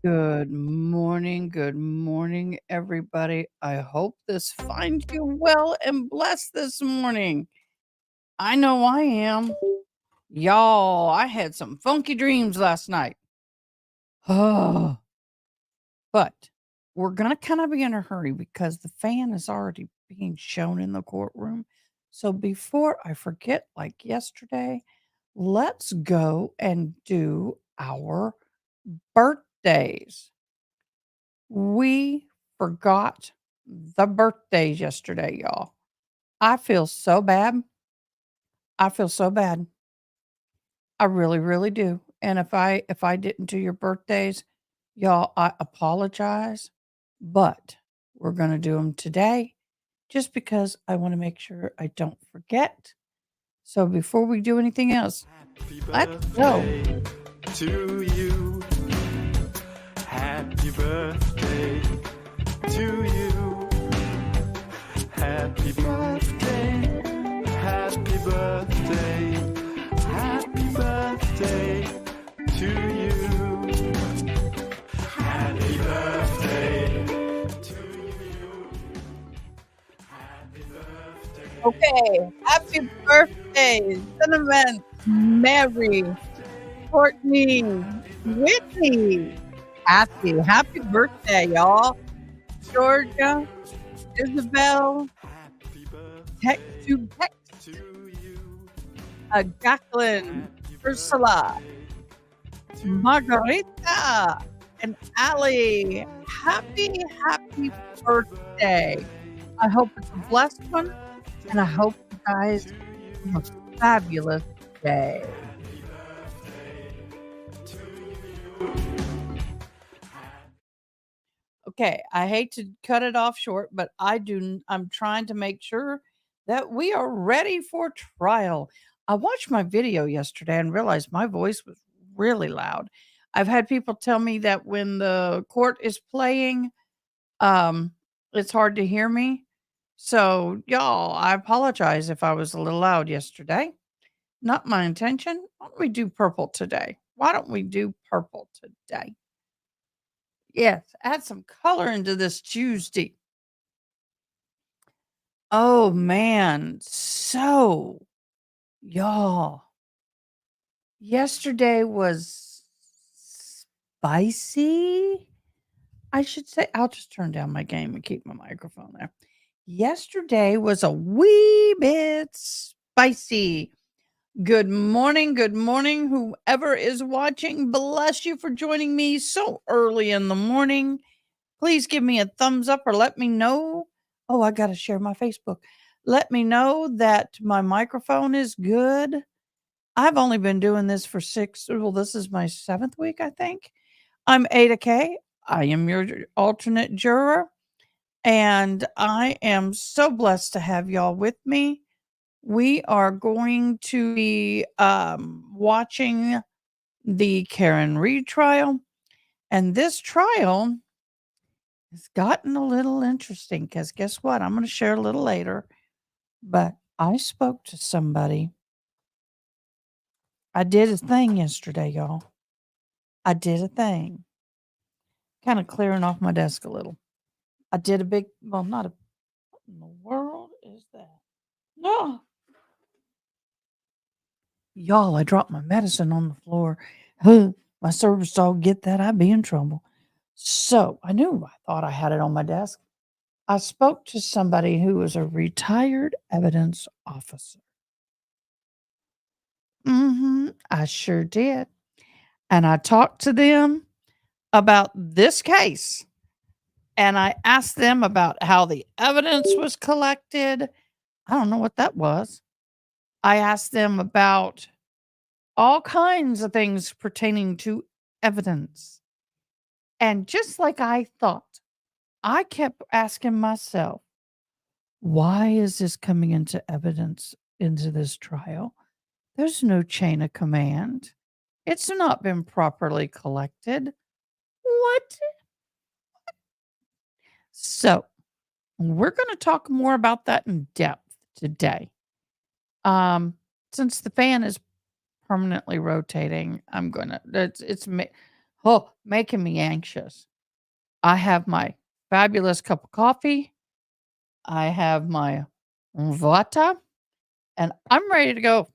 Good morning, everybody. I hope this finds you well and blessed this morning. I know I am. Y'all, I had some funky dreams last night. Oh, but we're going to kind of be in a hurry because the fan is already being shown in the courtroom. So before I forget, like yesterday, let's go and do our birthdays. We forgot the birthdays yesterday, y'all. I feel so bad. I feel so bad. I really, really do. And if I didn't do your birthdays, y'all, I apologize. But we're gonna do them today just because I want to make sure I don't forget. So before we do anything else, let's go. To you. Happy birthday to you. Happy birthday. Happy birthday. Happy birthday to you. Happy birthday to you. Happy birthday. Okay, happy birthday, Cinnamon, Mary, Courtney, Whitney. Happy birthday, y'all. Georgia, Isabel, text to text, Jacqueline, Ursula, Margarita, and Allie. Happy birthday. I hope it's a blessed one, and I hope you guys have a fabulous day. Okay, I hate to cut it off short, but I'm trying to make sure that we are ready for trial. I watched my video yesterday and realized my voice was really loud. I've had people tell me that when the court is playing, um, it's hard to hear me. So, y'all, I apologize if I was a little loud yesterday. Not my intention. Why don't we do purple today? Why don't we do purple today? Yes, add some color into this Tuesday. Oh man. So, y'all, yesterday was spicy. I should say, I'll just turn down my game and keep my microphone there. Yesterday was a wee bit spicy. Good morning, whoever is watching. Bless you for joining me so early in the morning. Please give me a thumbs up or let me know. Oh, I got to share my Facebook. Let me know that my microphone is good. I've only been doing this for this is my 7th week, I think. I'm Adakay. I am your alternate juror, and I am so blessed to have y'all with me. We are going to be watching the Karen Reed trial, and this trial has gotten a little interesting because guess what? I'm going to share a little later, but I spoke to somebody. I did a thing yesterday, y'all. I did a thing. Kind of clearing off my desk a little. I did a big, well, not a, what in the world is that? No. Y'all, I dropped my medicine on the floor. My service dog get that, I'd be in trouble. So I thought I had it on my desk. I spoke to somebody who was a retired evidence officer. I sure did. And I talked to them about this case. And I asked them about how the evidence was collected. I don't know what that was. I asked them about all kinds of things pertaining to evidence. And just like I thought, I kept asking myself, why is this coming into evidence into this trial? There's no chain of command. It's not been properly collected. What? So, we're going to talk more about that in depth today. Since the fan is permanently rotating, I'm going to, Oh, making me anxious. I have my fabulous cup of coffee. I have my Vata, and I'm ready to go.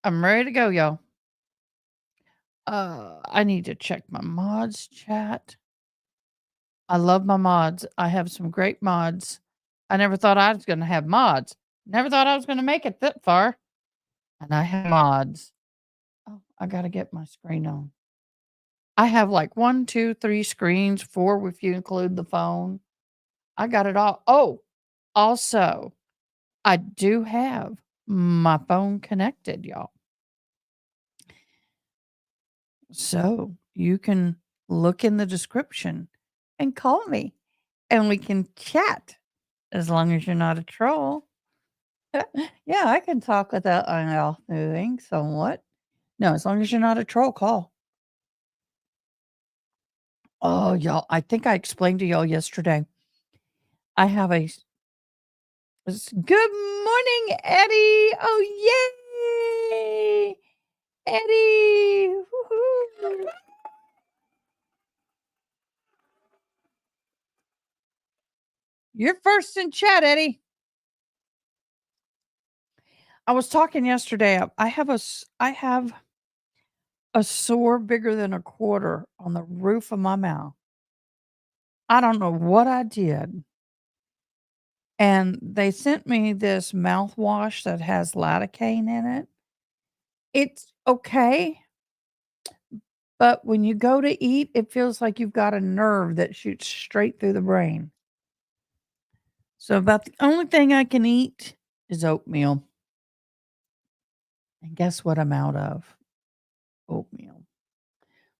I'm ready to go, y'all. I need to check my mods chat. I love my mods. I have some great mods. I never thought I was gonna have mods. Never thought I was gonna make it that far, and I have mods. Oh, I gotta get my screen on. I have like 1, 2, 3 screens, 4 if you include the phone. I got it all. Oh, also, I do have my phone connected, y'all. So you can look in the description and call me and we can chat as long as you're not a troll. Yeah, I can talk without moving somewhat. No, as long as you're not a troll, call. Oh, y'all, I think I explained to y'all yesterday. I have good morning, Eddie. Oh, yay. Eddie. Woohoo. You're first in chat, Eddie. I was talking yesterday. I have a sore bigger than a quarter on the roof of my mouth. I don't know what I did. And they sent me this mouthwash that has lidocaine in it. It's okay, but when you go to eat, it feels like you've got a nerve that shoots straight through the brain. So about the only thing I can eat is oatmeal. And guess what I'm out of? Oatmeal.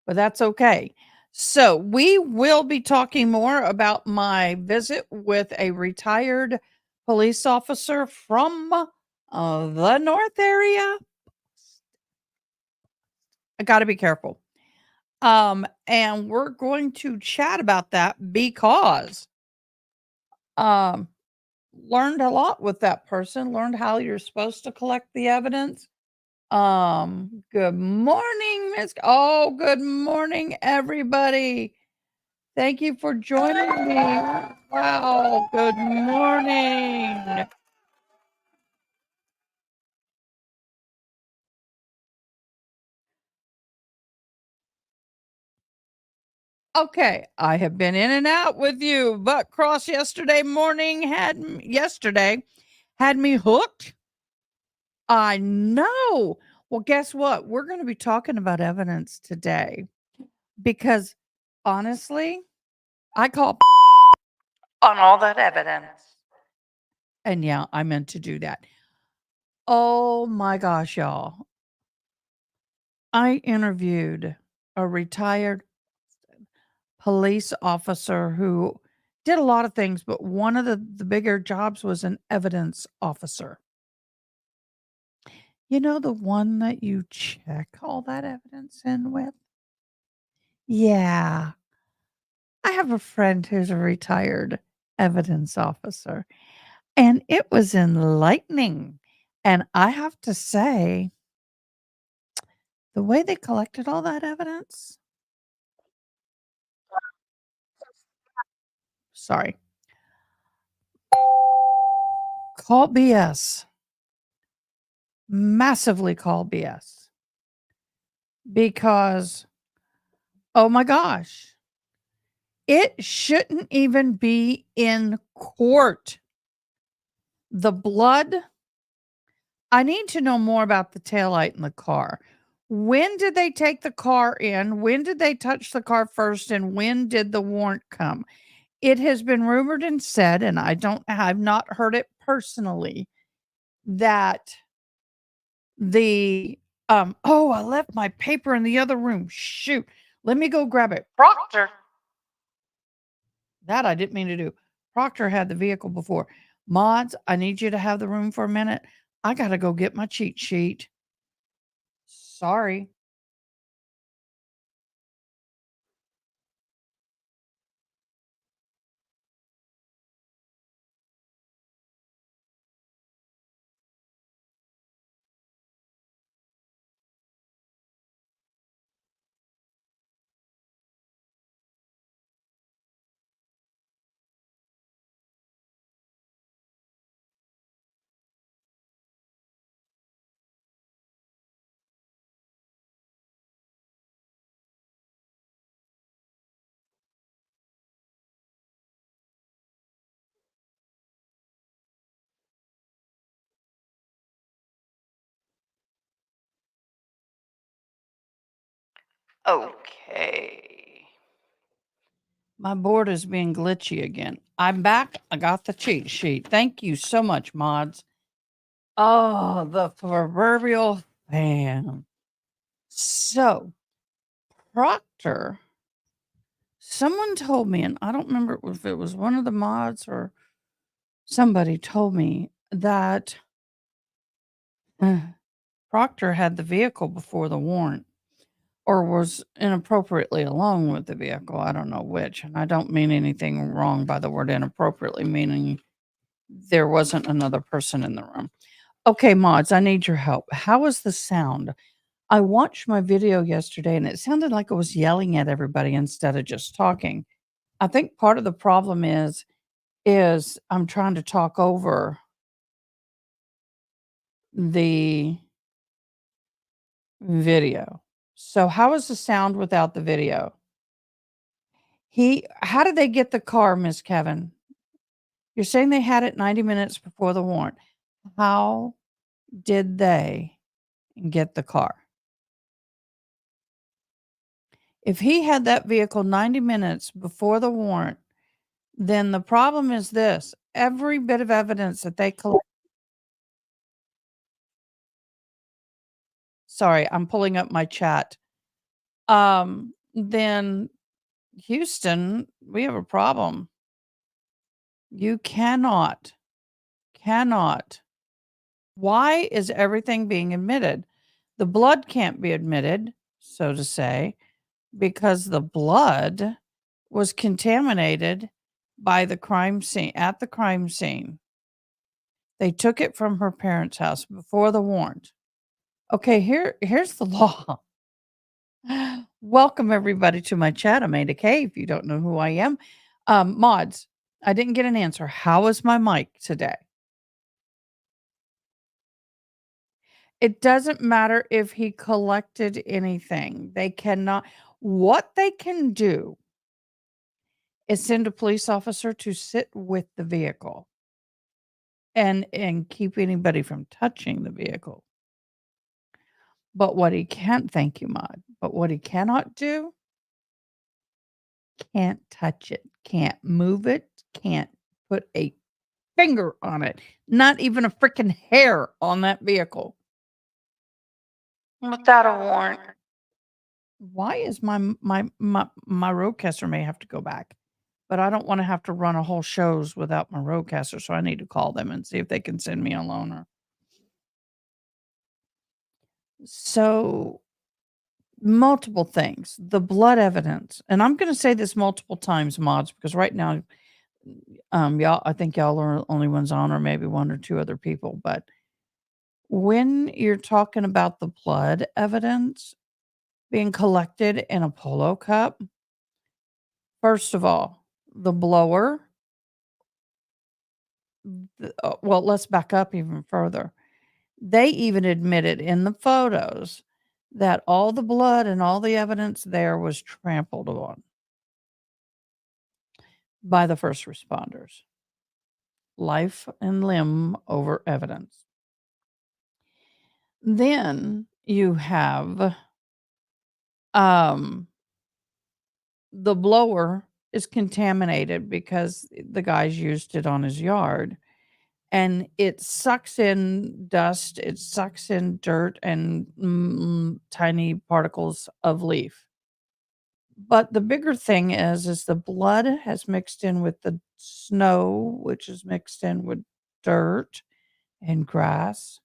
But that's okay. So we will be talking more about my visit with a retired police officer from the North area. I got to be careful. And we're going to chat about that because um learned a lot with that person, learned how you're supposed to collect the evidence. Good morning, Miss. Oh, good morning, everybody. Thank you for joining me. Wow, good morning. Okay, I have been in and out with you, but Cross yesterday morning had me hooked. I know. Well, guess what? We're going to be talking about evidence today because honestly, I call on all that evidence. And yeah, I meant to do that. Oh my gosh, y'all. I interviewed a retired police officer who did a lot of things, but one of the bigger jobs was an evidence officer. You know, the one that you check all that evidence in with? Yeah. I have a friend who's a retired evidence officer, and it was enlightening. And I have to say, the way they collected all that evidence, sorry, call BS, massively call BS because, oh my gosh, it shouldn't even be in court. The blood, I need to know more about the taillight in the car. When did they take the car in? When did they touch the car first? And when did the warrant come? It has been rumored and said, and I've not heard it personally, that the oh, I left my paper in the other room. Shoot. Let me go grab it. Proctor. That I didn't mean to do. Proctor had the vehicle before. Mods, I need you to have the room for a minute. I got to go get my cheat sheet. Sorry. Okay. My board is being glitchy again. I'm back. I got the cheat sheet. Thank you so much, mods. Oh, the proverbial fan. So, Proctor, someone told me, and I don't remember if it was one of the mods or somebody told me that Proctor had the vehicle before the warrant or was inappropriately alone with the vehicle. I don't know which. And I don't mean anything wrong by the word inappropriately, meaning there wasn't another person in the room. Okay, mods, I need your help. How is the sound? I watched my video yesterday and it sounded like I was yelling at everybody instead of just talking. I think part of the problem is I'm trying to talk over the video. So how is the sound without the video? How did they get the car, Miss Kevin? You're saying they had it 90 minutes before the warrant. How did they get the car? If he had that vehicle 90 minutes before the warrant, then the problem is this: every bit of evidence that they collect. Sorry, I'm pulling up my chat. Then Houston, we have a problem. You cannot. Why is everything being admitted? The blood can't be admitted, so to say, because the blood was contaminated by the crime scene at the crime scene. They took it from her parents' house before the warrant. Okay, here's the law. Welcome everybody to my chat. I'm Adakay, if you don't know who I am. Mods, I didn't get an answer. How is my mic today? It doesn't matter if he collected anything. They cannot. What they can do is send a police officer to sit with the vehicle and keep anybody from touching the vehicle. But what he can't, thank you, Mod. But what he cannot do, can't touch it, can't move it, can't put a finger on it, not even a freaking hair on that vehicle. Without a warrant. Why is my roadcaster may have to go back, but I don't want to have to run a whole shows without my roadcaster, so I need to call them and see if they can send me a loaner. So multiple things, the blood evidence, and I'm going to say this multiple times, mods, because right now, y'all, I think y'all are the only ones on, or maybe one or two other people, but when you're talking about the blood evidence being collected in a Polo cup, first of all, the blower, well, let's back up even further. They even admitted in the photos that all the blood and all the evidence there was trampled on by the first responders. Life and limb over evidence. Then you have the blower is contaminated because the guys used it on his yard, and it sucks in dust, it sucks in dirt and tiny particles of leaf. But the bigger thing is the blood has mixed in with the snow, which is mixed in with dirt and grass.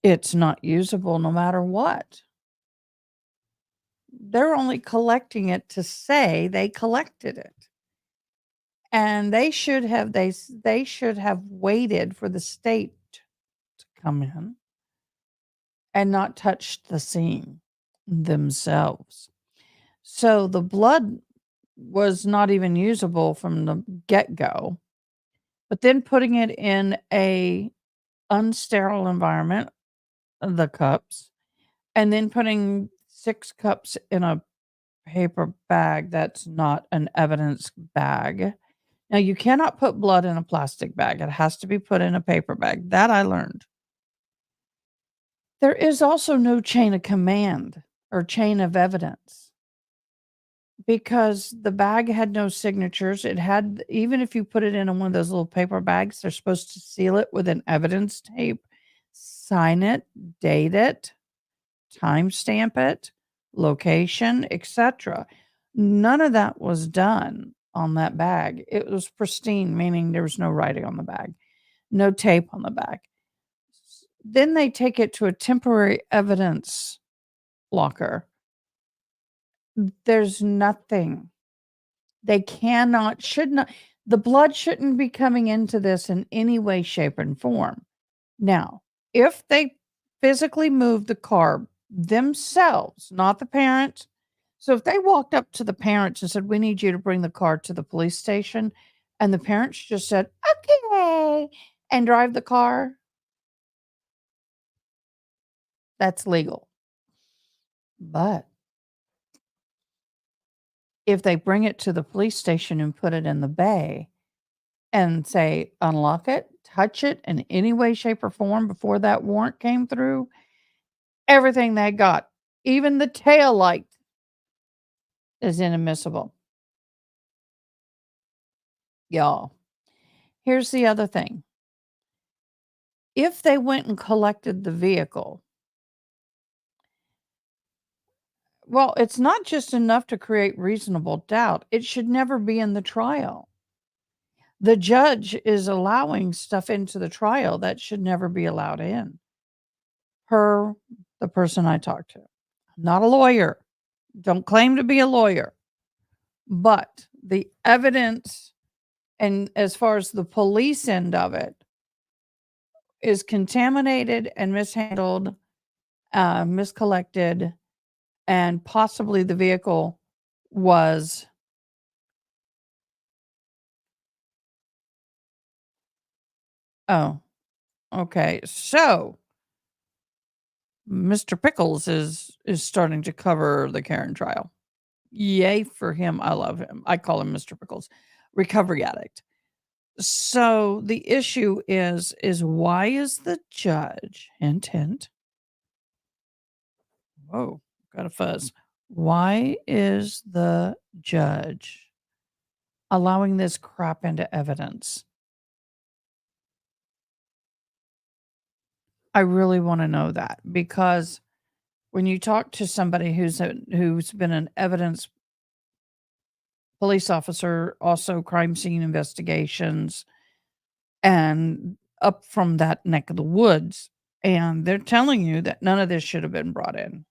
It's not usable no matter what. They're only collecting it to say they collected it. And they should have waited for the state to come in and not touched the scene themselves. So the blood was not even usable from the get-go. But then putting it in a unsterile environment, the cups, and then putting 6 cups in a paper bag that's not an evidence bag. Now, you cannot put blood in a plastic bag. It has to be put in a paper bag. That I learned. There is also no chain of command or chain of evidence. because the bag had no signatures. It had, even if you put it in one of those little paper bags, they're supposed to seal it with an evidence tape, sign it, date it, timestamp it, location, etc. None of that was done on that bag. It was pristine, meaning there was no writing on the bag, no tape on the bag. Then they take it to a temporary evidence locker. There's nothing. They cannot, should not, the blood shouldn't be coming into this in any way, shape, and form. Now, if they physically moved the car themselves, not the parent, so if they walked up to the parents and said, "We need you to bring the car to the police station," and the parents just said, "Okay," and drive the car, that's legal. But if they bring it to the police station and put it in the bay and say, "Unlock it, touch it in any way, shape, or form before that warrant came through," everything they got, even the tail light, is inadmissible. Y'all, here's the other thing. If they went and collected the vehicle, well, it's not just enough to create reasonable doubt. It should never be in the trial. The judge is allowing stuff into the trial that should never be allowed in, per the person I talked to. I'm not a lawyer. Don't claim to be a lawyer. But the evidence, and as far as the police end of it, is contaminated and mishandled, miscollected, and possibly the vehicle was oh, okay. So Mr. Pickles is starting to cover the Karen trial. Yay for him. I love him. I call him Mr. Pickles, recovery addict. So the issue is why is the judge, hint hint. Whoa, got a fuzz. Why is the judge allowing this crap into evidence? I really want to know that, because when you talk to somebody who's been an evidence police officer, also crime scene investigations, and up from that neck of the woods, and they're telling you that none of this should have been brought in.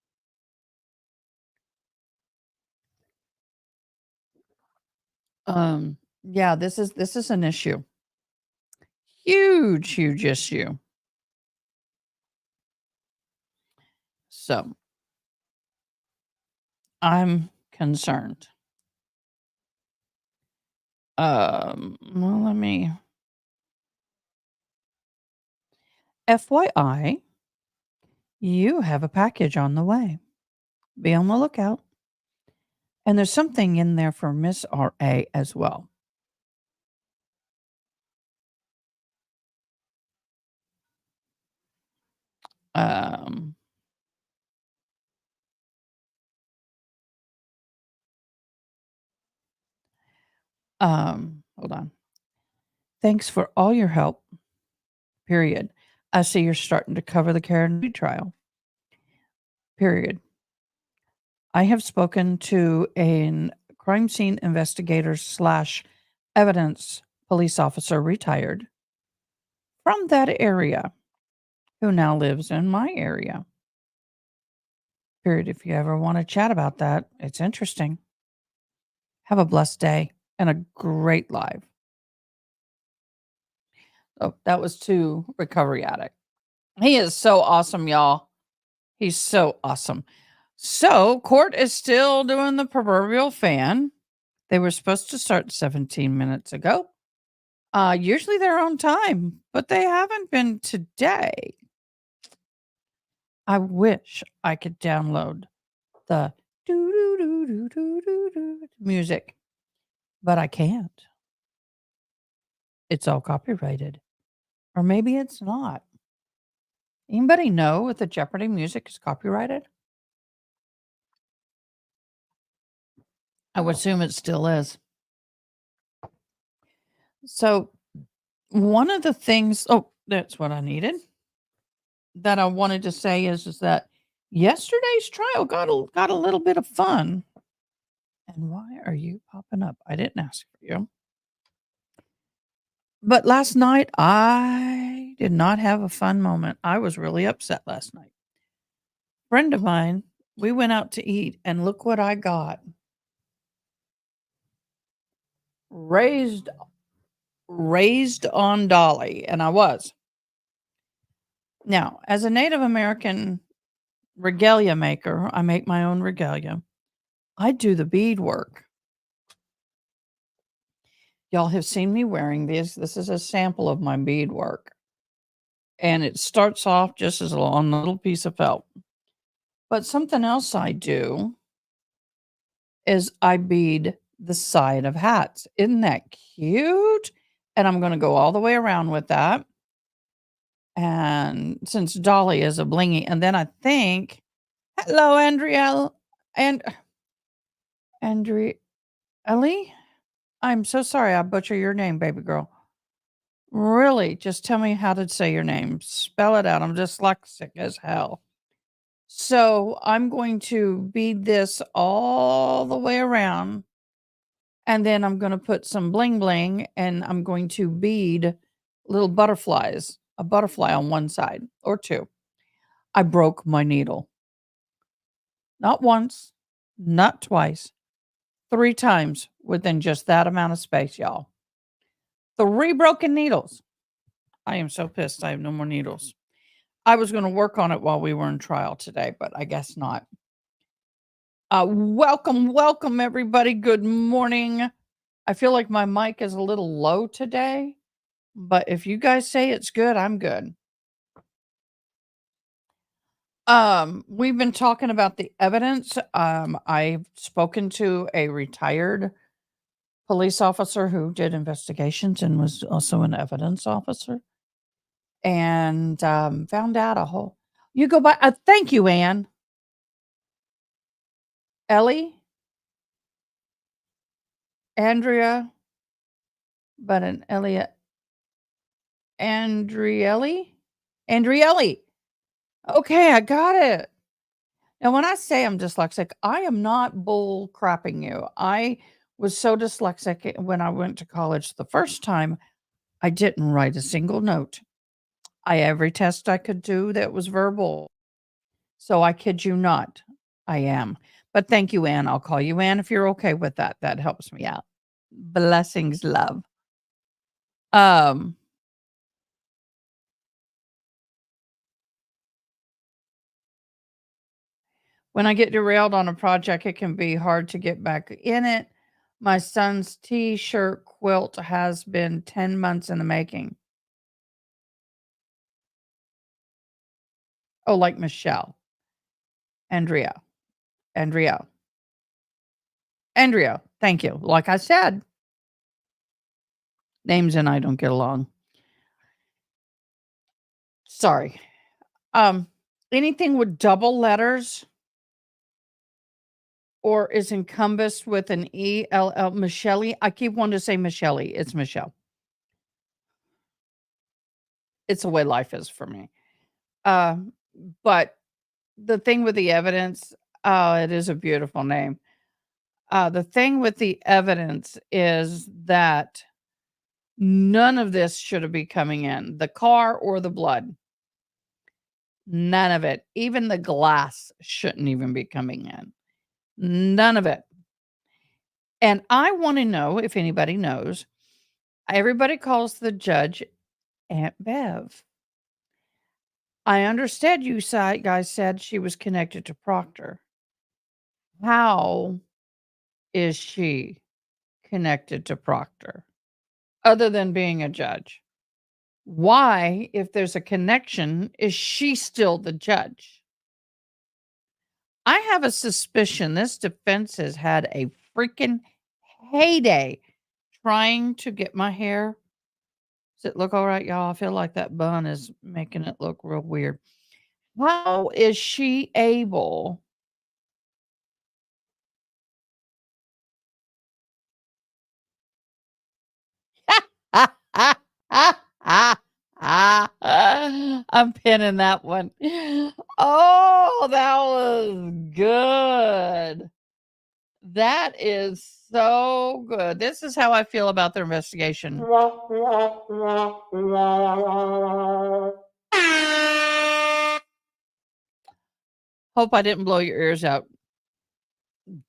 Yeah, this is an issue. Huge, huge issue. So I'm concerned. Well, let me FYI, you have a package on the way. Be on the lookout. And there's something in there for Miss RA as well. Um, hold on. Thanks for all your help. Period. I see you're starting to cover the Karen Reed trial. Period. I have spoken to a crime scene investigator / evidence police officer, retired, from that area, who now lives in my area. Period. If you ever want to chat about that, it's interesting. Have a blessed day and a great live. Oh, that was to recovery addict. He is so awesome, y'all. He's so awesome. So court is still doing the proverbial fan. They were supposed to start 17 minutes ago. Usually they're on time, but they haven't been today. I wish I could download the music, but I can't. It's all copyrighted. Or maybe it's not. Anybody know if the Jeopardy music is copyrighted? I would assume it still is. So, one of the things that's what I needed, that I wanted to say is that yesterday's trial got a little bit of fun. And why are you popping up? I didn't ask for you. But last night, I did not have a fun moment. I was really upset last night. Friend of mine, we went out to eat, and look what I got. Raised raised on Dolly, and I was. Now, as a Native American regalia maker, I make my own regalia. I do the bead work. Y'all have seen me wearing these. This is a sample of my bead work. And it starts off just as a long little piece of felt. But something else I do is I bead the side of hats. Isn't that cute? And I'm going to go all the way around with that. And since Dolly is a blingy, and then I think, hello, Andrea, and Andrea Ellie. I'm so sorry I butcher your name, baby girl. Really, just tell me how to say your name. Spell it out. I'm dyslexic as hell. So I'm going to bead this all the way around. And then I'm going to put some bling bling and I'm going to bead little butterflies, a butterfly on one side or two. I broke my needle. Not once, not twice, 3 times within just that amount of space, y'all. 3 broken needles. I am so pissed I have no more needles. I was going to work on it while we were in trial today, but I guess not. Welcome, everybody. Good morning. I feel like my mic is a little low today, but if you guys say it's good, I'm good. We've been talking about the evidence. I've spoken to a retired police officer who did investigations and was also an evidence officer, and found out a whole. You go by. Thank you, Anne. Ellie, Andrea, but an Elliot, Andrielli, Andrielli. Okay, I got it. Now, when I say I'm dyslexic, I am not bull crapping you. I was so dyslexic when I went to college the first time, I didn't write a single note. Every test I could do that was verbal. So I kid you not, I am. But thank you, Anne. I'll call you Anne if you're okay with that. That helps me out. Blessings, love. Um, when I get derailed on a project, it can be hard to get back in it. My son's t-shirt quilt has been 10 months in the making. Oh, like Michelle. Andrea. Andrea. Andrea. Thank you. Like I said, names and I don't get along. Sorry. Anything with double letters or is encompassed with an E-L-L, Michelle. I keep wanting to say Michelle. It's Michelle. It's the way life is for me. But the thing with the evidence, oh, it is a beautiful name. The thing with the evidence is that none of this should be coming in, the car or the blood. None of it. Even the glass shouldn't even be coming in. None of it. And I want to know if anybody knows. Everybody calls the judge Aunt Bev. I understand you guys said she was connected to Proctor. How is she connected to Proctor other than being a judge? Why, if there's a connection, is she still the judge? I have a suspicion this defense has had a freaking heyday trying to get my hair. Does it look all right, y'all? I feel like that bun is making it look real weird. How is she able I'm pinning that one. Oh, that was good. That is so good. This is how I feel about their investigation. Hope I didn't blow your ears out.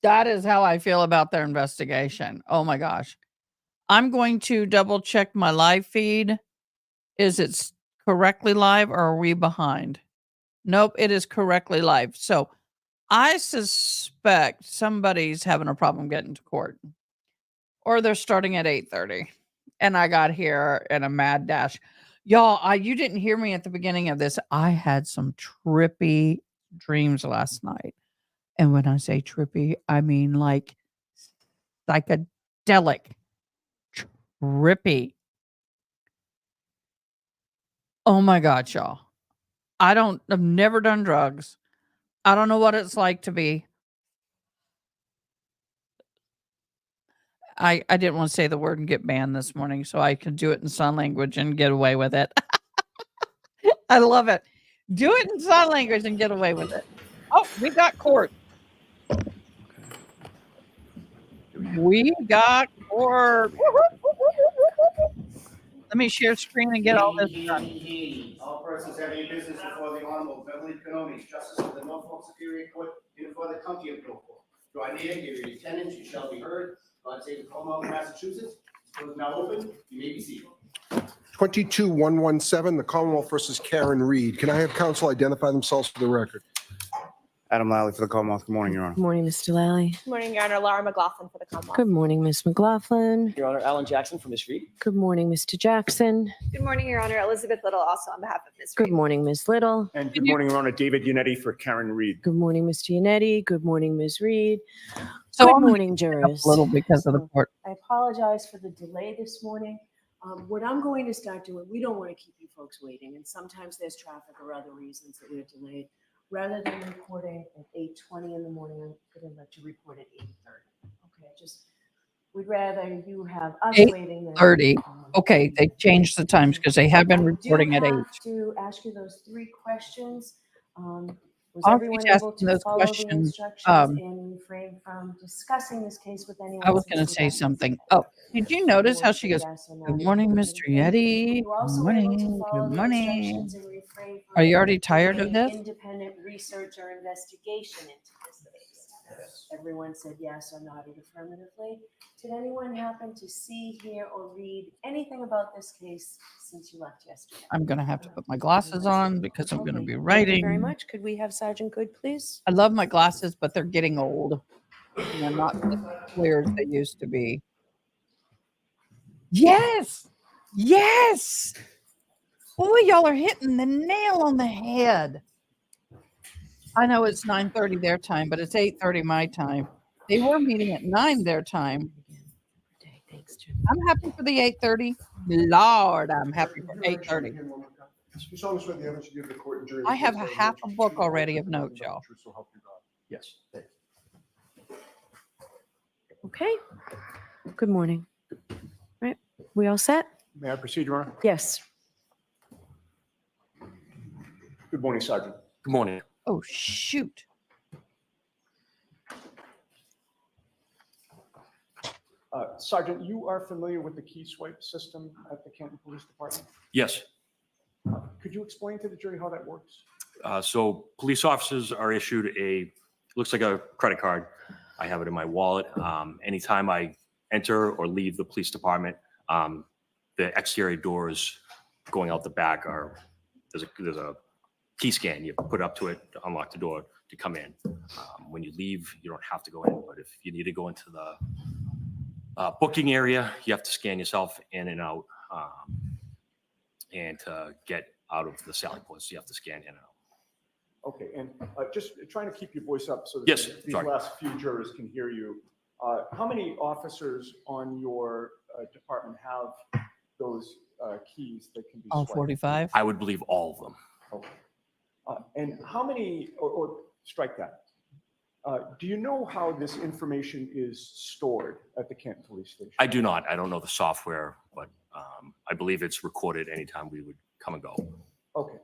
That is how I feel about their investigation. Oh my gosh. I'm going to double check my live feed. Is it correctly live or are we behind? Nope, it is correctly live. So I suspect somebody's having a problem getting to court or they're starting at 8:30 and I got here in a mad dash. Y'all, you didn't hear me at the beginning of this. I had some trippy dreams last night. And when I say trippy, I mean like psychedelic, trippy. Oh my God, y'all. I've never done drugs. I don't know what it's like to be. I didn't want to say the word and get banned this morning, so I could do it in sign language and get away with it. I love it. Do it in sign language and get away with it. Oh, we got court. We got court. Let me share screen and get all this done. All persons having business before the Honorable Beverly Canonis, Justice of the Norfolk Superior Court, in for the County of Norfolk. Draw near, give your attendance, you shall be heard. God save the Commonwealth of Massachusetts. Court is now open. You may be seated. 22-117, the Commonwealth versus Karen Reed. Can I have counsel identify themselves for the record? Adam Lally for the Commonwealth. Good morning, Your Honor. Good morning, Mr. Lally. Good morning, Your Honor. Laura McLaughlin for the Commonwealth. Good morning, Ms. McLaughlin. Your Honor, Alan Jackson for Ms. Reed. Good morning, Mr. Jackson. Good morning, Your Honor. Elizabeth Little, also on behalf of Ms. Reed. Good morning, Ms. Little. And good morning, Your Honor. David Unetti for Karen Reed. Good morning, Mr. Yannetti. Good morning, Ms. Reed. So Good I'm morning, a jurors. little because of the court. I apologize for the delay this morning. What I'm going to start doing, we don't want to keep you folks waiting, and sometimes there's traffic or other reasons that we're delayed. Rather than reporting at 8:20 in the morning, I'm going to let you report at 8:30. Okay, we'd rather you have us waiting than 8:30. Okay, they changed the times because they have been reporting at 8. I have to ask you those 3 questions. Was I'll everyone keep able asking to those follow the questions, instructions and refrain from discussing this case with anyone? I was going to say something. Oh, did you notice how she goes, "Good morning, Mr. Yeti. Good morning. Good morning." Are you already tired of this? Independent research or investigation into this case. Yes. Everyone said yes or nodded affirmatively. Did anyone happen to see, hear, or read anything about this case since you left yesterday? I'm going to have to put my glasses on because I'm going to Okay, be thank you writing. very much. Could we have Sergeant Good, please? I love my glasses, but they're getting old. And they're not as clear as they used to be. Yes. Yes. Boy, y'all are hitting the nail on the head. I know it's 9:30 their time, but it's 8:30 my time. They were meeting at 9 their time. Thanks, Jim. I'm happy for the 8:30. Lord, I'm happy for 8:30. You solemnly swear the evidence you give the court and jury. I have a half a book already of notes, y'all. So help you God. Yes. Okay. Good morning. Right. We all set? May I proceed, Your Honor? Yes. Good morning, Sergeant. Good morning. Oh, shoot. Sergeant, you are familiar with the key swipe system at the Canton Police Department? Yes. Could you explain to the jury how that works? So police officers are issued looks like a credit card. I have it in my wallet. Anytime I enter or leave the police department, the exterior doors going out the back there's a key scan. You put up to it to unlock the door to come in. When you leave, you don't have to go in, but if you need to go into the booking area, you have to scan yourself in and out. And to get out of the sally ports, you have to scan in and out. Okay, and just trying to keep your voice up so that Yes, these sorry. last few jurors can hear you. How many officers on your department have those keys that can be All swiped? 45. I would believe all of them. Okay. And how many, or strike that. Do you know how this information is stored at the Canton Police Station? I do not. I don't know the software, but I believe it's recorded anytime we would come and go. Okay.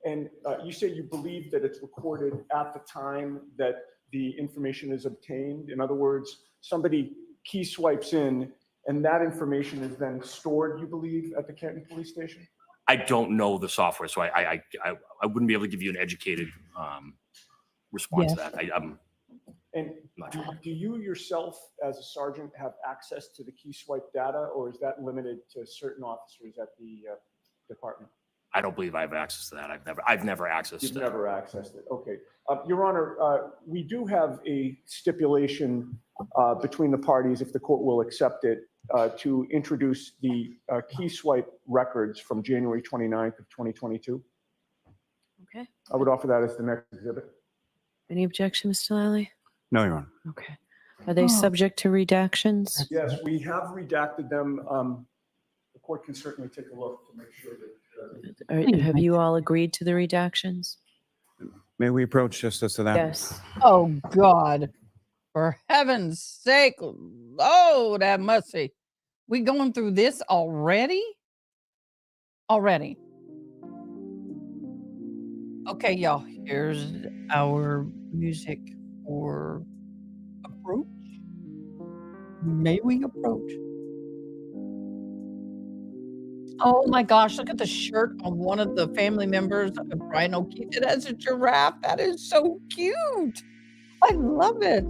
And you say you believe that it's recorded at the time that the information is obtained? In other words, somebody key swipes in and that information is then stored, you believe, at the Canton Police Station? I don't know the software, so I wouldn't be able to give you an educated response to that. And do you yourself, as a sergeant, have access to the key swipe data, or is that limited to certain officers at the department? I don't believe I have access to that. I've never accessed You've that. never accessed it. Okay. Your Honor, we do have a stipulation between the parties, if the court will accept it, to introduce the key swipe records from January 29th of 2022. Okay. I would offer that as the next exhibit. Any objection, Mr. Lally? No, Your Honor. Okay. Are they subject to redactions? Yes, we have redacted them. The court can certainly take a look to make sure that. Have you all agreed to the redactions? May we approach Justice to that? Yes. Oh, God. For heaven's sake. Lord have mercy. We going through this already? Already. Okay, y'all. Here's our music for approach. May we approach? Oh my gosh, look at the shirt on one of the family members of Brian O'Keefe. It has a giraffe. That is so cute. I love it.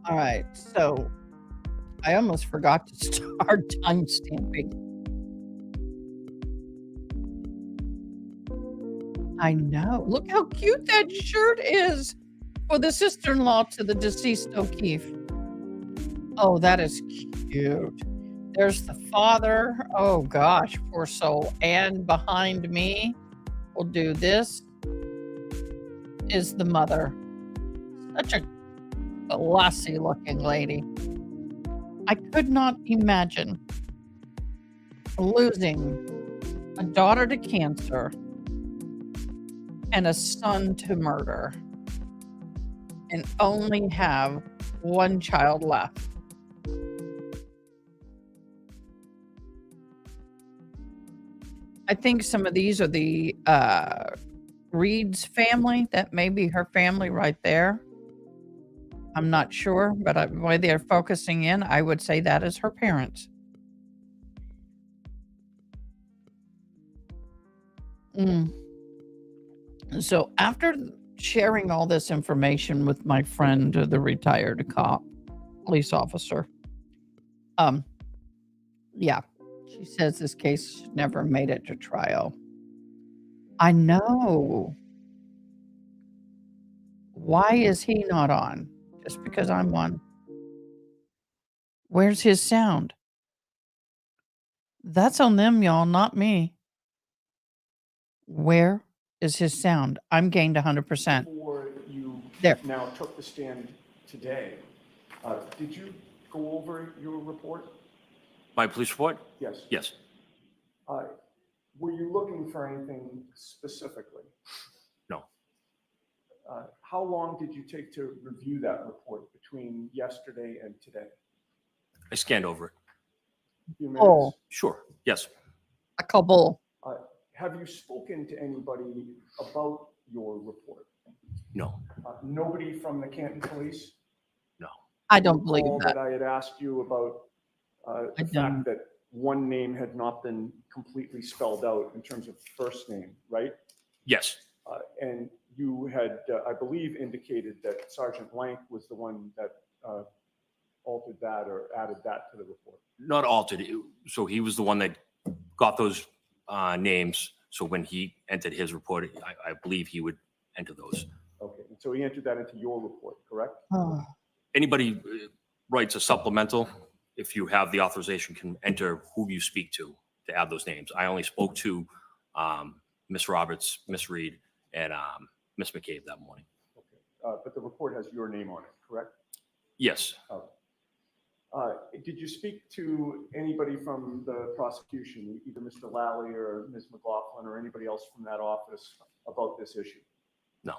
All right, so I almost forgot to start time stamping. I know. Look how cute that shirt is for the sister-in-law to the deceased O'Keefe. Oh, that is cute. There's the father. Oh gosh, poor soul. And behind me, we'll do this, is the mother. Such a classy looking lady. I could not imagine losing a daughter to cancer and a son to murder and only have one child left. I think some of these are the Reed's family. That may be her family right there. I'm not sure, but the way they're focusing in, I would say that is her parents. So after sharing all this information with my friend, the retired police officer, yeah, she says this case never made it to trial. I know. Why is he not on? Just because I'm on. Where's his sound? That's on them, y'all, not me. Where is his sound? I'm gained 100%. Before you There. now took the stand today, did you go over your report? My police report? Yes. Yes. Were you looking for anything specifically? No. How long did you take to review that report between yesterday and today? I scanned over it. A few minutes? Oh, Sure. Yes. a couple. Have you spoken to anybody about your report? No. Nobody from the Canton Police? No. I don't believe Recall that. I had asked you about the fact that one name had not been completely spelled out in terms of first name, right? Yes. And you had, I believe, indicated that Sergeant Lank was the one that altered that or added that to the report. Not altered. So he was the one that got those names. So when he entered his report, I believe he would enter those. Okay, and so he entered that into your report, correct? Oh. Anybody writes a supplemental, if you have the authorization, can enter who you speak to add those names. I only spoke to Miss Roberts, Miss Reed, and Miss McCabe that morning. Okay, but the report has your name on it, correct? Yes. Okay. Did you speak to anybody from the prosecution, either Mr. Lally or Ms. McLaughlin or anybody else from that office about this issue? No.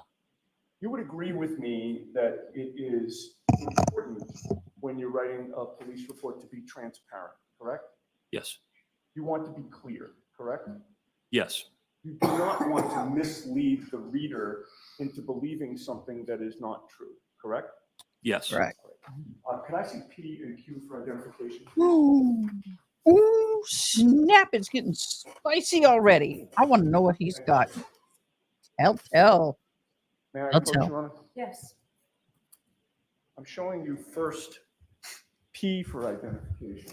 You would agree with me that it is important when you're writing a police report to be transparent, correct? Yes. You want to be clear, correct? Yes. You do not want to mislead the reader into believing something that is not true, correct? Yes. Right. Can I see P and Q for identification? Ooh, ooh, snap. It's getting spicy already. I want to know what he's got. Tell. May I I'll approach tell. you on it? Yes. I'm showing you first P for identification.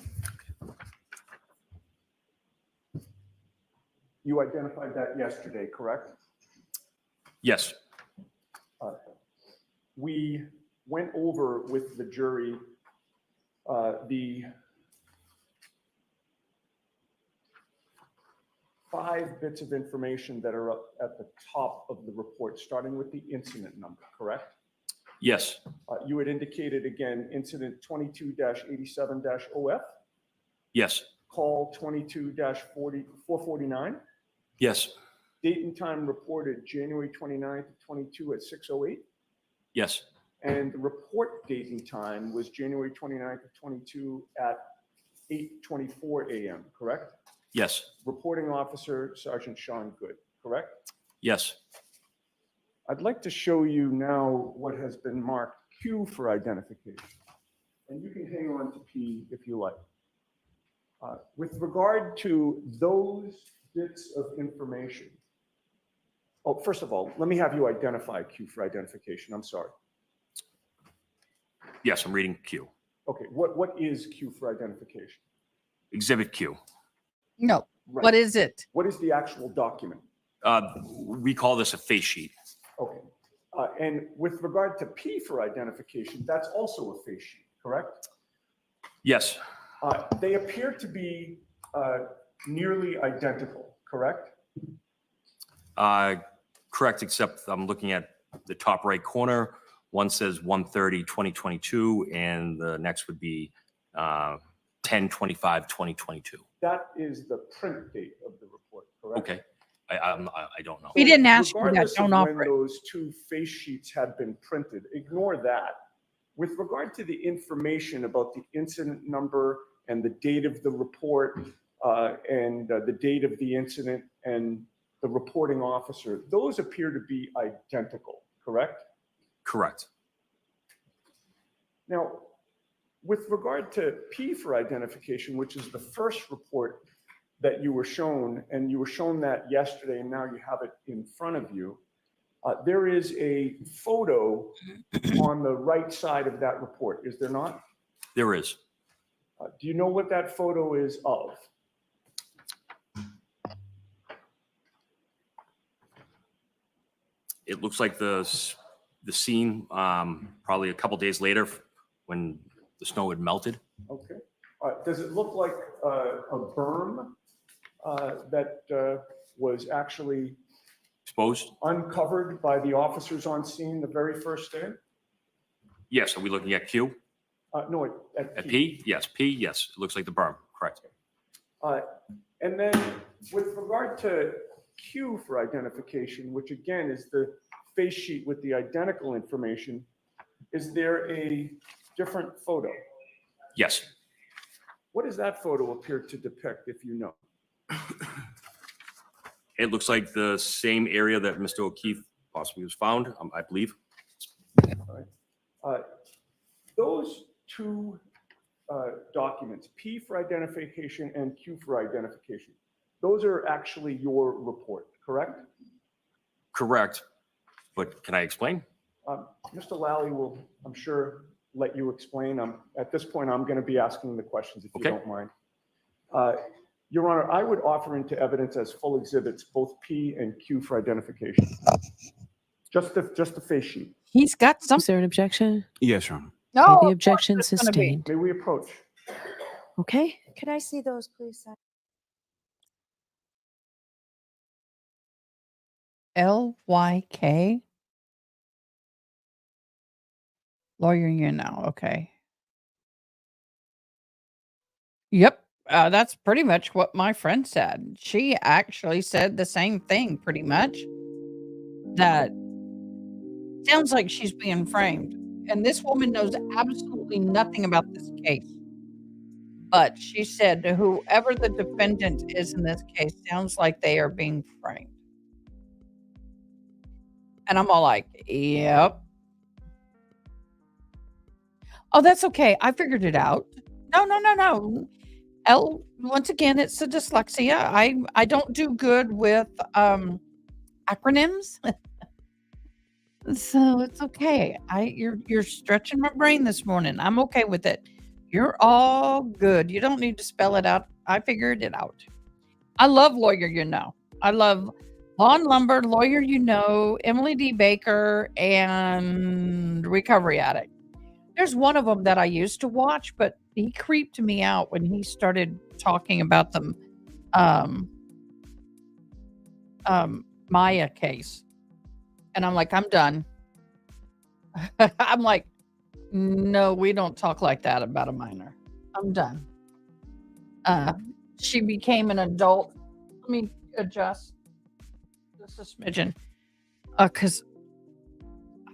You identified that yesterday, correct? Yes. We went over with the jury the 5 bits of information that are up at the top of the report, starting with the incident number, correct? Yes. You had indicated again, incident 22-87-OF, Yes. call 22-449, Yes. date and time reported January 29th, 22 at 6:08. Yes. And the report date and time was January 29th of 22 at 8:24 a.m., correct? Yes. Reporting officer, Sergeant Sean Good, correct? Yes. I'd like to show you now what has been marked Q for identification. And you can hang on to P if you like. With regard to those bits of information. Oh, first of all, let me have you identify Q for identification. I'm sorry. Yes. I'm reading Q. Okay, what is Q for identification? Exhibit Q. No. Right. What is it? What is the actual document? We call this a face sheet. Okay. And with regard to P for identification, that's also a face sheet, correct? Yes. They appear to be nearly identical, correct? Correct, except I'm looking at the top right corner. One says 1/30/2022, and the next would be 10/25/2022. That is the print date of the report, correct? Okay. I don't know. He didn't ask you that. Regardless Don't of offer when it. those 2 face sheets have been printed, ignore that. With regard to the information about the incident number and the date of the report and the date of the incident and the reporting officer, those appear to be identical, correct? Correct. Now, with regard to P for identification, which is the first report that you were shown, and you were shown that yesterday, and now you have it in front of you, there is a photo on the right side of that report, is there not? There is. Do you know what that photo is of? It looks like the scene probably a couple days later when the snow had melted. Okay. Does it look like a berm that was actually Exposed? uncovered by the officers on scene the very first day? Yes. Are we looking at Q? No, At P? Yes. P, yes. It looks like the berm. Correct. And then with regard to Q for identification, which again is the face sheet with the identical information, is there a different photo? Yes. What does that photo appear to depict, if you know? It looks like the same area that Mr. O'Keefe possibly was found, I believe. Those 2 documents, P for identification and Q for identification, those are actually your report, correct? Correct. But can I explain? Mr. Lally will, I'm sure, let you explain. At this point, I'm going to be asking the questions if you Okay. don't mind. Your Honor, I would offer into evidence as full exhibits both P and Q for identification. Just the face sheet. He's got Is something. there an objection? Yes, Your Honor. No. Okay, of the course objection there's gonna be. sustained. May we approach? Okay. Could I see those, please? LYK. Lawyer union now. Okay. Yep. That's pretty much what my friend said. She actually said the same thing, pretty much. That sounds like she's being framed. And this woman knows absolutely nothing about this case. But she said whoever the defendant is in this case sounds like they are being framed. And I'm all like, yep. Oh, that's okay. I figured it out. No. Once again, it's a dyslexia. I don't do good with acronyms. So it's okay. You're stretching my brain this morning. I'm okay with it. You're all good. You don't need to spell it out. I figured it out. I love Lawyer You Know. I love Law and Lumber, Lawyer You Know, Emily D. Baker, and Recovery Addict. There's one of them that I used to watch, but he creeped me out when he started talking about the Maya case. And I'm like, I'm done. I'm like, no, we don't talk like that about a minor. I'm done. She became an adult. Let me adjust just a smidgen. Because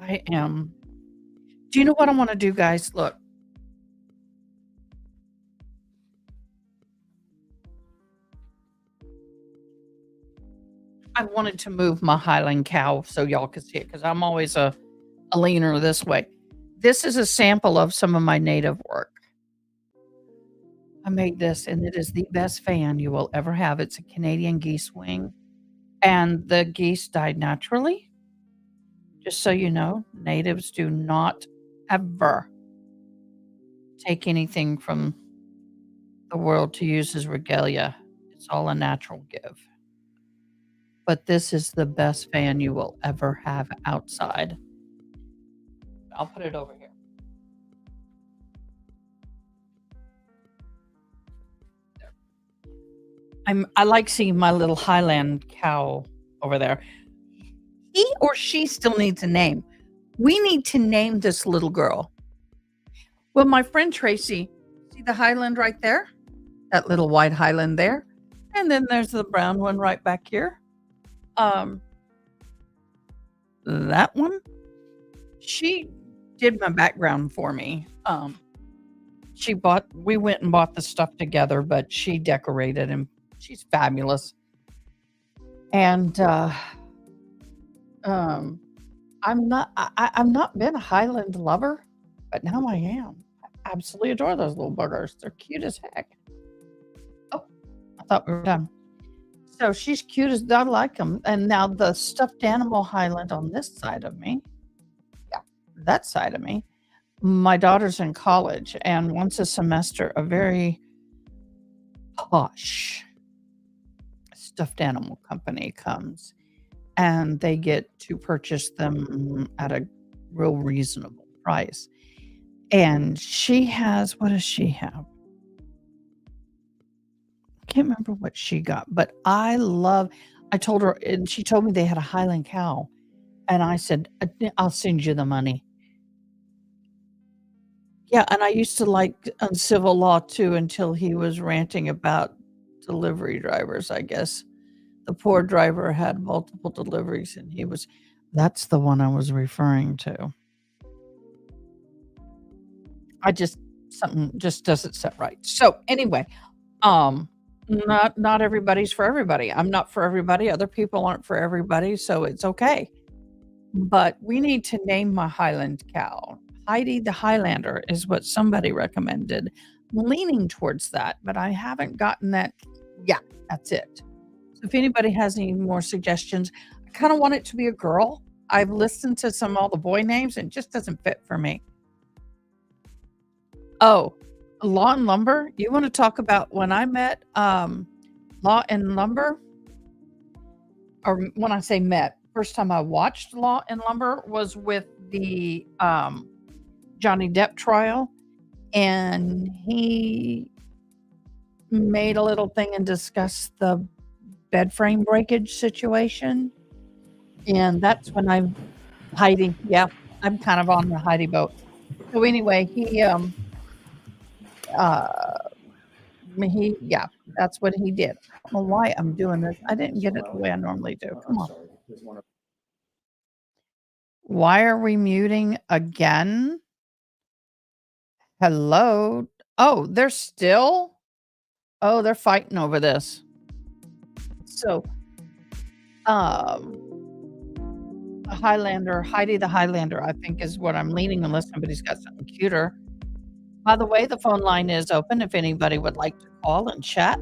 I am. Do you know what I want to do, guys? Look. I wanted to move my Highland cow so y'all could see it because I'm always a leaner this way. This is a sample of some of my native work. I made this, and it is the best fan you will ever have. It's a Canadian geese wing, and the geese died naturally. Just so you know, natives do not ever take anything from the world to use as regalia. It's all a natural give. But this is the best fan you will ever have outside. I'll put it over here. I like seeing my little Highland cow over there. He or she still needs a name. We need to name this little girl. Well, my friend Tracy, see the Highland right there? That little white Highland there. And then there's the brown one right back here. That one, she did my background for me. We went and bought the stuff together, but she decorated and she's fabulous. And I've not been a Highland lover, but now I am. I absolutely adore those little buggers. They're cute as heck. Oh, I thought we were done. So she's cute as I like them. And now the stuffed animal Highland on this side of me. Yeah, that side of me. My daughter's in college, and once a semester, a very posh stuffed animal company comes, and they get to purchase them at a real reasonable price. And she has, what does she have? I can't remember what she got, but I told her, and she told me they had a Highland cow. And I said, I'll send you the money. Yeah, and I used to like Uncivil Law too until he was ranting about delivery drivers, I guess. The poor driver had multiple deliveries, and that's the one I was referring to. Something just doesn't set right. So anyway, not everybody's for everybody. I'm not for everybody. Other people aren't for everybody, so it's okay. But we need to name my Highland cow. Heidi the Highlander is what somebody recommended. I'm leaning towards that, but I haven't gotten that. Yeah, that's it. So if anybody has any more suggestions, I kind of want it to be a girl. I've listened to all the boy names and it just doesn't fit for me. Oh, Law and Lumber. You want to talk about when I met Law and Lumber? Or when I say met, first time I watched Law and Lumber was with the Johnny Depp trial, and he made a little thing and discussed the bed frame breakage situation. And that's when Heidi. Yeah, I'm kind of on the Heidi boat. So anyway, he Yeah, that's what he did. I don't know why I'm doing this. I didn't get it the way I normally do. Come I'm on. sorry. There's one other- Why are we muting again? Hello? Oh, they're still? Oh, they're fighting over this. So, the Highlander, Heidi the Highlander, I think is what I'm leaning unless somebody's got something cuter. By the way, the phone line is open if anybody would like to call and chat.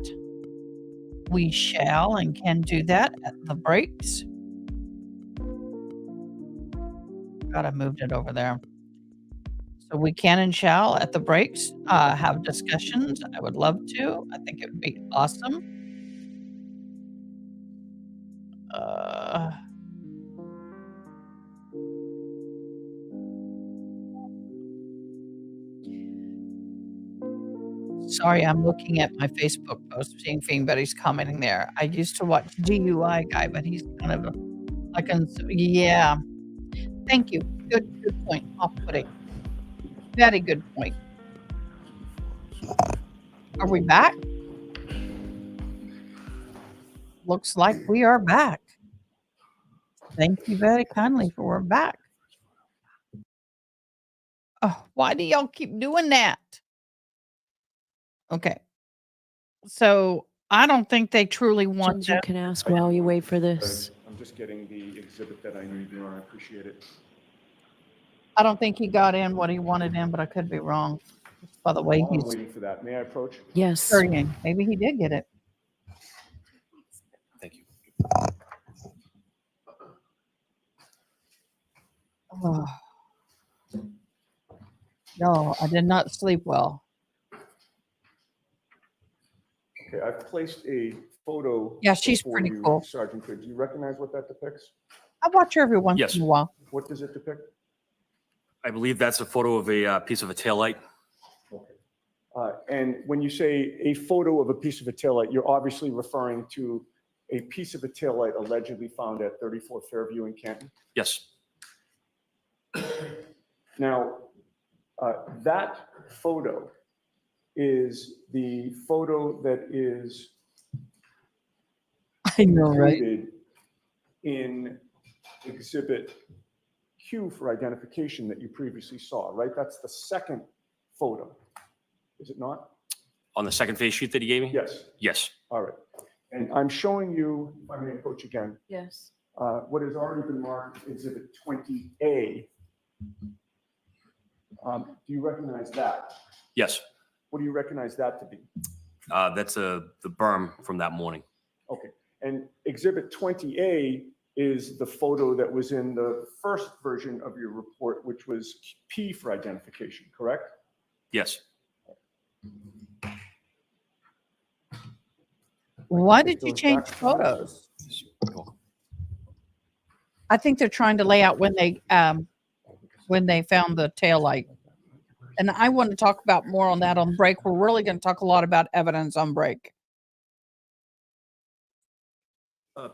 We shall and can do that at the breaks. God, I moved it over there. So we can and shall at the breaks have discussions. I would love to. I think it would be awesome. Sorry, I'm looking at my Facebook post, seeing if anybody's commenting there. I used to watch DUI guy, but he's kind of like, yeah. Thank you. Good point. Off-putting. Very good point. Are we back? Looks like we are back. Thank you very kindly for we're back. Oh, why do y'all keep doing that? Okay. So I don't think they truly want Judge, you to. can ask while you wait for this. I'm just getting the exhibit that I need, Your Honor. I appreciate it. I don't think he got in what he wanted in, but I could be wrong. Just by the way, While I'm he's waiting for that, may I approach? Yes. hurrying. Maybe he did get it. Thank you. Oh. No, I did not sleep well. Okay, I've placed a photo. Yeah, she's before pretty you, cool. Sergeant Hood. Do you recognize what that depicts? I watch her every once Yes. in a while. What does it depict? I believe that's a photo of a piece of a taillight. Okay. And when you say a photo of a piece of a taillight, you're obviously referring to a piece of a taillight allegedly found at 34 Fairview in Canton. Yes. Now, that photo is the photo that is I know, right? included in Exhibit Q for identification that you previously saw, right? That's the second photo, is it not? On the second face sheet that he gave me? Yes. Yes. All right. And I'm showing you, if I may approach again, Yes. what has already been marked Exhibit 20A. Do you recognize that? Yes. What do you recognize that to be? That's the berm from that morning. Okay. And Exhibit 20A is the photo that was in the first version of your report, which was P for identification, correct? Yes. Why did you Goes change back to photos? I think they're trying to lay out when they found the taillight. And I want to talk about more on that on break. We're really going to talk a lot about evidence on break.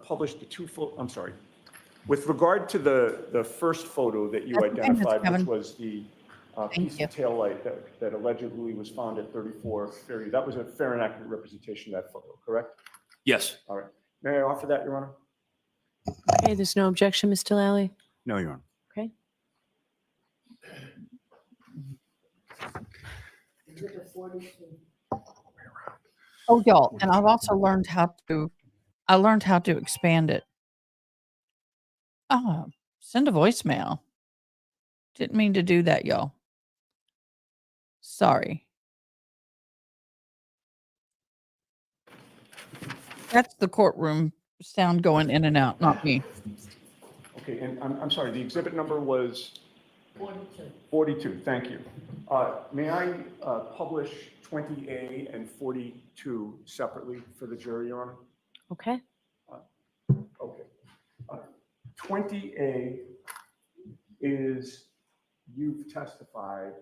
Published the two photo, I'm sorry. With regard to the first photo that you That's okay, Mr. identified, Kevin. which was the piece you. of taillight that allegedly was found at 34 Fairview, that was a fair and accurate representation of that photo, correct? Yes. All right. May I offer that, Your Honor? Okay, there's no objection, Mr. Lally? No, Your Honor. Okay. Exhibit 42. Oh, y'all, and I've also learned how to expand it. Oh, send a voicemail. Didn't mean to do that, y'all. Sorry. That's the courtroom sound going in and out, not me. Okay, and I'm sorry, the exhibit number was? 42. 42, thank you. May I publish 20A and 42 separately for the jury, Your Honor? Okay. Okay. 20A is, you've testified,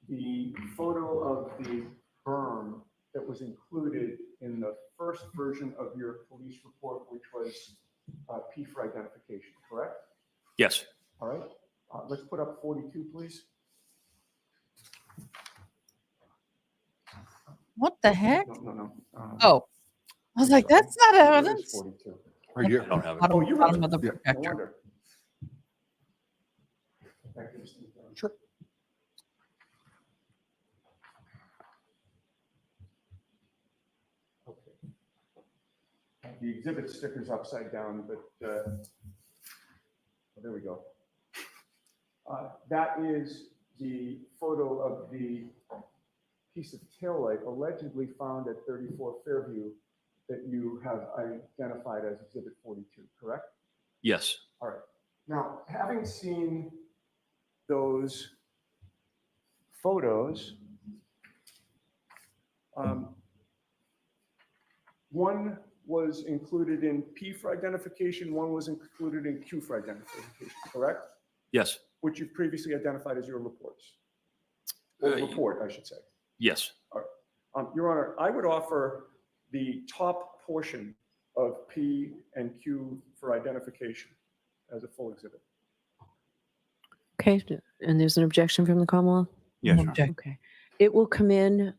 the photo of the berm that was included in the first version of your police report, which was P for identification, correct? Yes. All right. Let's put up 42, please. What the heck? No. Oh, I was like, that's not There is evidence. 42. Right I here. don't have it. Bottom, Oh, you're bottom right. of the Yeah. No projector. wonder. Sure. Okay. The exhibit sticker's upside down, but there we go. That is the photo of the piece of taillight allegedly found at 34 Fairview that you have identified as exhibit 42, correct? Yes. All right. Now, having seen those photos, one was included in P for identification, one was included in Q for identification, correct? Yes. Which you've previously identified as your reports. Or report, I should say. Yes. Your Honor, I would offer the top portion of P and Q for identification as a full exhibit. Okay, and there's an objection from the Commonwealth? Yes, Your Honor. Object. Okay. It will come in,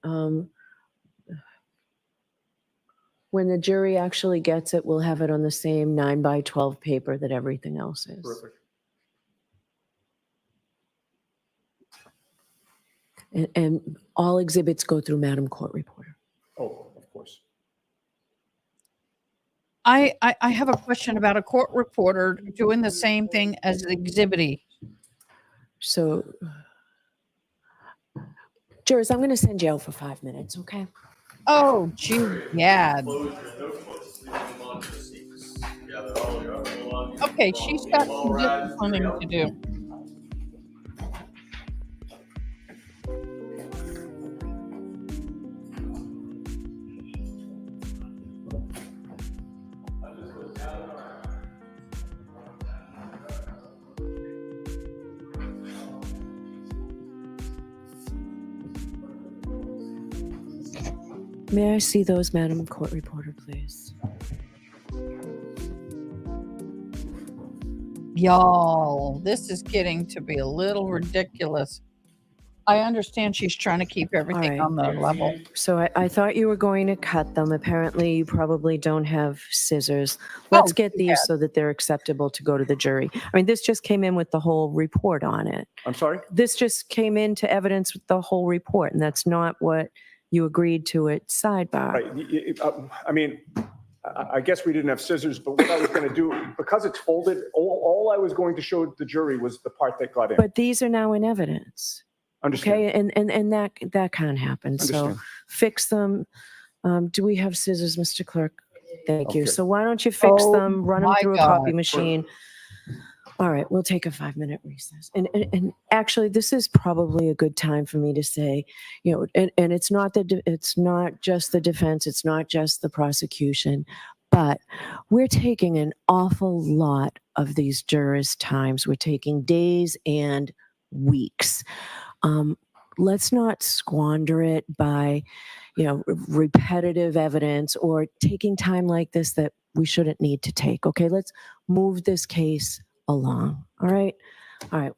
when the jury actually gets it, we'll have it on the same 9x12 paper that everything else is. Perfect. And all exhibits go through Madam Court Reporter. Oh, of course. I have a question about a court reporter doing the same thing as the exhibitee. So, jurors, I'm going to send you out for 5 minutes, okay? Oh, gee, yeah. Okay, she's got some disciplining to do. May I see those, Madam Court Reporter, please? Y'all, this is getting to be a little ridiculous. I understand she's trying to keep everything right. on the level. So I thought you were going to cut them. Apparently, you probably don't have scissors. Let's get too these bad. so that they're acceptable to go to the jury. I mean, this just came in with the whole report on it. I'm sorry? This just came into evidence with the whole report, and that's not what you agreed to at sidebar. Right. I mean, I guess we didn't have scissors, but what I was going to do, because it's folded, all I was going to show the jury was the part that got in. But these are now in evidence. Understand. Okay, and that can't happen. So Understand. fix them. Do we have scissors, Mr. Clerk? Thank you. Okay. So why don't you fix Oh, them, run them my through a God. copy machine. All right, we'll take a 5-minute recess. And actually, this is probably a good time for me to say, you know, and it's not just the defense, it's not just the prosecution, but we're taking an awful lot of these jurors' times. We're taking days and weeks. Let's not squander it by, you know, repetitive evidence or taking time like this that we shouldn't need to take. Okay, let's move this case along. All right.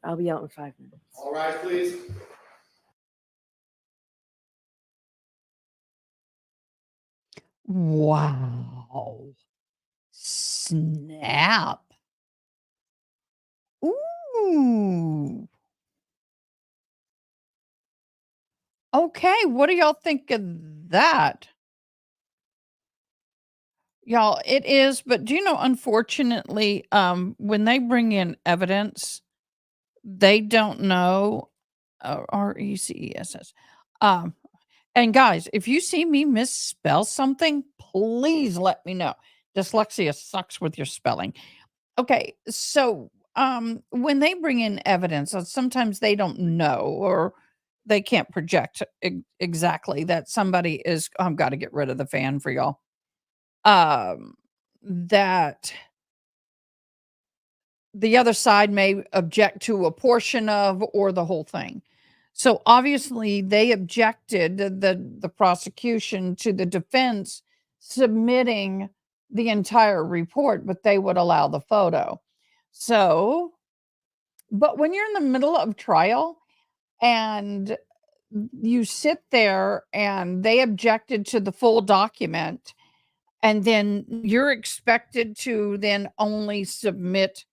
I'll be out in 5 minutes. All rise, please. Wow. Snap. Ooh. Okay, what do y'all think of that? Y'all, it is, but do you know, unfortunately, when they bring in evidence, they don't know, RECESS. And guys, if you see me misspell something, please let me know. Dyslexia sucks with your spelling. Okay, so when they bring in evidence, sometimes they don't know or they can't project exactly that somebody is. I've got to get rid of the fan for y'all. That the other side may object to a portion of or the whole thing. So obviously they objected, the prosecution, to the defense submitting the entire report, but they would allow the photo. So, but when you're in the middle of trial and you sit there and they objected to the full document, and then you're expected to then only submit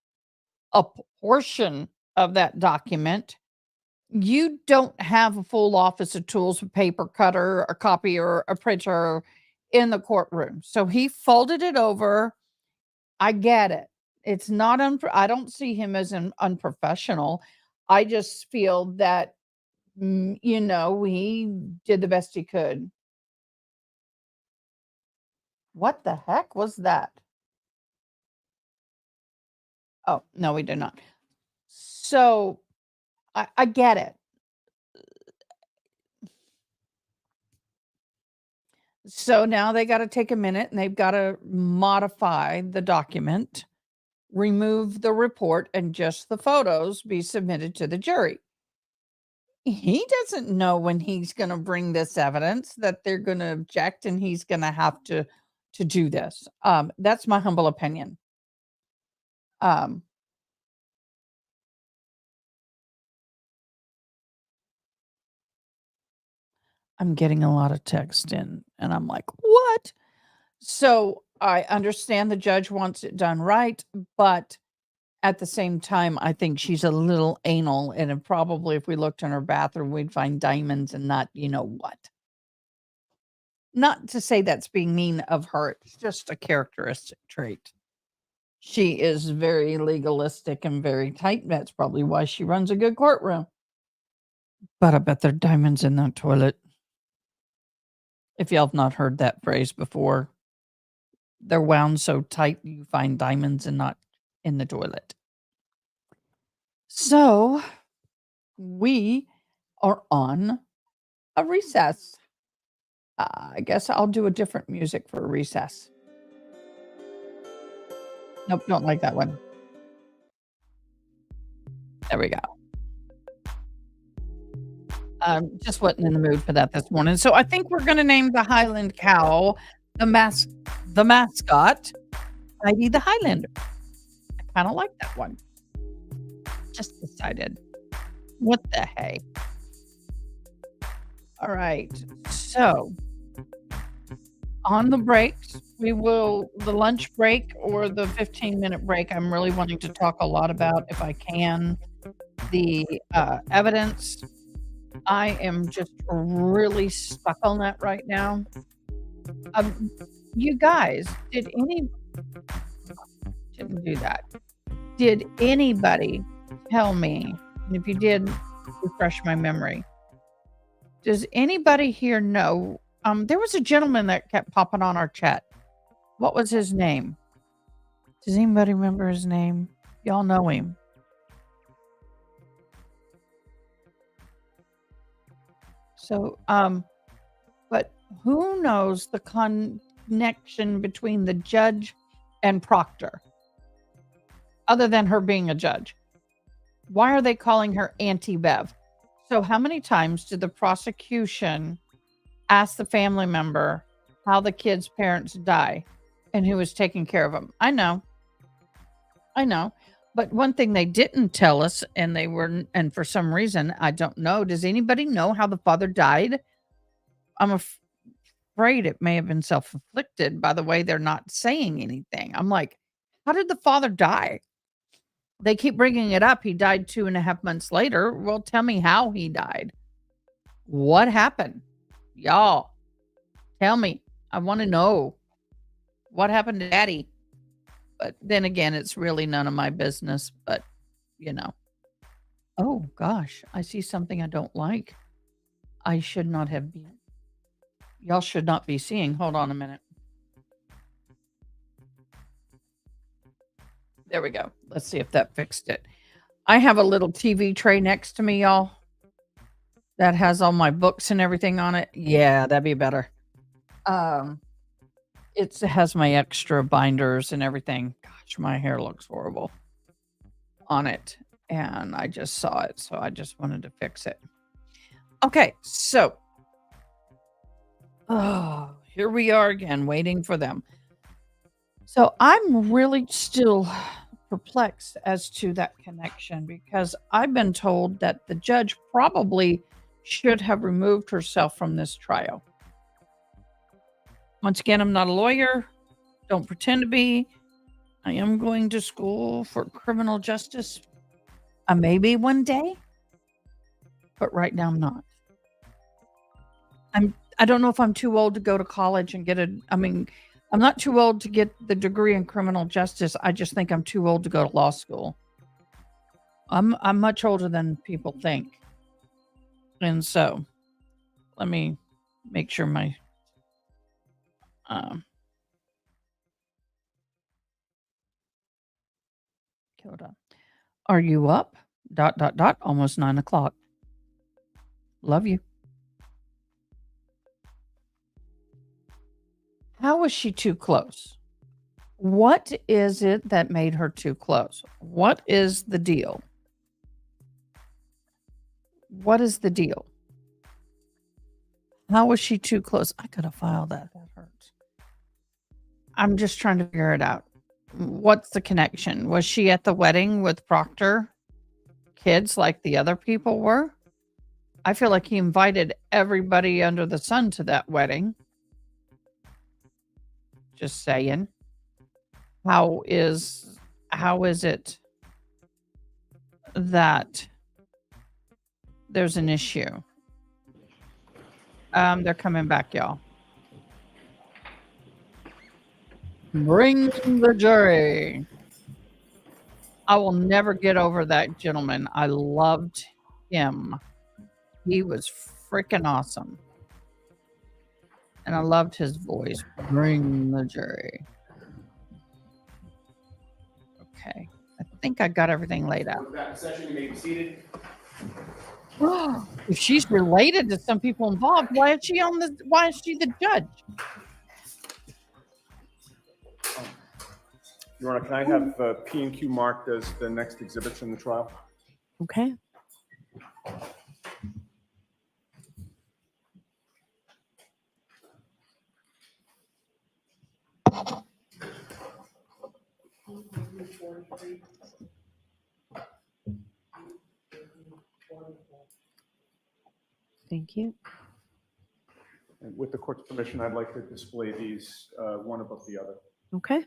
a portion of that document. You don't have a full office of tools, a paper cutter, a copier, a printer in the courtroom. So he folded it over. I get it. It's not I don't see him as an unprofessional. I just feel that he did the best he could. What the heck was that? Oh, no, we did not. So I get it. So now they got to take a minute and they've got to modify the document, remove the report, and just the photos be submitted to the jury. He doesn't know when he's going to bring this evidence that they're going to object and he's going to have to do this. That's my humble opinion. Um, I'm getting a lot of text in and I'm like, what? So I understand the judge wants it done right, but at the same time, I think she's a little anal, and probably if we looked in her bathroom, we'd find diamonds and not you know what. Not to say that's being mean of her, it's just a characteristic trait. She is very legalistic and very tight. That's probably why she runs a good courtroom. But I bet there are diamonds in that toilet. If y'all have not heard that phrase before, they're wound so tight you find diamonds and not in the toilet. So we are on a recess. I guess I'll do a different music for a recess. Nope, don't like that one. There we go. Just wasn't in the mood for that this morning. So I think we're going to name the Highland cow the mascot, Heidi the Highlander. I kind of like that one. Just decided. What the hey? All right. So on the breaks, the lunch break or the 15-minute break, I'm really wanting to talk a lot about, if I can, the evidence. I am just really stuck on that right now. You guys, didn't do that. Did anybody tell me, and if you did, refresh my memory, does anybody here know, there was a gentleman that kept popping on our chat. What was his name? Does anybody remember his name? Y'all know him. So, but who knows the connection between the judge and Proctor, other than her being a judge? Why are they calling her Auntie Bev? So how many times did the prosecution ask the family member how the kid's parents die and who was taking care of them? I know. But one thing they didn't tell us, and for some reason, I don't know. Does anybody know how the father died? I'm afraid it may have been self-inflicted by the way they're not saying anything. I'm like, how did the father die? They keep bringing it up. He died 2.5 months later. Well, tell me how he died. What happened? Y'all, tell me. I want to know. What happened to Daddy? But then again, it's really none of my business. But, Oh, gosh. I see something I don't like. I should not have been. Y'all should not be seeing. Hold on a minute. There we go. Let's see if that fixed it. I have a little TV tray next to me, y'all, that has all my books and everything on it. Yeah, that'd be better. It has my extra binders and everything. Gosh, my hair looks horrible on it. And I just saw it, so I just wanted to fix it. Okay, so here we are again, waiting for them. So I'm really still perplexed as to that connection, because I've been told that the judge probably should have removed herself from this trial. Once again, I'm not a lawyer. Don't pretend to be. I am going to school for criminal justice. Maybe one day, but right now I'm not. I don't know if I'm too old to go to college and get I'm not too old to get the degree in criminal justice. I just think I'm too old to go to law school. I'm much older than people think. And so let me make sure my hold on. Are you up? ... Almost 9 o'clock. Love you. How was she too close? What is it that made her too close? What is the deal? What is the deal? How was she too close? I could have filed that. That hurts. I'm just trying to figure it out. What's the connection? Was she at the wedding with Proctor kids like the other people were? I feel like he invited everybody under the sun to that wedding. Just saying. How is it that there's an issue? They're coming back, y'all. Bring the jury. I will never get over that gentleman. I loved him. He was freaking awesome. And I loved his voice. Bring the jury. Okay. I think I got everything laid out. We're back in session. You may be seated. If she's related to some people involved, why is she the judge? Your Honor, can I have P and Q marked as the next exhibits in the trial? Okay. Thank you. And with the court's permission, I'd like to display these one above the other. Okay.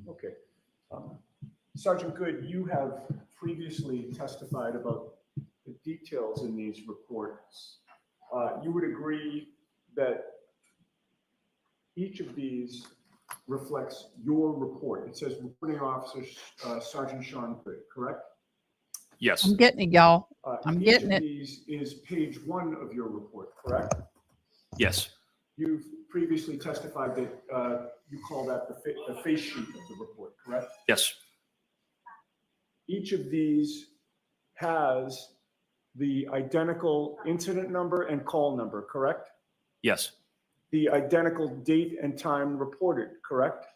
Okay. Sergeant Good, you have previously testified about the details in these reports. You would agree that each of these reflects your report. It says reporting officer Sergeant Sean Good, correct? Yes. I'm getting it, y'all. I'm getting it. Each of these is page 1 of your report, correct? Yes. You've previously testified that you call that the face sheet of the report, correct? Yes. Each of these has the identical incident number and call number, correct? Yes. The identical date and time reported, correct?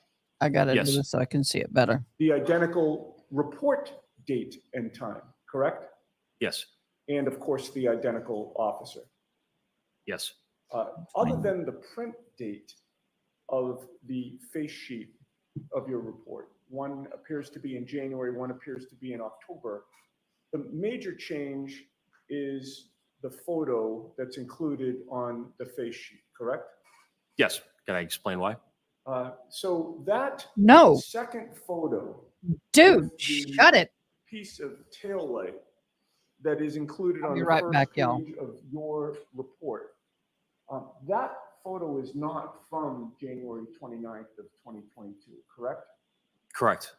I got to do Yes. this so I can see it better. The identical report date and time, correct? Yes. And of course, the identical officer. Yes. Other than the print date of the face sheet of your report, one appears to be in January, one appears to be in October. The major change is the photo that's included on the face sheet, correct? Yes. Can I explain why? So that No, second photo, dude, the shut it. piece of tail light that is included I'll on be the right first back, page y'all. of your report, that photo is not from January 29th of 2022, correct? Correct.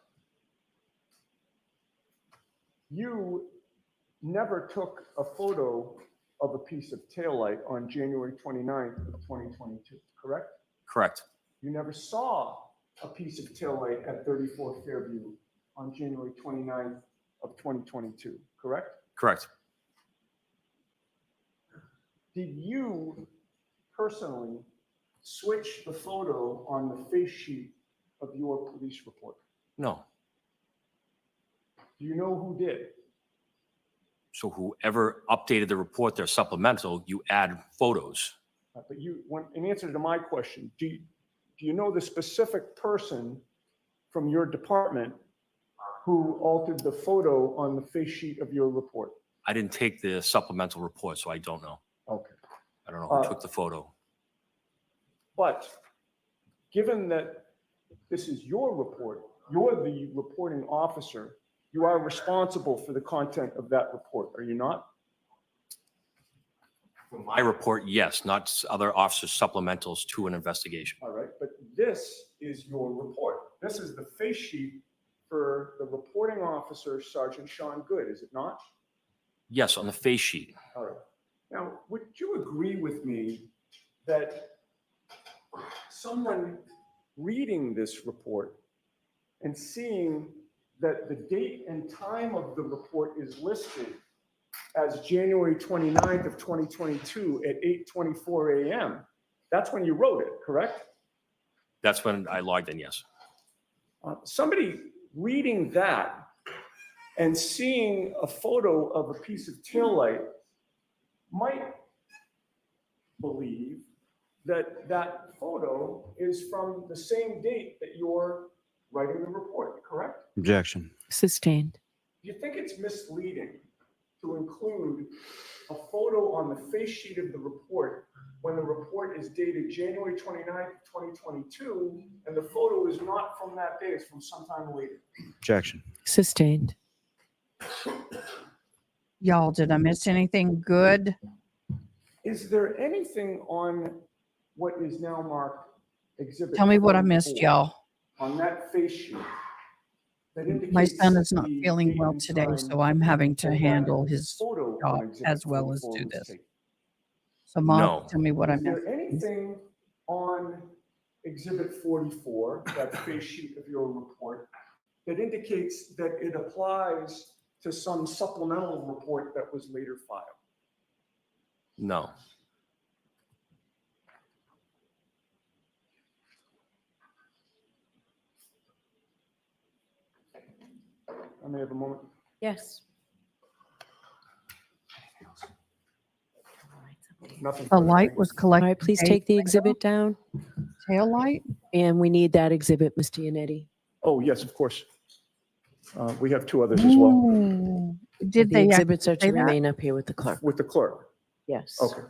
You never took a photo of a piece of taillight on January 29th of 2022, correct? Correct. You never saw a piece of taillight at 34 Fairview on January 29th of 2022, correct? Correct. Did you personally switch the photo on the face sheet of your police report? No. Do you know who did? So whoever updated the report, their supplemental, you add photos. But in answer to my question, do you know the specific person from your department who altered the photo on the face sheet of your report? I didn't take the supplemental report, so I don't know. Okay. I don't know who took the photo. But given that this is your report, you're the reporting officer, you are responsible for the content of that report, are you not? For my report, yes, not other officers' supplementals to an investigation. All right, but this is your report. This is the face sheet for the reporting officer, Sergeant Sean Good, is it not? Yes, on the face sheet. All right. Now, would you agree with me that someone reading this report and seeing that the date and time of the report is listed as January 29th of 2022 at 8:24 a.m., that's when you wrote it, correct? That's when I logged in, yes. Somebody reading that and seeing a photo of a piece of taillight might believe that that photo is from the same date that you're writing the report, correct? Objection. Sustained. Do you think it's misleading to include a photo on the face sheet of the report when the report is dated January 29th, 2022, and the photo is not from that day, it's from sometime later? Objection. Sustained. Y'all, did I miss anything good? Is there anything on what is now marked Exhibit Tell me what I 44 missed, y'all. on that face sheet that indicates My son is not the feeling date well and today, time so I'm having to that handle his photo job on Exhibit as well as 44 do was this. taken? So Mom, No. tell me what I Is missed. there anything on Exhibit 44, that face sheet of your report, that indicates that it applies to some supplemental report that was later filed? No. I may have a moment. Yes. Nothing. The light was All collected. right, please take the exhibit down. Tail light? And we need that exhibit, Mr. Yannetti. Oh, yes, of course. We have two others as well Ooh. Did The they exhibits are actually to say that? remain up here with the clerk. with the clerk. Yes. Okay.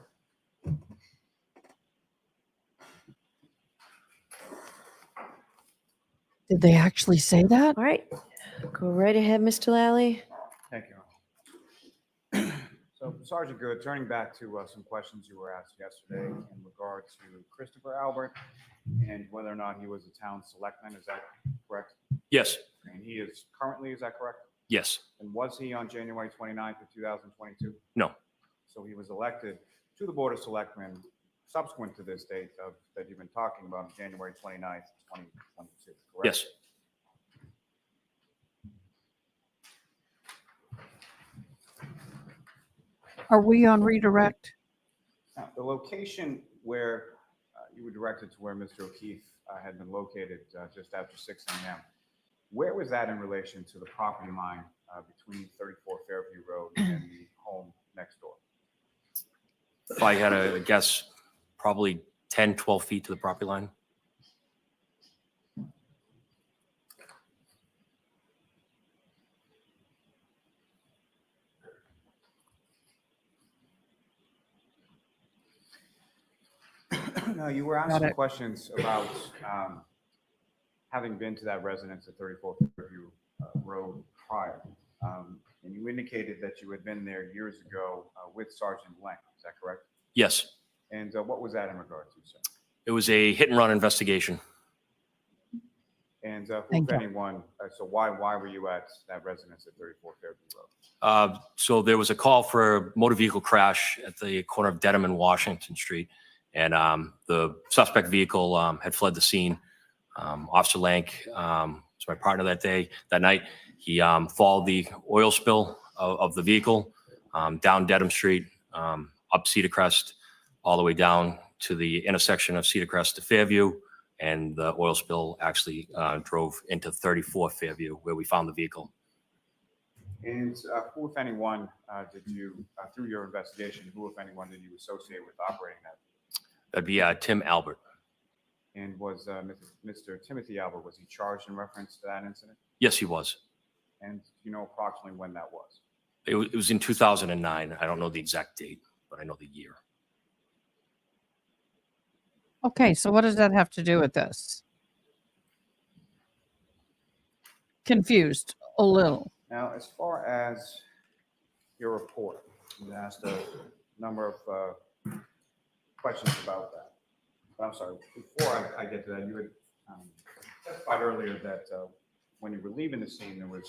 Did they actually say that? All right. Go right ahead, Mr. Lally. Thank you. So Sergeant Good, turning back to some questions you were asked yesterday in regard to Christopher Albert and whether or not he was a town selectman, is that correct? Yes. And he is currently, is that correct? Yes. And was he on January 29th of 2022? No. So he was elected to the Board of Selectmen subsequent to this date of, that you've been talking about, January 29th, 2022, correct? Yes. Are we on redirect? Now, the location where you were directed to where Mr. O'Keefe had been located just after 6 a.m., where was that in relation to the property line between 34 Fairview Road and the home next door? If I had to guess, probably 10, 12 feet to the property line. No, you were asked Got some it. questions about having been to that residence at 34 Fairview Road prior. And you indicated that you had been there years ago with Sergeant Lank. Is that correct? Yes. And what was that in regard to, sir? It was a hit and run investigation. And who, Thank if you. anyone, so why were you at that residence at 34 Fairview Road? So there was a call for a motor vehicle crash at the corner of Dedham and Washington Street. And the suspect vehicle had fled the scene. Officer Lank was my partner that night. He followed the oil spill of the vehicle down Dedham Street, up Cedar Crest, all the way down to the intersection of Cedar Crest to Fairview. And the oil spill actually drove into 34 Fairview, where we found the vehicle. And who, if anyone, did you, through your investigation, who, if anyone, did you associate with operating that? That'd be Tim Albert. And was Mr. Timothy Albert, was he charged in reference to that incident? Yes, he was. And do you know approximately when that was? It was in 2009. I don't know the exact date, but I know the year. Okay, so what does that have to do with this? Confused a little. Now, as far as your report, you asked a number of questions about that. But I'm sorry, before I get to that, you had testified earlier that when you were leaving the scene, there was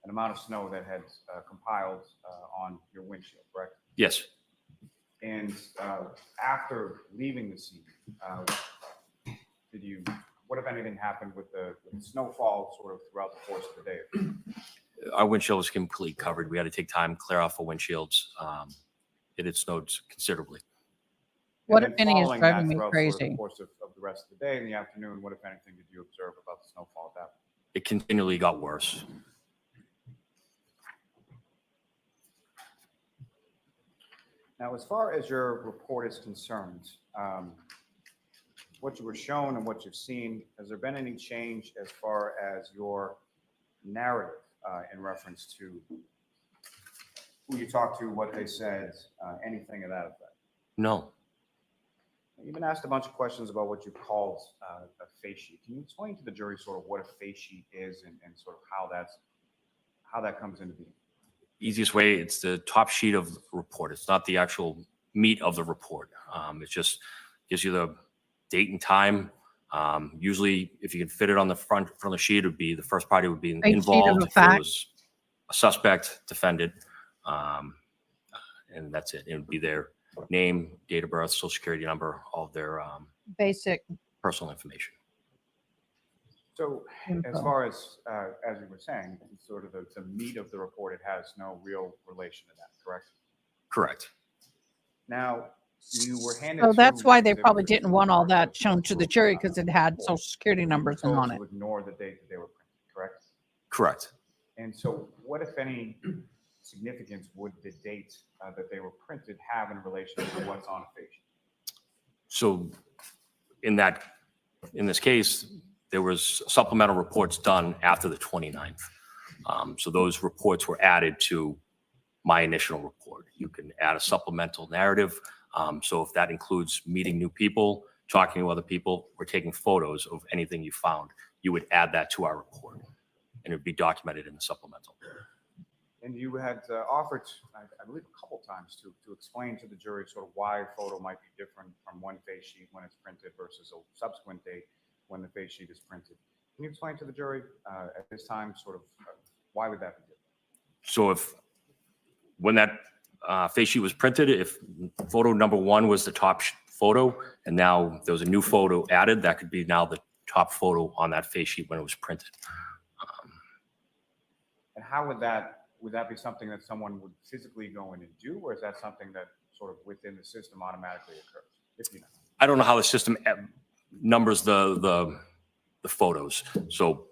an amount of snow that had compiled on your windshield, correct? Yes. And after leaving the scene, what if anything happened with the snowfall sort of throughout the course of the day? Our windshield was completely covered. We had to take time, clear off our windshields. It had snowed considerably. What, And if then any, is following driving that me throughout sort of crazy? the course of the rest of the day and the afternoon, what, if anything, did you observe about the snowfall at that point? It continually got worse. Now, as far as your report is concerned, what you were shown and what you've seen, has there been any change as far as your narrative in reference to who you talked to, what they said, anything of that effect? No. You've been asked a bunch of questions about what you called a face sheet. Can you explain to the jury sort of what a face sheet is and sort of how that comes into being? Easiest way, it's the top sheet of the report. It's not the actual meat of the report. It just gives you the date and time. Usually, if you can fit it on the front of the sheet, it would be the first party would be Right sheet of involved. the If it fact. was a suspect, defendant, and that's it. It would be their name, date of birth, social security number, all of their Basic personal information. So as info. far as you were saying, sort of the meat of the report, it has no real relation to that, correct? Correct. Now, you were handed. So that's two why they probably exhibits didn't want all as that part shown of to the the jury, report. because it had social security You were numbers told on to it. ignore the date that they were printed, correct? Correct. And so what, if any, significance would the date that they were printed have in relation to what's on a face sheet? So in this case, there was supplemental reports done after the 29th. So those reports were added to my initial report. You can add a supplemental narrative. So if that includes meeting new people, talking to other people, or taking photos of anything you found, you would add that to our report, and it would be documented in the supplemental. And you had offered, I believe, a couple times to explain to the jury sort of why a photo might be different from one face sheet when it's printed versus a subsequent date when the face sheet is printed. Can you explain to the jury at this time sort of why would that be different? So when that face sheet was printed, if photo number one was the top photo, and now there was a new photo added, that could be now the top photo on that face sheet when it was printed. And how would that be something that someone would physically go in and do, or is that something that sort of within the system automatically occurs? If you know. I don't know how the system numbers the photos. So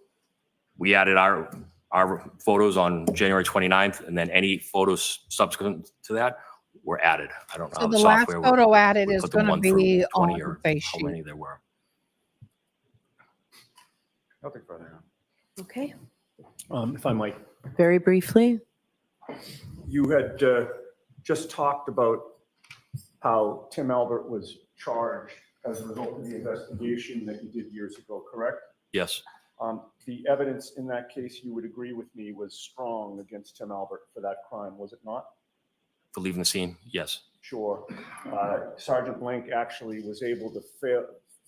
we added our photos on January 29th, and then any photos subsequent to that were added. I don't know So how the last software would photo added is put them going to 1 through be 20 on or the face how sheet. many there were. Nothing further. Okay, If I might, very briefly. you had just talked about how Tim Albert was charged as a result of the investigation that you did years ago, correct? Yes, The evidence in that case, you would agree with me, was strong against Tim Albert for that crime, was it not? for leaving the scene, yes. Sure. Sergeant Lank actually was able to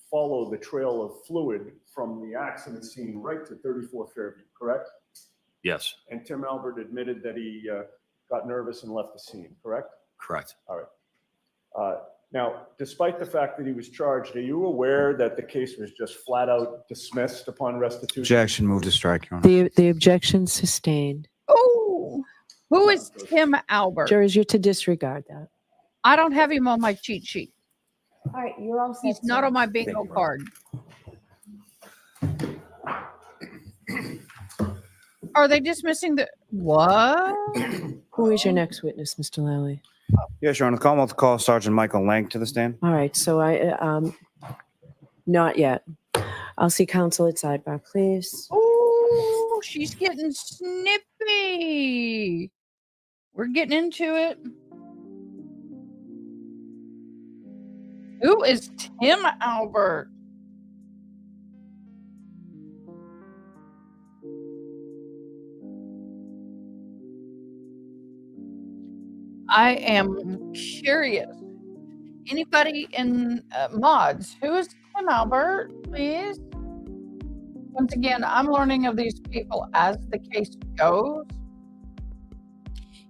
follow the trail of fluid from the accident scene right to 34 Fairview, correct? Yes, And Tim Albert admitted that he got nervous and left the scene, correct? correct. All right. Now, despite the fact that he was charged, are you aware that the case was just flat out dismissed upon restitution? Objection, move to strike, Your Honor. The objection sustained. Oh, who is Tim Albert? Jurors, you're to disregard that. I don't have him on my cheat sheet. All right, you're all set. He's not sir. on my bingo card. Are they dismissing What? Who is your next witness, Mr. Lally? Yes, Your Honor. The Commonwealth calls Sergeant Michael Lank to the stand. All right, so not yet. I'll see counsel at sidebar, please. Oh, she's getting snippy. We're getting into it. Who is Tim Albert? I am curious. Anybody in mods? Who is Tim Albert, please? Once again, I'm learning of these people as the case goes.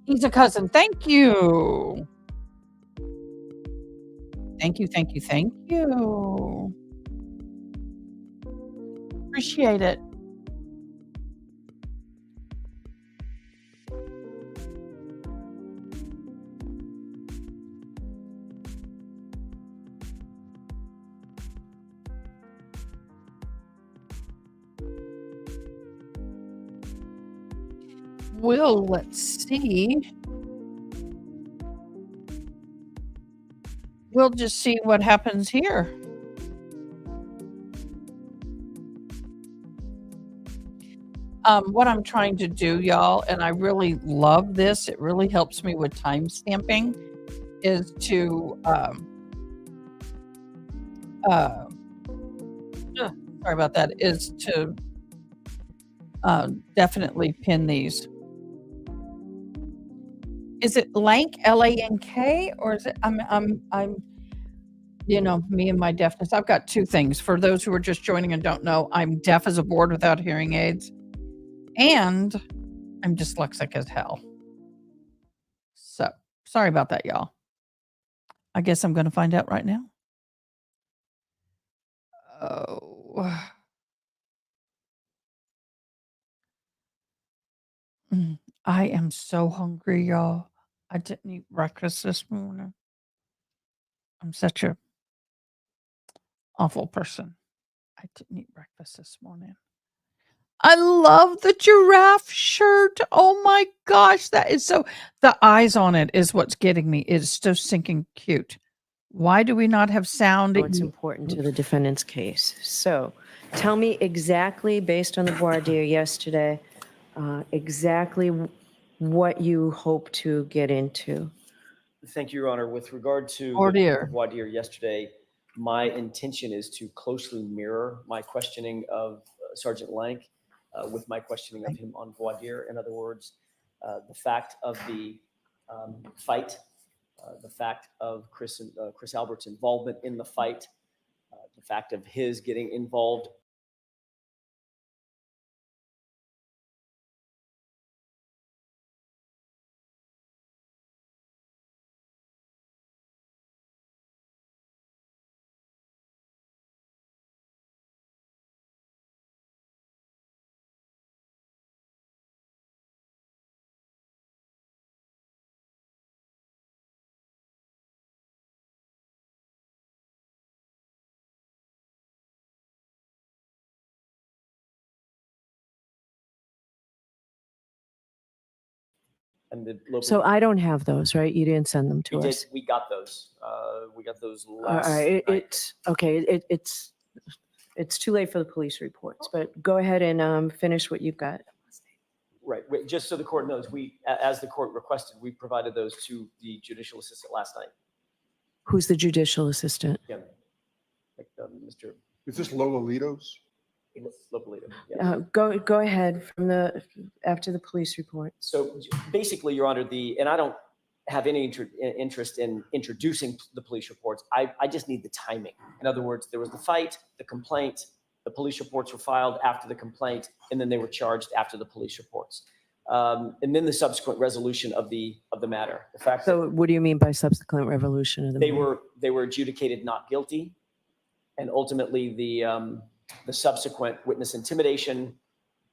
He's a cousin. Thank you. Thank you, thank you, thank you. Appreciate it. Well, let's see. We'll just see what happens here. What I'm trying to do, y'all, and I really love this, it really helps me with time stamping, is to sorry about that, is to definitely pin these. Is it Lank, L-A-N-K, or is it, I'm, you know, me and my deafness. I've got two things. For those who are just joining and don't know, I'm deaf as a board without hearing aids, and I'm dyslexic as hell. So, sorry about that, y'all. I guess I'm going to find out right now. Oh. I am so hungry, y'all. I didn't eat breakfast this morning. I'm such a awful person. I didn't eat breakfast this morning. I love the giraffe shirt. Oh my gosh, that is so, the eyes on it is what's getting me. It is so stinking cute. Why do we not have sound? It's important to the defendant's case. So tell me exactly, based on the voir dire yesterday, exactly what you hope to get into. Thank you, Your Honor. With regard to Voir the dire. voir dire yesterday, my intention is to closely mirror my questioning of Sergeant Lank with my questioning of him on voir dire. In other words, the fact of the fight, the fact of Chris Albert's involvement in the fight, the fact of his getting involved. And the local, So I don't have those, right? You didn't send them to we us. did, we got those. We got those All last right, night. it's okay. It's too late for the police reports, but go ahead and finish what you've got. Right. Wait, just so the court knows, as the court requested, we provided those to the judicial assistant last night. Who's the judicial assistant? Yeah. Like, Mr. Is this Lola Litos? Lopolito. Yeah. Go ahead from after the police report. So basically, Your Honor, and I don't have any interest in introducing the police reports. I just need the timing. In other words, there was the fight, the complaint, the police reports were filed after the complaint, and then they were charged after the police reports. And then the subsequent resolution of the matter. The fact So what do you mean by subsequent revolution of the they matter? were adjudicated not guilty, and ultimately the subsequent witness intimidation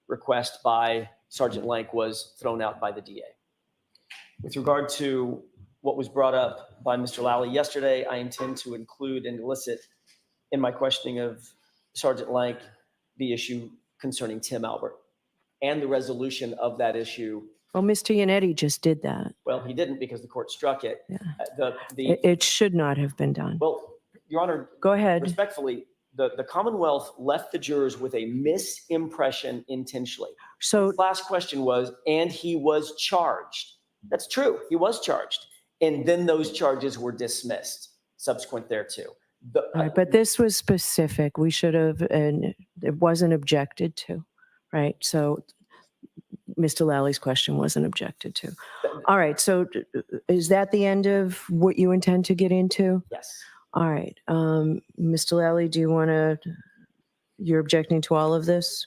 request by Sergeant Lank was thrown out by the DA. With regard to what was brought up by Mr. Lally yesterday, I intend to include and elicit in my questioning of Sergeant Lank the issue concerning Tim Albert and the resolution of that issue Well, Mr. Yannetti just did that. Well, he didn't because the court struck it. Yeah. The It should not have been done. well, Your Honor, Go ahead. respectfully, the Commonwealth left the jurors with a misimpression intentionally. So His last question was, and he was charged. That's true. He was charged. And then those charges were dismissed subsequent thereto. all right, but this was specific. We should have, and it wasn't objected to, right? So Mr. Lally's question wasn't objected to. All right, so is that the end of what you intend to get into? Yes. All right, Mr. Lally, do you want to, you're objecting to all of this?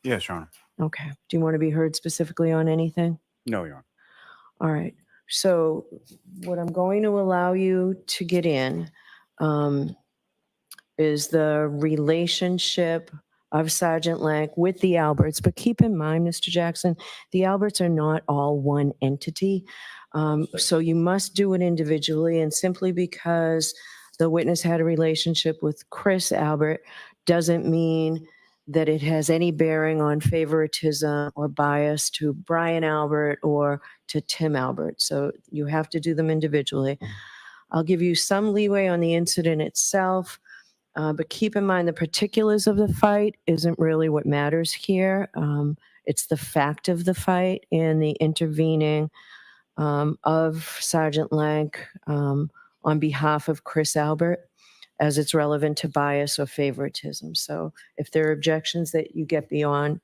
Yes, Your Honor. Okay. Do you want to be heard specifically on anything? No, Your Honor. All right. So what I'm going to allow you to get in is the relationship of Sergeant Lank with the Alberts. But keep in mind, Mr. Jackson, the Alberts are not all one entity. So you must do it individually. And simply because the witness had a relationship with Chris Albert doesn't mean that it has any bearing on favoritism or bias to Brian Albert or to Tim Albert. So you have to do them individually. I'll give you some leeway on the incident itself, but keep in mind the particulars of the fight isn't really what matters here. It's the fact of the fight and the intervening of Sergeant Lank on behalf of Chris Albert, as it's relevant to bias or favoritism. So if there are objections that you get beyond,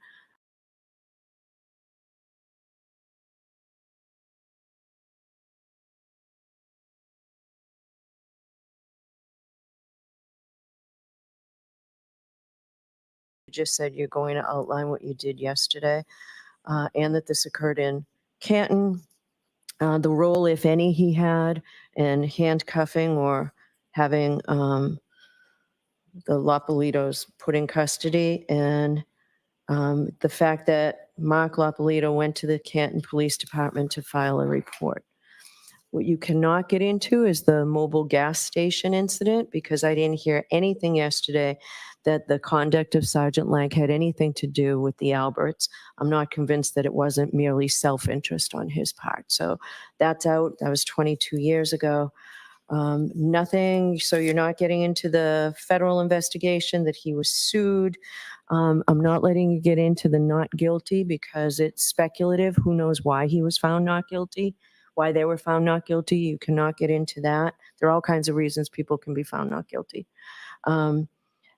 you just said you're going to outline what you did yesterday, and that this occurred in Canton, the role, if any, he had in handcuffing or having the Lapalitos put in custody, and the fact that Mark Lapalito went to the Canton Police Department to file a report. What you cannot get into is the mobile gas station incident, because I didn't hear anything yesterday that the conduct of Sergeant Lank had anything to do with the Alberts. I'm not convinced that it wasn't merely self-interest on his part. So that's out. That was 22 years ago. Nothing, so you're not getting into the federal investigation that he was sued. I'm not letting you get into the not guilty because it's speculative. Who knows why he was found not guilty, why they were found not guilty. You cannot get into that. There are all kinds of reasons people can be found not guilty.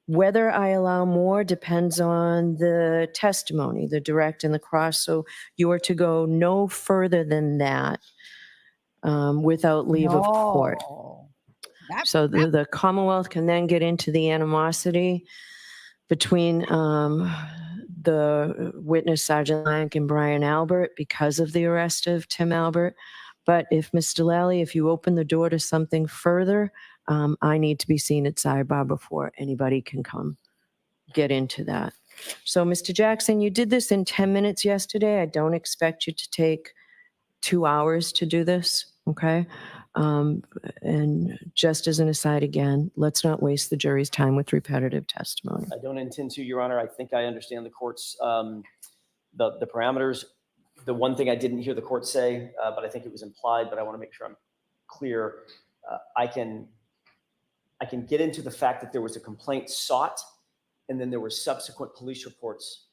Whether I allow more depends on the testimony, the direct and the cross. So you are to go no further than that without leave of court. So the Commonwealth can then get into the animosity between the witness, Sergeant Lank, and Brian Albert because of the arrest of Tim Albert. But if Mr. Lally, if you open the door to something further, I need to be seen at sidebar before anybody can come get into that. So Mr. Jackson, you did this in 10 minutes yesterday. I don't expect you to take 2 hours to do this, okay? And just as an aside again, let's not waste the jury's time with repetitive testimony. I don't intend to, Your Honor. I think I understand the court's, the parameters. The one thing I didn't hear the court say, but I think it was implied, but I want to make sure I'm clear. I can get into the fact that there was a complaint sought and then there were subsequent police reports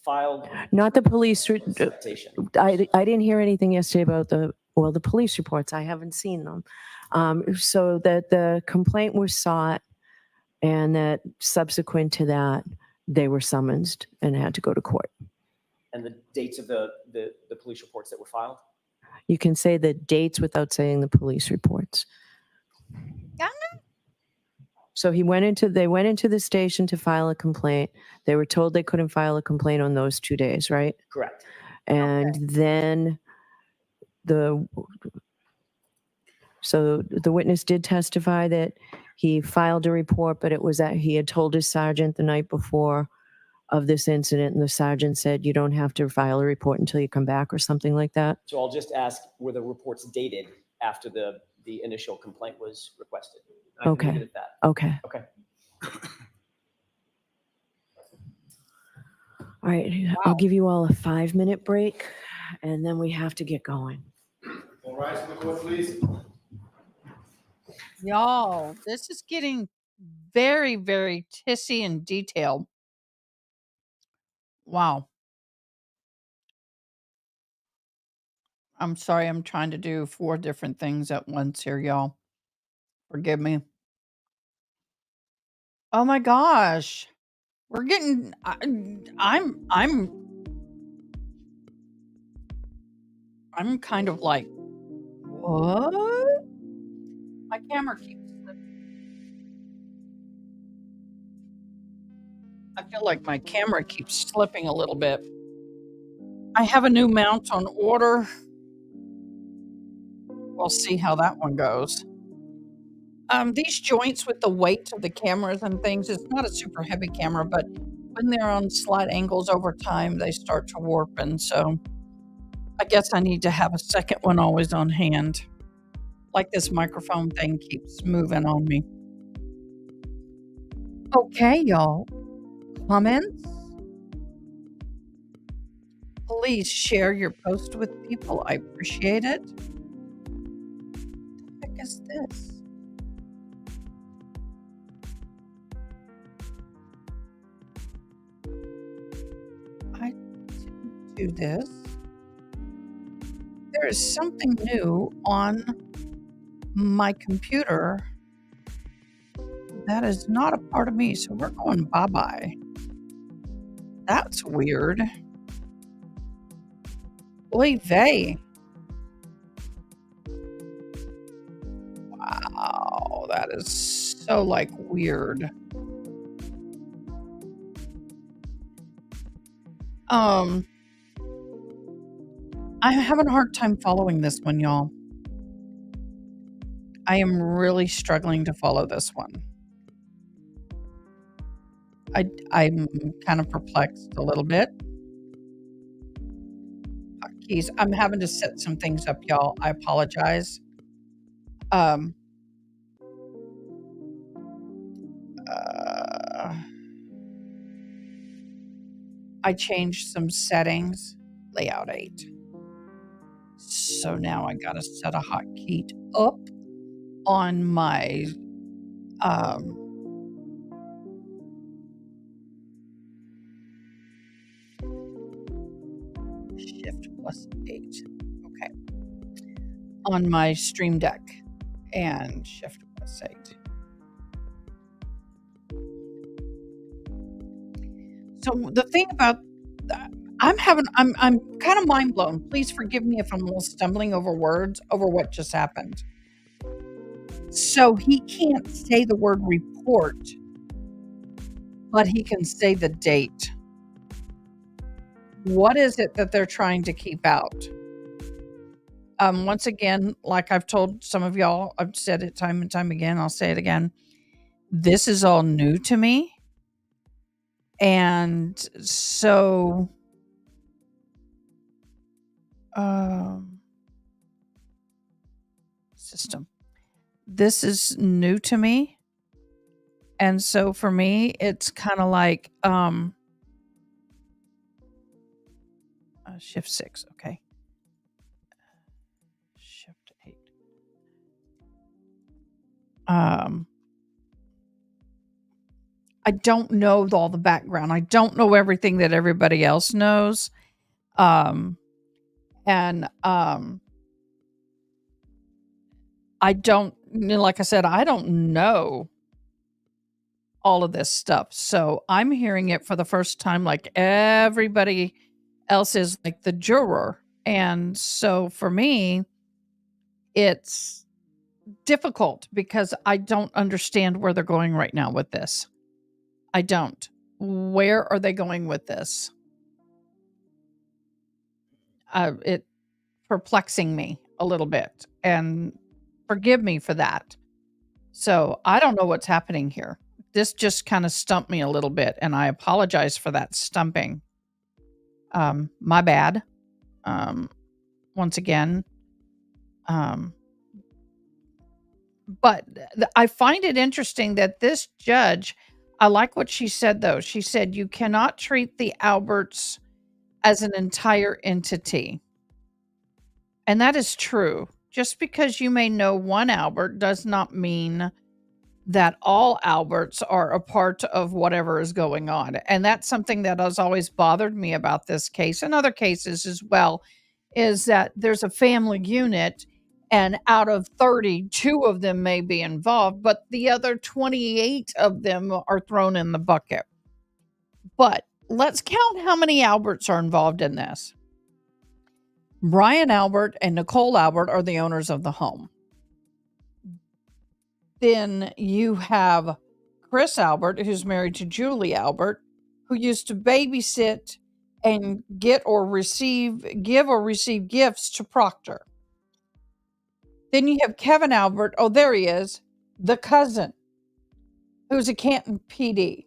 filed. Not the police. Citation. I didn't hear anything yesterday about the police reports. I haven't seen them. So that the complaint was sought and that subsequent to that, they were summoned and had to go to court. And the dates of the police reports that were filed? You can say the dates without saying the police reports. So they went into the station to file a complaint. They were told they couldn't file a complaint on those 2 days, right? Correct. And then the witness did testify that he filed a report, but it was that he had told his sergeant the night before of this incident, and the sergeant said, you don't have to file a report until you come back or something like that. So I'll just ask, were the reports dated after the initial complaint was requested? I can leave it at that. Okay. Okay. All right. I'll give you all a 5-minute break. and then we have to get going. All rise for the court, please. Y'all, this is getting very, very tissy and detailed. Wow. I'm sorry, I'm trying to do 4 different things at once here, y'all. Forgive me. Oh my gosh. We're getting I'm kind of like, what? My camera keeps slipping. I feel like my camera keeps slipping a little bit. I have a new mount on order. We'll see how that one goes. These joints with the weight of the cameras and things, it's not a super heavy camera, but when they're on slight angles over time, they start to warp. And so I guess I need to have a second one always on hand. Like this microphone thing keeps moving on me. Okay, y'all. Comments? Please share your post with people. I appreciate it. What the heck is this? I didn't do this. There is something new on my computer that is not a part of me, so we're going bye-bye. That's weird. Oy vey. Wow, that is so, like, weird. I'm having a hard time following this one, y'all. I am really struggling to follow this one. I'm kind of perplexed a little bit. Hotkeys. I'm having to set some things up, y'all. I apologize. I changed some settings. Layout 8. So now I gotta set a hotkey up on my Shift+8. Okay. On my Stream Deck and Shift+8. So the thing about that, I'm kind of mind blown. Please forgive me if I'm a little stumbling over words over what just happened. So he can't say the word report, but he can say the date. What is it that they're trying to keep out? Once again, like I've told some of y'all, I've said it time and time again, I'll say it again. This is all new to me. And so system. This is new to me. And so for me, it's kind of like Shift 6, okay. Shift 8. I don't know all the background. I don't know everything that everybody else knows. I don't, like I said, I don't know all of this stuff. So I'm hearing it for the first time, like everybody else is, like the juror. And so for me, it's difficult because I don't understand where they're going right now with this. I don't. Where are they going with this? It perplexing me a little bit, and forgive me for that. So I don't know what's happening here. This just kind of stumped me a little bit, and I apologize for that stumping. My bad. Once again. But I find it interesting that this judge, I like what she said, though. She said, you cannot treat the Alberts as an entire entity. And that is true. Just because you may know one Albert does not mean that all Alberts are a part of whatever is going on. And that's something that has always bothered me about this case and other cases as well, is that there's a family unit and out of 30, 2 of them may be involved, but the other 28 of them are thrown in the bucket. But let's count how many Alberts are involved in this. Brian Albert and Nicole Albert are the owners of the home. Then you have Chris Albert, who's married to Julie Albert, who used to babysit and give or receive gifts to Proctor. Then you have Kevin Albert, oh, there he is, the cousin, who's a Canton PD.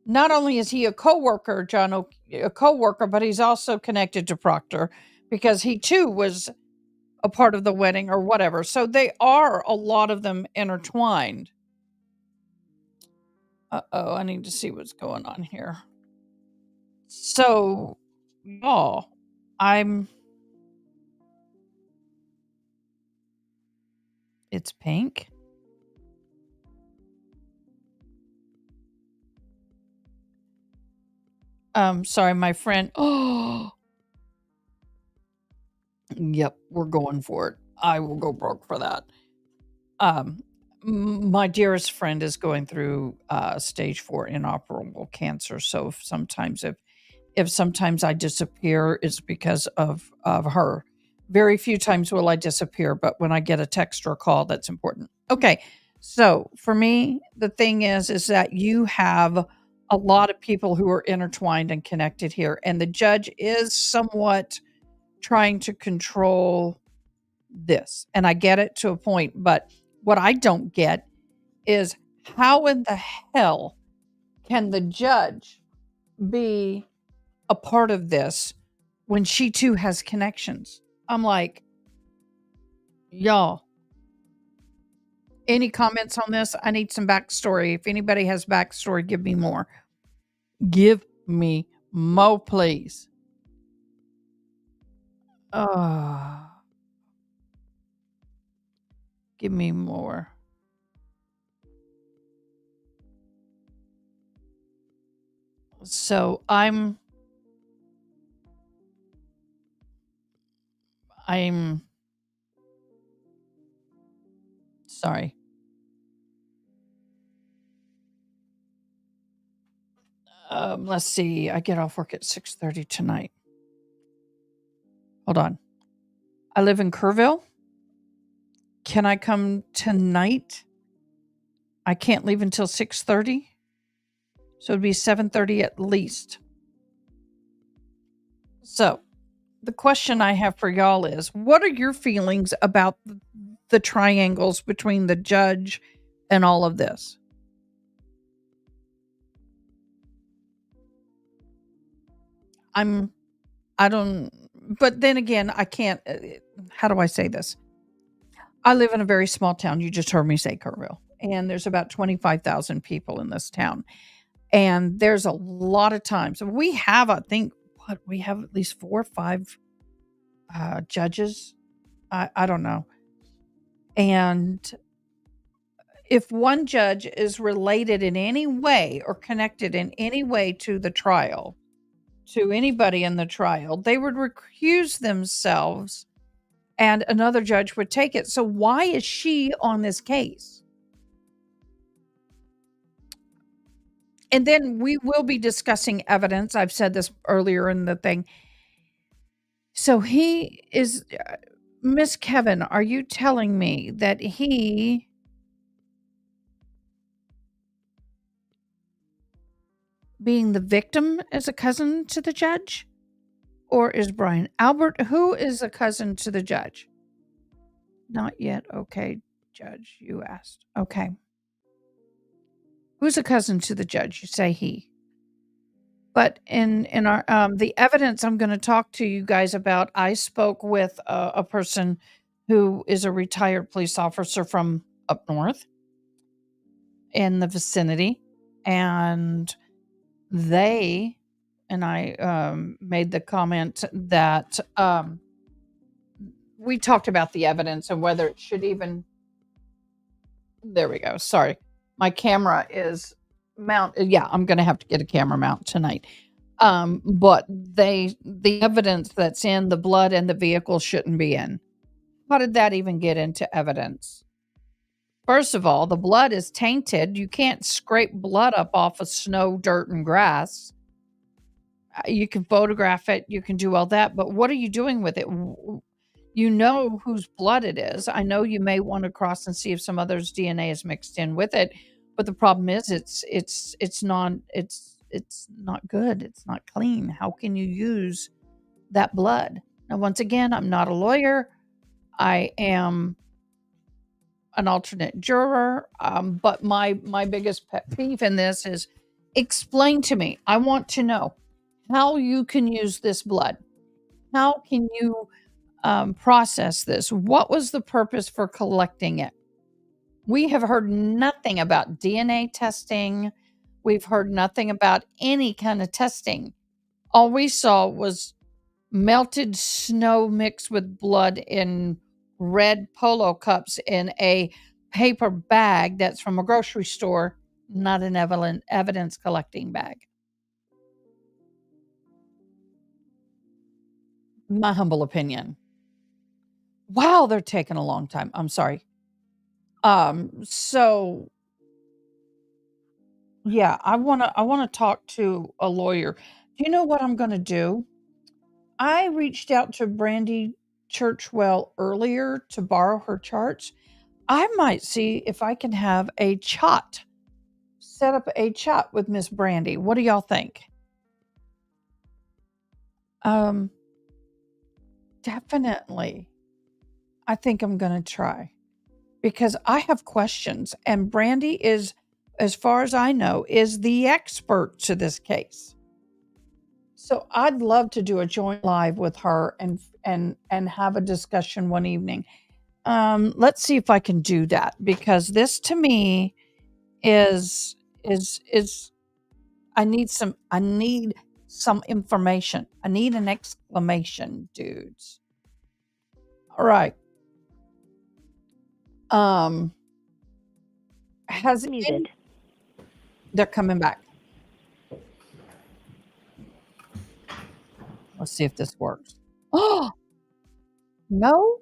Not only is he a co-worker, but he's also connected to Proctor because he too was a part of the wedding or whatever. So they are, a lot of them, intertwined. Uh-oh, I need to see what's going on here. So, y'all, it's pink. Sorry, my friend. Oh, yep, we're going for it. I will go broke for that. My dearest friend is going through stage 4 inoperable cancer. So if sometimes I disappear, it's because of her. Very few times will I disappear, but when I get a text or a call, that's important. Okay, so for me, the thing is that you have a lot of people who are intertwined and connected here, and the judge is somewhat trying to control this. And I get it to a point, but what I don't get is how in the hell can the judge be a part of this when she too has connections? I'm like, y'all, any comments on this? I need some backstory. If anybody has backstory, give me more. Give me more, please. Give me more. So I'm sorry. Let's see. I get off work at 6:30 tonight. Hold on. I live in Kerrville. Can I come tonight? I can't leave until 6:30. So it'd be 7:30 at least. So the question I have for y'all is, what are your feelings about the triangles between the judge and all of this? But then again, I can't, how do I say this? I live in a very small town. You just heard me say Kerrville. And there's about 25,000 people in this town. And there's a lot of times we have, we have at least 4 or 5 judges. I don't know. And if one judge is related in any way or connected in any way to the trial, to anybody in the trial, they would recuse themselves and another judge would take it. So why is she on this case? And then we will be discussing evidence. I've said this earlier in the thing. So he is, Miss Kevin, are you telling me that he being the victim is a cousin to the judge? Or is Brian Albert, who is a cousin to the judge? Not yet. Okay, judge, you asked. Okay. Who's a cousin to the judge? You say he. But in our the evidence I'm going to talk to you guys about, I spoke with a person who is a retired police officer from up north in the vicinity, and I made the comment that we talked about the evidence and whether it should even. There we go. Sorry, my camera is mounted. Yeah, I'm going to have to get a camera mount tonight. But the evidence that's in the blood and the vehicle shouldn't be in. How did that even get into evidence? First of all, the blood is tainted. You can't scrape blood up off of snow, dirt, and grass. You can photograph it. You can do all that. But what are you doing with it? You know whose blood it is. I know you may want to cross and see if some other's DNA is mixed in with it. But the problem is it's not good. It's not clean. How can you use that blood? Now, once again, I'm not a lawyer. I am an alternate juror. But my biggest pet peeve in this is explain to me. I want to know how you can use this blood. How can you process this? What was the purpose for collecting it? We have heard nothing about DNA testing. We've heard nothing about any kind of testing. All we saw was melted snow mixed with blood in red Polo cups in a paper bag that's from a grocery store, not an evidence collecting bag. My humble opinion. Wow, they're taking a long time. I'm sorry. So yeah, I want to talk to a lawyer. Do you know what I'm going to do? I reached out to Brandy Churchwell earlier to borrow her charts. I might see if I can have a chat, set up a chat with Miss Brandy. What do y'all think? Definitely. I think I'm going to try because I have questions and Brandy is, as far as I know, is the expert to this case. So I'd love to do a joint live with her and have a discussion one evening. Let's see if I can do that because this to me is I need some information. I need an exclamation, dudes. All right. Has muted. They're coming back. Let's see if this works. Oh, no.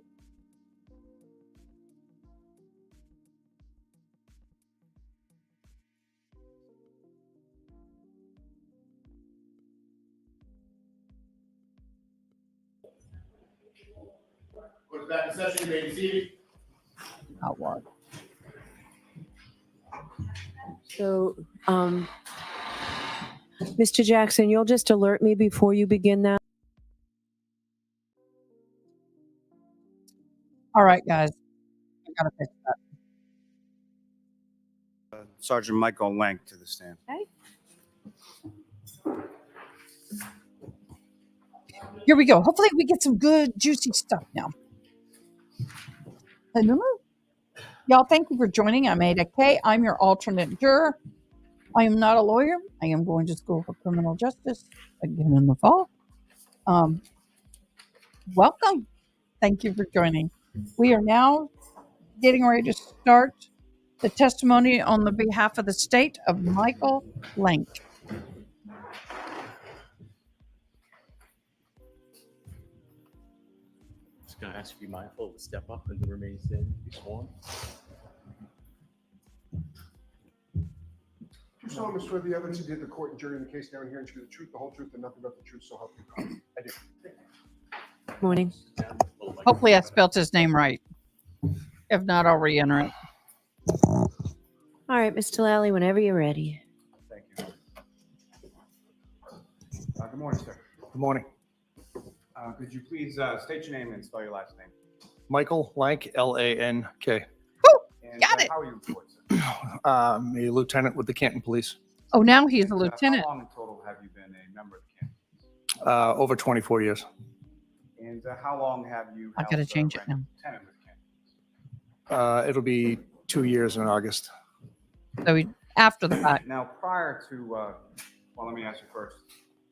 Court is back in session. You may be seated. Not work. So, Mr. Jackson, you'll just alert me before you begin that. All right, guys. I gotta fix that. Sergeant Michael Lank to the stand. Okay. Here we go. Hopefully we get some good, juicy stuff now. Hello. Y'all, thank you for joining. I'm Adakay. I'm your alternate juror. I am not a lawyer. I am going to school for criminal justice again in the fall. Welcome. Thank you for joining. We are now getting ready to start the testimony on the behalf of the state of Michael Lank. Just going to ask you to be mindful to step up and to remain standing, be sworn. Do you solemnly swear the evidence you give the court and jury in the case now and here and the truth, the whole truth, and nothing but the truth, so help you God? I do. Morning. Hopefully I spelled his name right. If not, I'll re-enter it. All right, Mr. Lally, whenever you're ready. Thank you. Good morning, sir. Good morning. Could you please state your name and spell your last name? Michael Lank, L-A-N-K. And Got it. how are you employed, sir? I'm a lieutenant with the Canton Police. Oh, now he's a And, lieutenant. How long in total have you been a member of the Canton? Over 24 years. And how long have you I held gotta the change it rank now. of lieutenant with Canton? It'll be 2 years in August. So after the fact. Now, prior to, well, let me ask you first.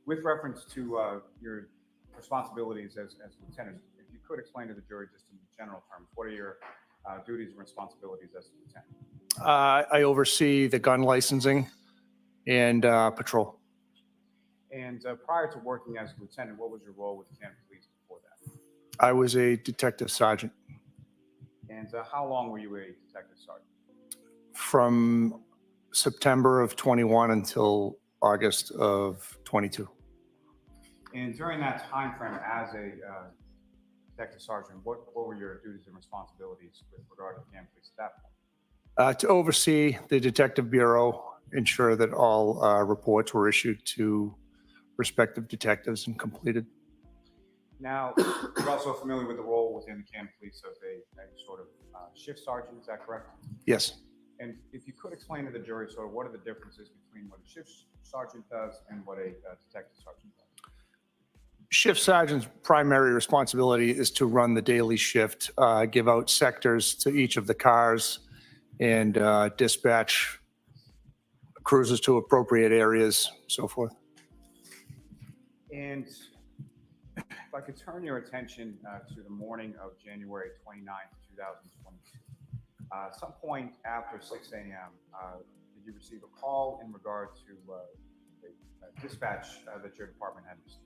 With reference to your responsibilities as lieutenant, if you could explain to the jury just in general terms, what are your duties and responsibilities as a lieutenant? I oversee the gun licensing and patrol. And prior to working as a lieutenant, what was your role with the Canton Police before that? I was a detective sergeant And how long were you a detective sergeant? from September of 21 until August of 22. And during that time frame as a detective sergeant, what were your duties and responsibilities with regard to the Canton Police at that point? To oversee the Detective Bureau, ensure that all reports were issued to respective detectives and completed. Now, you're also familiar with the role within the Canton Police of a sort of shift sergeant, is that correct? Yes. And if you could explain to the jury sort of what are the differences between what a shift sergeant does and what a detective sergeant does? Shift sergeant's primary responsibility is to run the daily shift, give out sectors to each of the cars, and dispatch cruisers to appropriate areas, so forth. And if I could turn your attention to the morning of January 29th, 2022. Some point after 6 a.m., did you receive a call in regard to a dispatch that your department had received?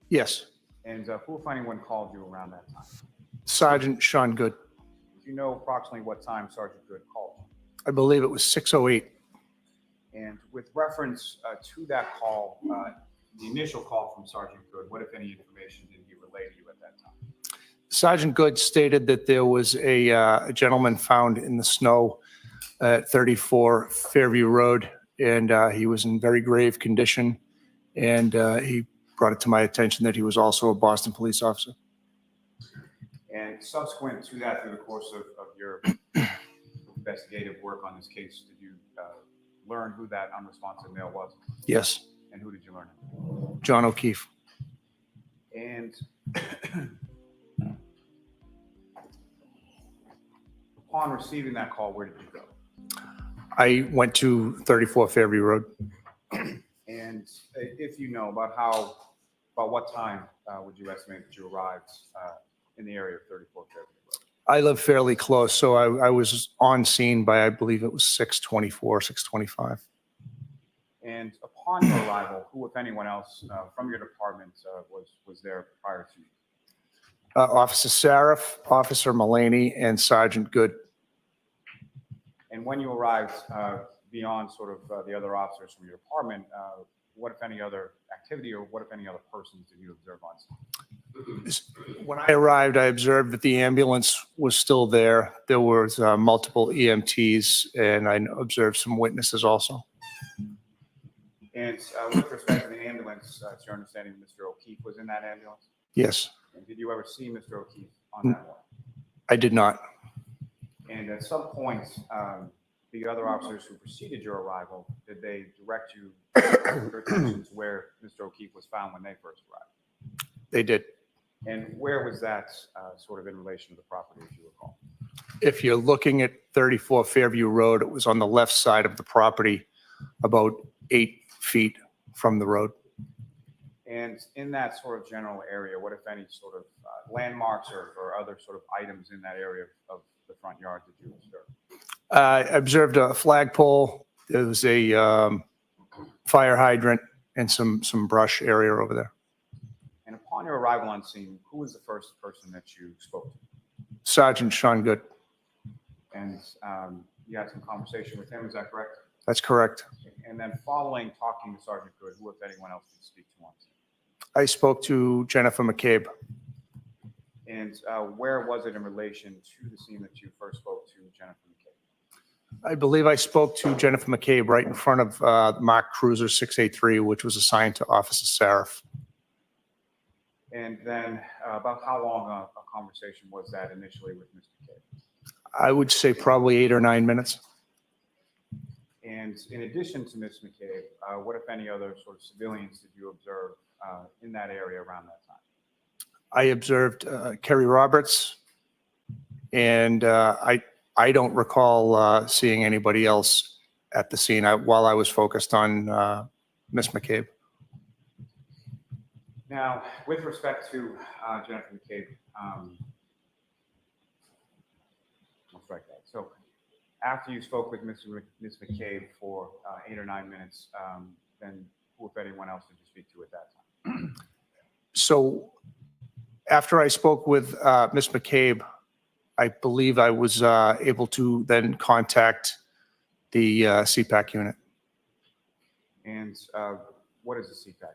Yes. And who, if anyone, called you around that time? Sergeant Sean Good. Do you know approximately what time Sergeant Good called you? I believe it was 6:08. And with reference to that call, the initial call from Sergeant Good, what, if any, information did he relay to you at that time? Sergeant Good stated that there was a gentleman found in the snow at 34 Fairview Road, and he was in very grave condition. And he brought it to my attention that he was also a Boston police officer. And subsequent to that, through the course of your investigative work on this case, did you learn who that unresponsive male was? Yes. And who did you learn? John O'Keefe. And upon receiving that call, where did you go? I went to 34 Fairview Road. And if you know about what time would you estimate that you arrived in the area of 34 Fairview Road? I live fairly close, so I was on scene by, I believe it was 6:24, 6:25. And upon your arrival, who, if anyone else, from your department was there prior to you? Officer Sarif, Officer Mullaney, and Sergeant Good. And when you arrived, beyond sort of the other officers from your department, what, if any, other activity or what, if any, other persons did you observe on scene? When I arrived, I observed that the ambulance was still there. There was multiple EMTs, and I observed some witnesses also. And with respect to the ambulance, it's your understanding Mr. O'Keefe was in that ambulance? Yes. And did you ever see Mr. O'Keefe on that one? I did not. And at some point, the other officers who preceded your arrival, did they direct you your attention to where Mr. O'Keefe was found when they first arrived? They did. And where was that sort of in relation to the property, if you recall? If you're looking at 34 Fairview Road, it was on the left side of the property, about 8 feet from the road. And in that sort of general area, what, if any, sort of landmarks or other sort of items in that area of the front yard did you observe? I observed a flagpole. There was a fire hydrant and some brush area over there. And upon your arrival on scene, who was the first person that you spoke to? Sergeant Sean Good. And you had some conversation with him, is that correct? That's correct. And then following talking to Sergeant Good, who, if anyone else, did you speak to on scene? I spoke to Jennifer McCabe. And where was it in relation to the scene that you first spoke to Jennifer McCabe? I believe I spoke to Jennifer McCabe right in front of Mark Cruiser 683, which was assigned to Officer Sarif. And then about how long a conversation was that initially with Ms. McCabe? I would say probably 8 or 9 minutes. And in addition to Ms. McCabe, what, if any, other sort of civilians did you observe in that area around that time? I observed Kerry Roberts, and I don't recall seeing anybody else at the scene while I was focused on Ms. McCabe. Now, with respect to Jennifer McCabe, I'll strike that. So after you spoke with Ms. McCabe for 8 or 9 minutes, then who, if anyone else, did you speak to at that time? So after I spoke with Ms. McCabe, I believe I was able to then contact the CPAC unit. And what is the CPAC unit?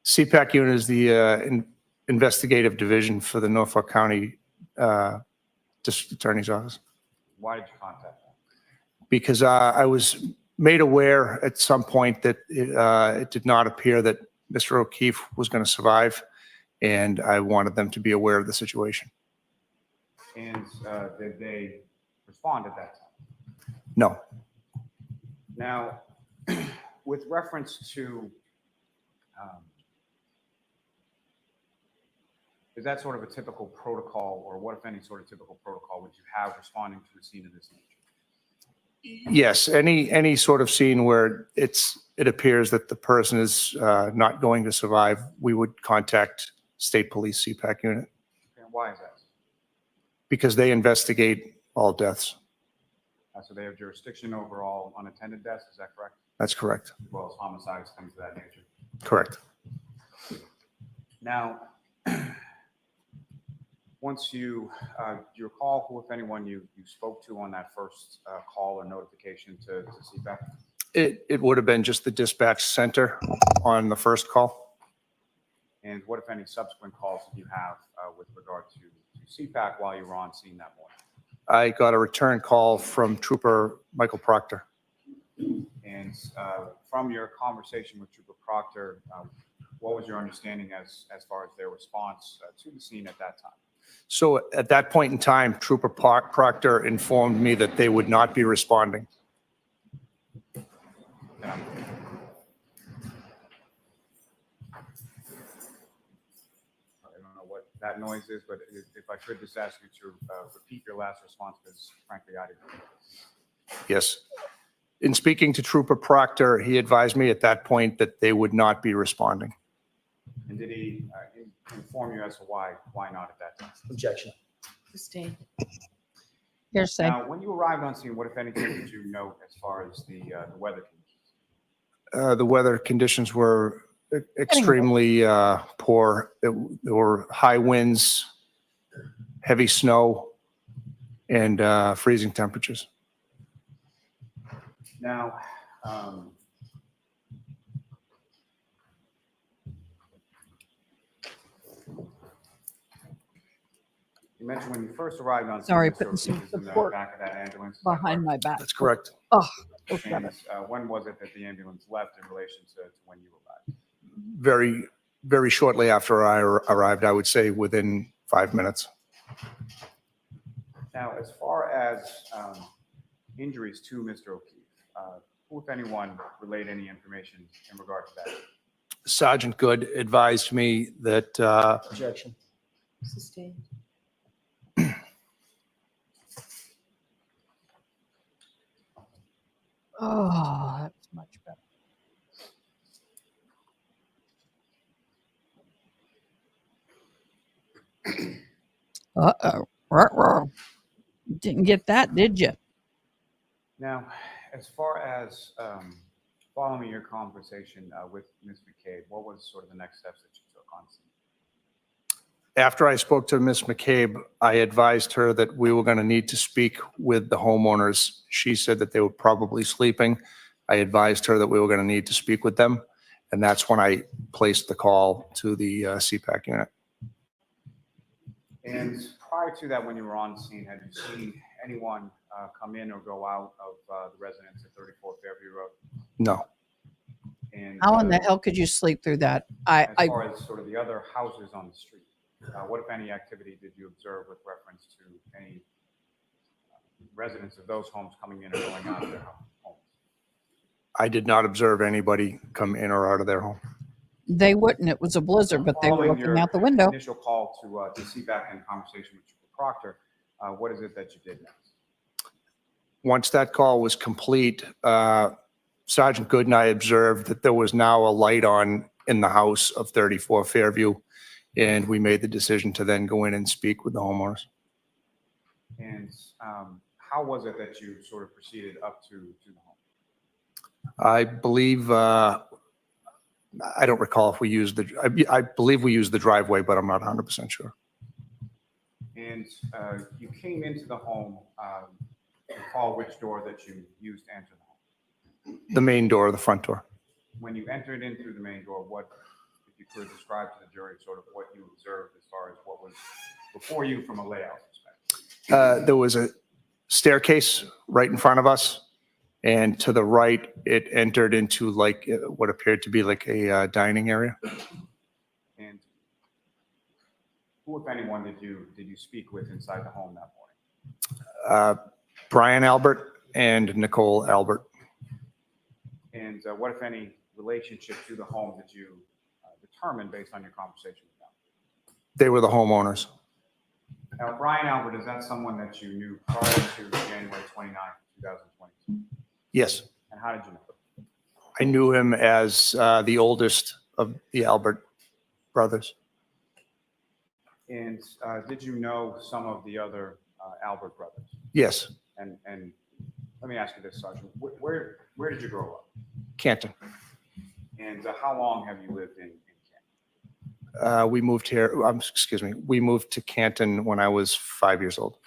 CPAC unit is the investigative division for the Norfolk County District Attorney's Office. Why did you contact them? Because I was made aware at some point that it did not appear that Mr. O'Keefe was going to survive, and I wanted them to be aware of the situation. And did they respond at that time? No. Now, with reference to, is that sort of a typical protocol, or what, if any, sort of typical protocol would you have responding to a scene of this nature? Yes, any sort of scene where it appears that the person is not going to survive, we would contact State Police CPAC unit. And why is that? Because they investigate all deaths. So they have jurisdiction over all unattended deaths, is that correct? That's correct. As well as homicides, things of that nature. Correct. Now, once you, do you recall who, if anyone, you spoke to on that first call or notification to CPAC? It would have been just the dispatch center on the first call. And what, if any, subsequent calls did you have with regard to CPAC while you were on scene that morning? I got a return call from Trooper Michael Proctor. And from your conversation with Trooper Proctor, what was your understanding as far as their response to the scene at that time? So at that point in time, Trooper Proctor informed me that they would not be responding. Yeah. I don't know what that noise is, but if I could just ask you to repeat your last response, because frankly, I didn't know. Yes. In speaking to Trooper Proctor, he advised me at that point that they would not be responding. And did he inform you as to why not at that time? Objection. Sustained. Hearsay. Now, when you arrived on scene, what, if anything, did you note as far as the weather conditions? The weather conditions were extremely poor. There were high winds, heavy snow, and freezing temperatures. Now, you mentioned when you first arrived on scene, Sorry, Mr. putting some O'Keefe was in the support back of that ambulance. behind my back. That's correct. Oh, And when was it that the ambulance left in relation to when you arrived? Very, very shortly after I arrived, I would say within 5 minutes. Now, as far as injuries to Mr. O'Keefe, who, if anyone, relayed any information in regard to that? Sergeant Good advised me that Objection. Sustained. oh, that's much better. Uh-oh. Ruh-roh. Didn't get that, did you? Now, as far as following your conversation with Ms. McCabe, what was sort of the next steps that you took on scene? after I spoke to Ms. McCabe, I advised her that we were going to need to speak with the homeowners. She said that they were probably sleeping. I advised her that we were going to need to speak with them. And that's when I placed the call to the CPAC unit. And prior to that, when you were on scene, had you seen anyone come in or go out of the residence at 34 Fairview Road? No. And How in the hell could you sleep through that? as far as sort of the other houses on the street, what, if any, activity did you observe with reference to any residents of those homes coming in or going out of their homes? I did not observe anybody come in or out of their home. They wouldn't. It was a blizzard, but they were Following looking your out the window. Initial call to CPAC and conversation with Trooper Proctor, what is it that you did next? Once that call was complete, Sergeant Good and I observed that there was now a light on in the house of 34 Fairview. And we made the decision to then go in and speak with the homeowners. And how was it that you sort of proceeded up to the home? I believe, I don't recall if we used I believe we used the driveway, but I'm not 100% sure. And you came into the home, recall which door that you used to enter the home? The main door, the front door. When you entered in through the main door, what, if you could describe to the jury sort of what you observed as far as what was before you from a layout perspective? There was a staircase right in front of us. And to the right, it entered into like what appeared to be like a dining area. And who, if anyone, did you speak with inside the home that morning? Brian Albert and Nicole Albert. And what, if any, relationship to the home did you determine based on your conversation with them? They were the homeowners. Now, Brian Albert, is that someone that you knew prior to January 29, 2022? Yes. And how did you know him? I knew him as the oldest of the Albert brothers. And did you know some of the other Albert brothers? Yes. And let me ask you this, Sergeant. Where did you grow up? Canton. And how long have you lived in Canton? We moved here, excuse me, we moved to Canton when I was 5 years old.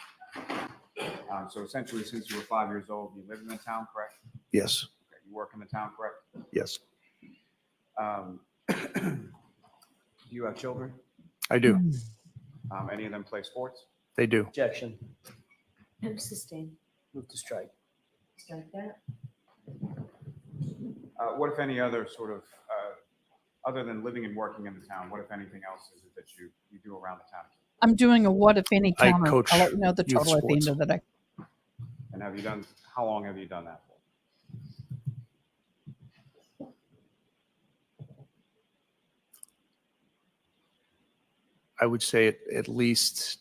So essentially, since you were 5 years old, you lived in the town, correct? Yes. Okay, you work in the town, correct? Yes. Do you have children? I do. Any of them play sports? They do. Objection. And sustain. Move to strike. Strike that. What, if any, other sort of, other than living and working in the town, what, if anything else, is it that you do around the town? I'm doing a what if any I counter. coach I'll let you know the youth total at the end sports. of the day. And have you done, how long have you done that for? I would say at least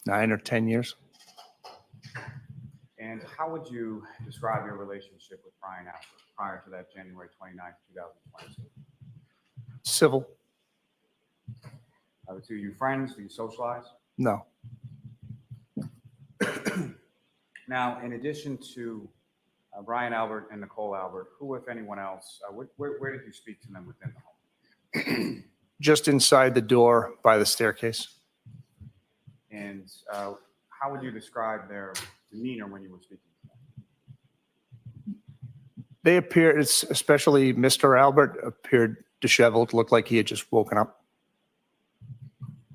9 or 10 years. And how would you describe your relationship with Brian Albert prior to that January 29th, 2022? Civil? Were you friends? Were you socialize? No. Now, in addition to Brian Albert and Nicole Albert, who, if anyone else, where did you speak to them within the home? Just inside the door by the staircase. And how would you describe their demeanor when you were speaking to them? They appeared, especially Mr. Albert, appeared disheveled, looked like he had just woken up.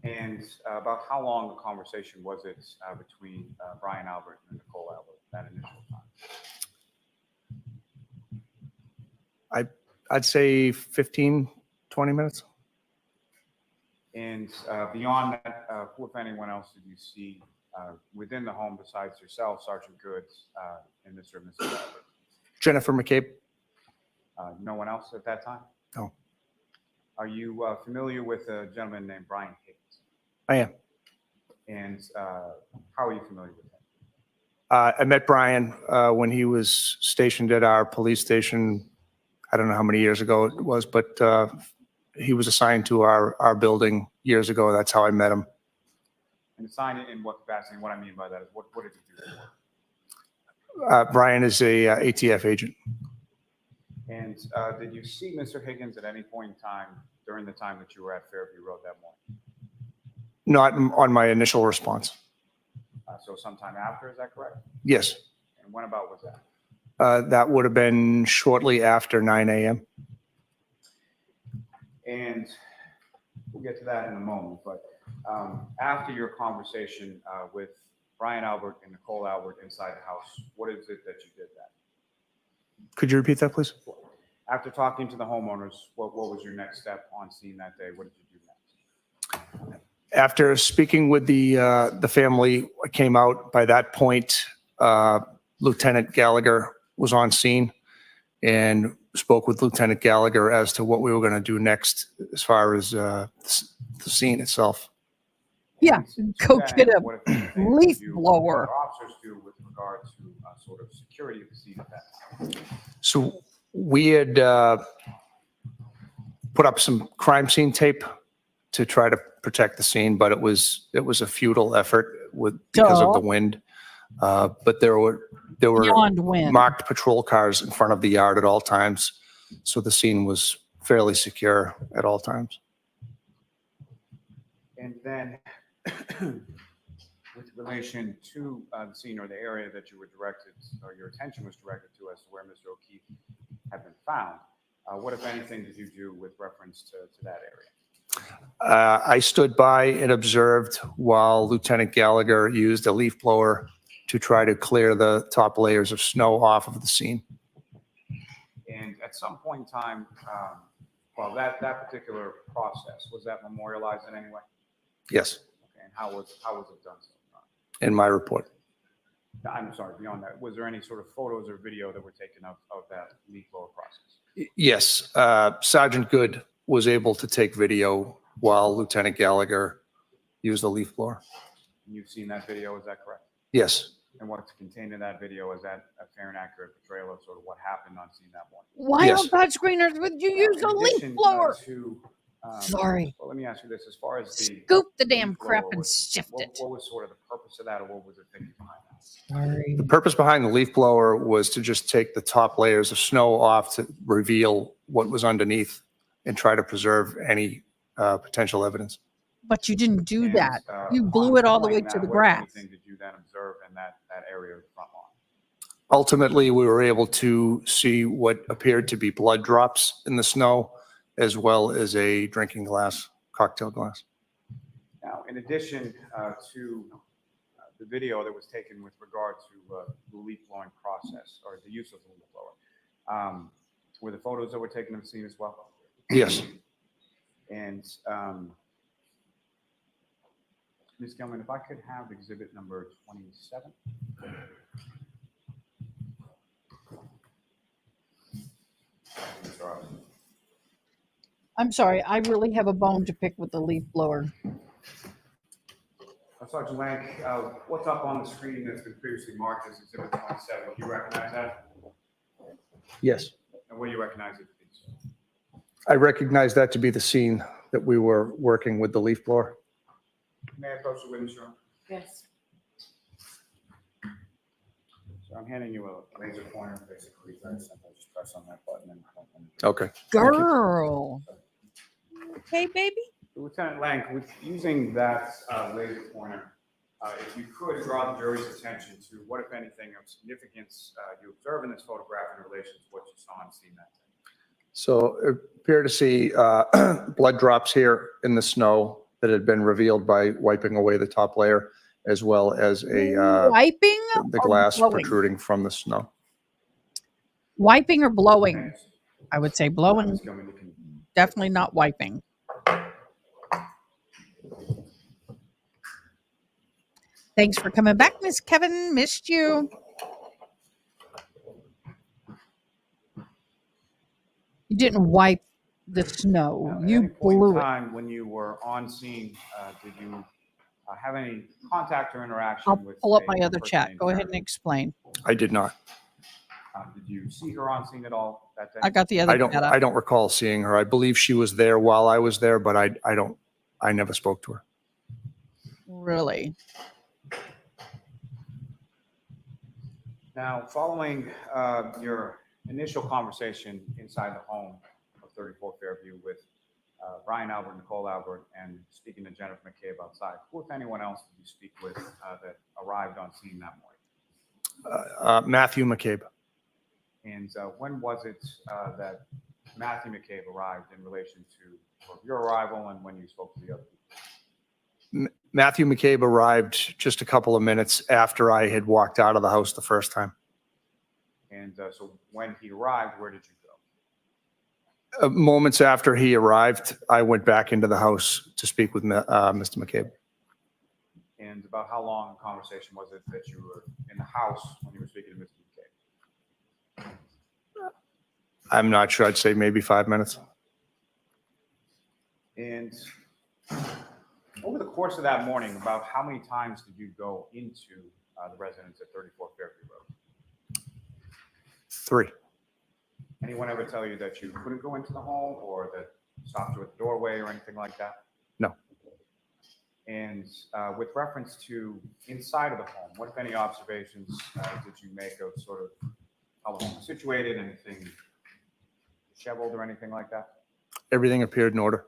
And about how long a conversation was it between Brian Albert and Nicole Albert that initial time? I'd say 15, 20 minutes. And beyond that, who, if anyone else, did you see within the home besides yourself, Sergeant Goods, and Mr. and Mrs. Albert? Jennifer McCabe? No one else at that time? No. Are you familiar with a gentleman named Brian Higgins? I am. And how are you familiar with him? I met Brian when he was stationed at our police station. I don't know how many years ago it was, but he was assigned to our building years ago. That's how I met him. And assigned in what capacity? And what I mean by that is what did he do for? Brian is a ATF agent. And did you see Mr. Higgins at any point in time during the time that you were at Fairview Road that morning? Not on my initial response. So sometime after, is that correct? Yes. And when about was that? That would have been shortly after 9 a.m. And we'll get to that in a moment. But after your conversation with Brian Albert and Nicole Albert inside the house, what is it that you did then? Could you repeat that, please? After talking to the homeowners, what was your next step on scene that day? What did you do next? After speaking with the family, I came out. By that point, Lieutenant Gallagher was on scene and spoke with Lieutenant Gallagher as to what we were going to do next as far as the scene itself. Yeah, go get a What, if anything, leaf did blower. what officers do with regard to sort of security of the scene at that time? So we had put up some crime scene tape to try to protect the scene, but it was a futile effort because of the wind. But there were Beyond wind. marked patrol cars in front of the yard at all times, so the scene was fairly secure at all times. And then with relation to the scene or the area that you were directed, or your attention was directed to as to where Mr. O'Keefe had been found, what, if anything, did you do with reference to that area? I stood by and observed while Lieutenant Gallagher used a leaf blower to try to clear the top layers of snow off of the scene. And at some point in time, well, that particular process, was that memorialized in any way? Yes, Okay, and how was it done? in my report. I'm sorry, beyond that, was there any sort of photos or video that were taken of that leaf blower process? Yes, Sergeant Good was able to take video while Lieutenant Gallagher used the leaf blower. You've seen that video, is that correct? Yes. And what's contained in that video, is that a fair and accurate portrayal of sort of what happened on scene that morning? Why Yes. on God's green earth would you use a In leaf addition, blower? Sorry. Well, let me ask you this, as far as the. Scoop the damn leaf crap blower, and sift it. What was sort of the purpose of that, or what was the thinking behind that? Sorry. The purpose behind the leaf blower was to just take the top layers of snow off to reveal what was underneath and try to preserve any potential evidence. But you didn't do And, that. You blew it all the way upon to the that, what, if grass. anything, did you then observe in that area of the front lawn? Ultimately, we were able to see what appeared to be blood drops in the snow, as well as a drinking glass, cocktail glass. Now, in addition to the video that was taken with regard to the leaf blowing process, or the use of the leaf blower, were the photos that were taken of the scene as well? Yes. And Ms. Gilman, if I could have exhibit number 27. I'm sorry. I really have a bone to pick with the leaf blower. Sergeant Lank, what's up on the screen that's been previously marked as exhibit 27? Do you recognize that? Yes. And what do you recognize it to be? I recognize that to be the scene that we were working with the leaf blower. May I approach the witness room? Yes. So I'm handing you a laser pointer, basically, very simple. Just press on that button and. Okay. Girl. Okay, baby. Lieutenant Lank, with using that laser pointer, if you could draw the jury's attention to what, if anything, of significance you observe in this photograph in relation to what you saw on scene that day. So it appeared to see blood drops here in the snow that had been revealed by wiping away the top layer, as well as Wiping the or glass blowing? protruding from the snow. Wiping or blowing? I would say blowing. Ms. Gilman, you can. Definitely not wiping. Thanks for coming back, Miss Kevin. Missed you. You didn't wipe the snow. At You any point in blew it. time when you were on scene, did you have any contact or interaction I'll with? pull up a my other person chat. named Go ahead Karen? and explain. I did not. Did you see her on scene at all that day? I got the other chat up. I don't recall seeing her. I believe she was there while I was there, but I never spoke to her. Really? Now, following your initial conversation inside the home of 34 Fairview with Brian Albert, Nicole Albert, and speaking to Jennifer McCabe outside, who, if anyone else, did you speak with that arrived on scene that morning? Matthew McCabe. And when was it that Matthew McCabe arrived in relation to your arrival and when you spoke to the other people? Matthew McCabe arrived just a couple of minutes after I had walked out of the house the first time. And so when he arrived, where did you go? Moments after he arrived, I went back into the house to speak with Mr. McCabe. And about how long a conversation was it that you were in the house when you were speaking to Mr. McCabe? I'm not sure. I'd say maybe 5 minutes. And over the course of that morning, about how many times did you go into the residence at 34 Fairview Road? 3. Anyone ever tell you that you couldn't go into the home or that stopped you at the doorway or anything like that? No. And with reference to inside of the home, what, if any, observations did you make of sort of how the home was situated, anything disheveled or anything like that? Everything appeared in order.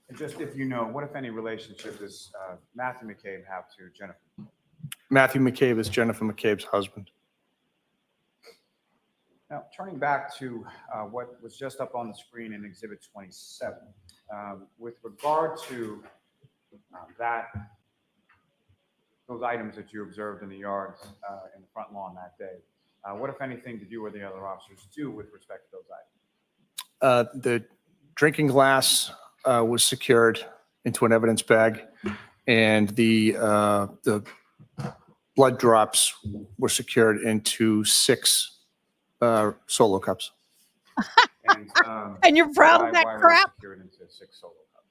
And just if you know, what, if any, relationship does Matthew McCabe have to Jennifer? Matthew McCabe is Jennifer McCabe's husband. Now, turning back to what was just up on the screen in Exhibit 27, with regard to those items that you observed in the yards in the front lawn that day, what, if anything, did you or the other officers do with respect to those items? The drinking glass was secured into an evidence bag, and the blood drops were secured into 6 solo cups. And, And you're proud of that why were they crap? secured into 6 solo cups?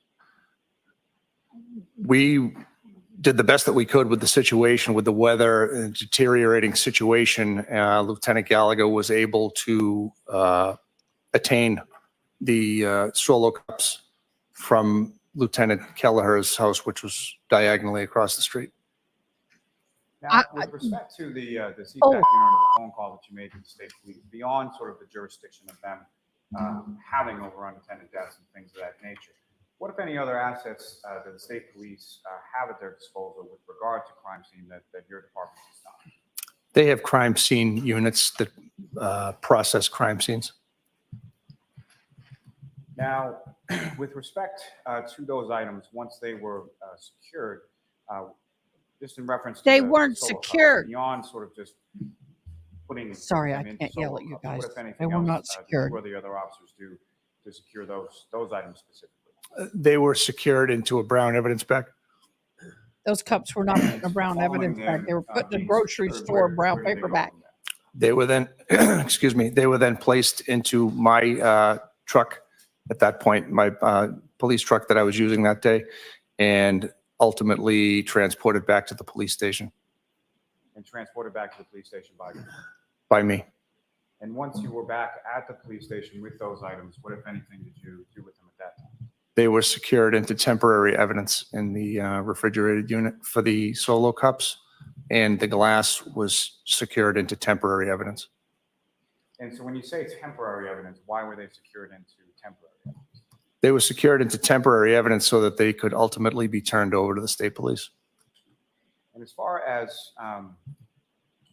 We did the best that we could with the situation, with the weather and deteriorating situation. Lieutenant Gallagher was able to attain the solo cups from Lieutenant Kelleher's house, which was diagonally across the street. Now, with respect to the CPAC unit or the phone call that you made to the state police, beyond sort of the jurisdiction of them having over unattended deaths and things of that nature, what, if any, other assets that the state police have at their disposal with regard to crime scene that your department has done? They have crime scene units that process crime scenes. Now, with respect to those items, once they were secured, just in reference to They the weren't solo cups, secured. beyond sort of just putting Sorry, I them into can't yell solo at you cups, what, guys. if anything, They were else, not did you secured. or the other officers do to secure those items specifically? They were secured into a brown evidence bag. Those cups were not put in a brown Following evidence bag. them, They were put in a being grocery secured, store where brown did they paper go bag. from there? They were then, excuse me, they were then placed into my truck at that point, my police truck that I was using that day, and ultimately transported back to the police station And transported back to the police station by you. by me. And once you were back at the police station with those items, what, if anything, did you do with them at that time? They were secured into temporary evidence in the refrigerated unit for the solo cups, and the glass was secured into temporary evidence. And so when you say temporary evidence, why were they secured into temporary evidence? They were secured into temporary evidence so that they could ultimately be turned over to the state police. And as far as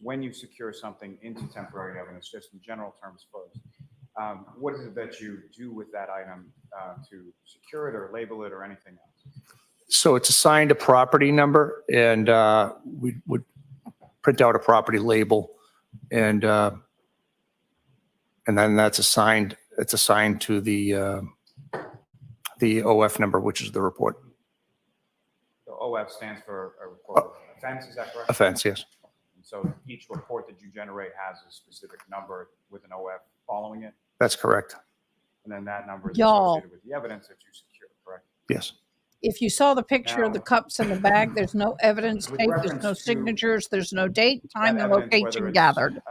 when you secure something into temporary evidence, just in general terms first, what is it that you do with that item to secure it or label it or anything else? So it's assigned a property number, and we would print out a property label, and then that's assigned. It's assigned to the OF number, which is the report So OF stands for a report of offense, is that correct? offense. Yes, And so each report that you generate has a specific number with an OF following it, that's correct. and then that number is Y'all. associated with the evidence that you secure, correct? Yes. If you saw the picture of the Now- cups in the bag, there's no evidence With tape, there's reference no to signatures, there's no date, time, That and evidence, whether location it's, gathered.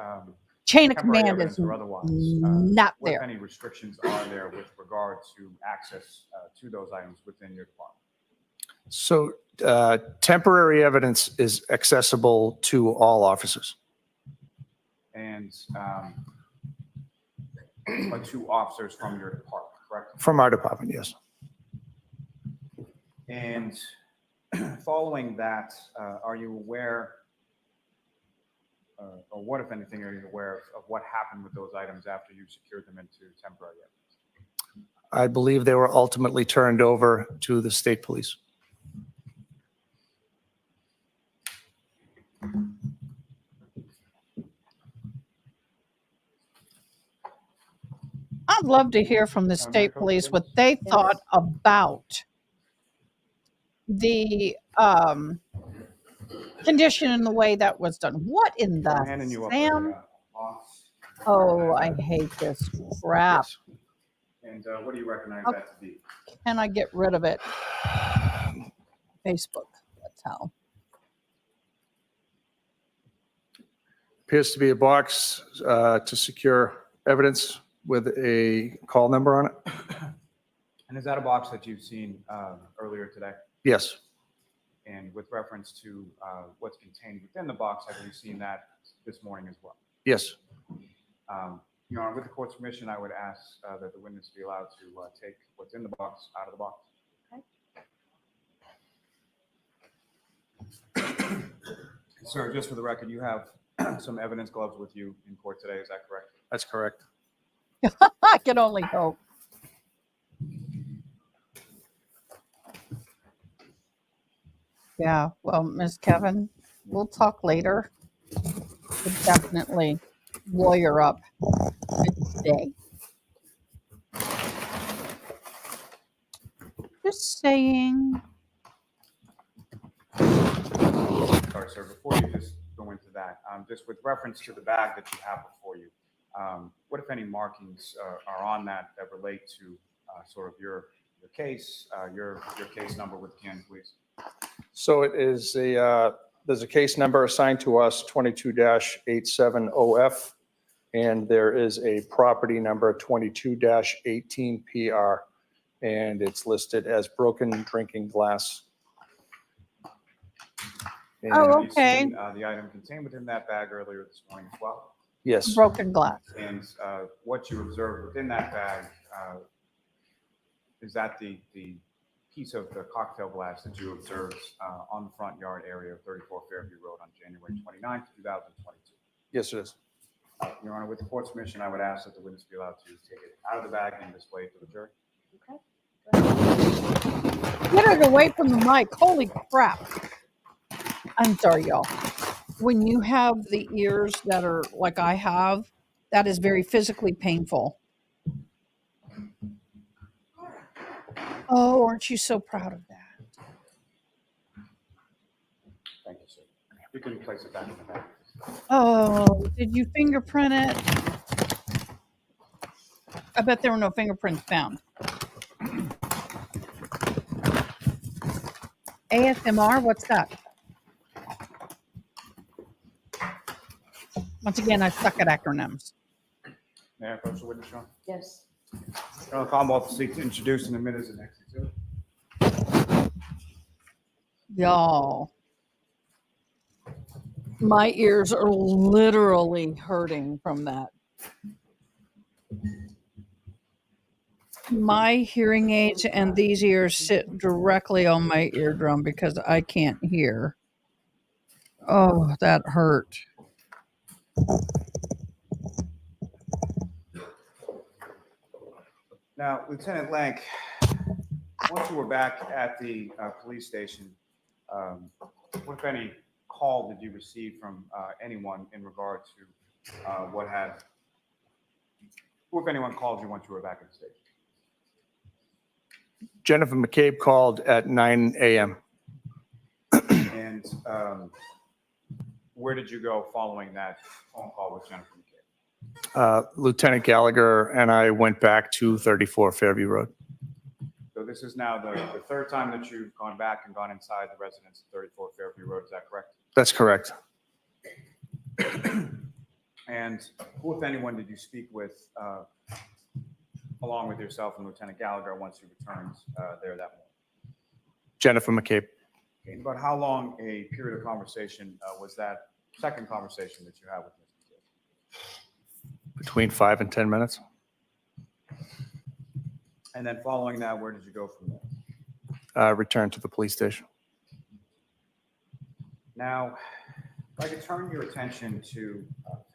Chain of temporary command evidence is or otherwise, not what, if there. any, restrictions are there with regard to access to those items within your department? So temporary evidence is accessible to all officers. And two officers from your department, correct? From our department, yes. And following that, are you aware, or what, if anything, are you aware of what happened with those items after you secured them into temporary evidence? I believe they were ultimately turned over to the state police. I'd love to hear from the state police what they thought about the condition and the way that was done. What in I'm handing you the up Sam? a box. Oh, I hate this crap. And what do you recognize Okay. that to be? Can I get rid of it? Facebook, that's how. Appears to be a box to secure evidence with a call number on it. And is that a box that you've seen earlier today? Yes. And with reference to what's contained within the box, have you seen that this morning as well? Yes. Your Honor, with the court's permission, I would ask that the witness be allowed to take what's in the box out of the box. Sir, just for the record, you have some evidence gloves with you in court today, is that correct? That's correct. I can only hope. Yeah, well, Ms. Kevin, we'll talk later. We'll definitely lawyer up today. Just saying. Sorry, sir, before you just go into that, just with reference to the bag that you have before you, what if any markings are on that relate to sort of your case, your case number with Ken, please? So it is there's a case number assigned to us, 22-870F, and there is a property number, 22-18PR, and it's listed as broken drinking glass. And Oh, Have you okay. seen, the item contained within that bag earlier this morning as well? Yes. Broken glass. And what you observed within that bag, is that the piece of the cocktail glass that you observed on the front yard area of 34 Fairview Road on January 29th, 2022? Yes, it is. Your Honor, with the court's permission, I would ask that the witness be allowed to take it out of the bag and display it to the jury. Get it away from the mic. Holy crap. I'm sorry, y'all. When you have the ears that are like I have, that is very physically painful. Oh, aren't you so proud of that? Thank you, sir. You can place it back in the bag. Oh, did you fingerprint it? I bet there were no fingerprints found. ASMR, what's that? Once again, I suck at acronyms. May I approach the witness, Your Honor? Yes. Your Honor, Commonwealth will seek to introduce and admit as the next exhibit. Y'all, my ears are literally hurting from that. My hearing aids and these ears sit directly on my eardrum because I can't hear. Oh, that hurt. Now, Lieutenant Lank, once you were back at the police station, what, if any, call did you receive from anyone in regard to who, if anyone, called you once you were back at the station? Jennifer McCabe called at 9 a.m. And where did you go following that phone call with Jennifer McCabe? Lieutenant Gallagher and I went back to 34 Fairview Road. So this is now the third time that you've gone back and gone inside the residence at 34 Fairview Road, is that correct? That's correct. And who, if anyone, did you speak with along with yourself and Lieutenant Gallagher once you returned there that morning? Jennifer McCabe. Okay, about how long a period of conversation was that second conversation that you had with Ms. McCabe? Between 5 and 10 minutes. And then following that, where did you go from there? Returned to the police station. Now, if I could turn your attention to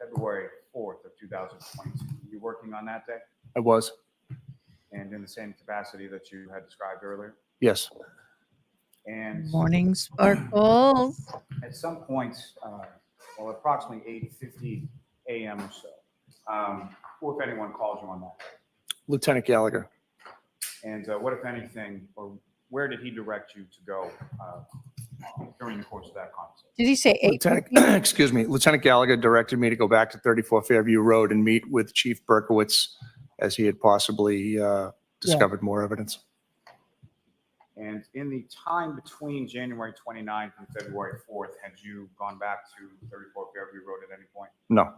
February 4th of 2022. Were you working on that day? I was. And in the same capacity that you had described earlier? Yes. And Morning sparkles. at some point, well, approximately 8:50 a.m. or so, who, if anyone, called you on that day? Lieutenant Gallagher. And what, if anything, or where did he direct you to go during the course of that conversation? Did he say 8? Lieutenant, excuse me, Lieutenant Gallagher directed me to go back to 34 Fairview Road and meet with Chief Berkowitz as he had possibly discovered more evidence. And in the time between January 29th and February 4th, had you gone back to 34 Fairview Road at any point? No.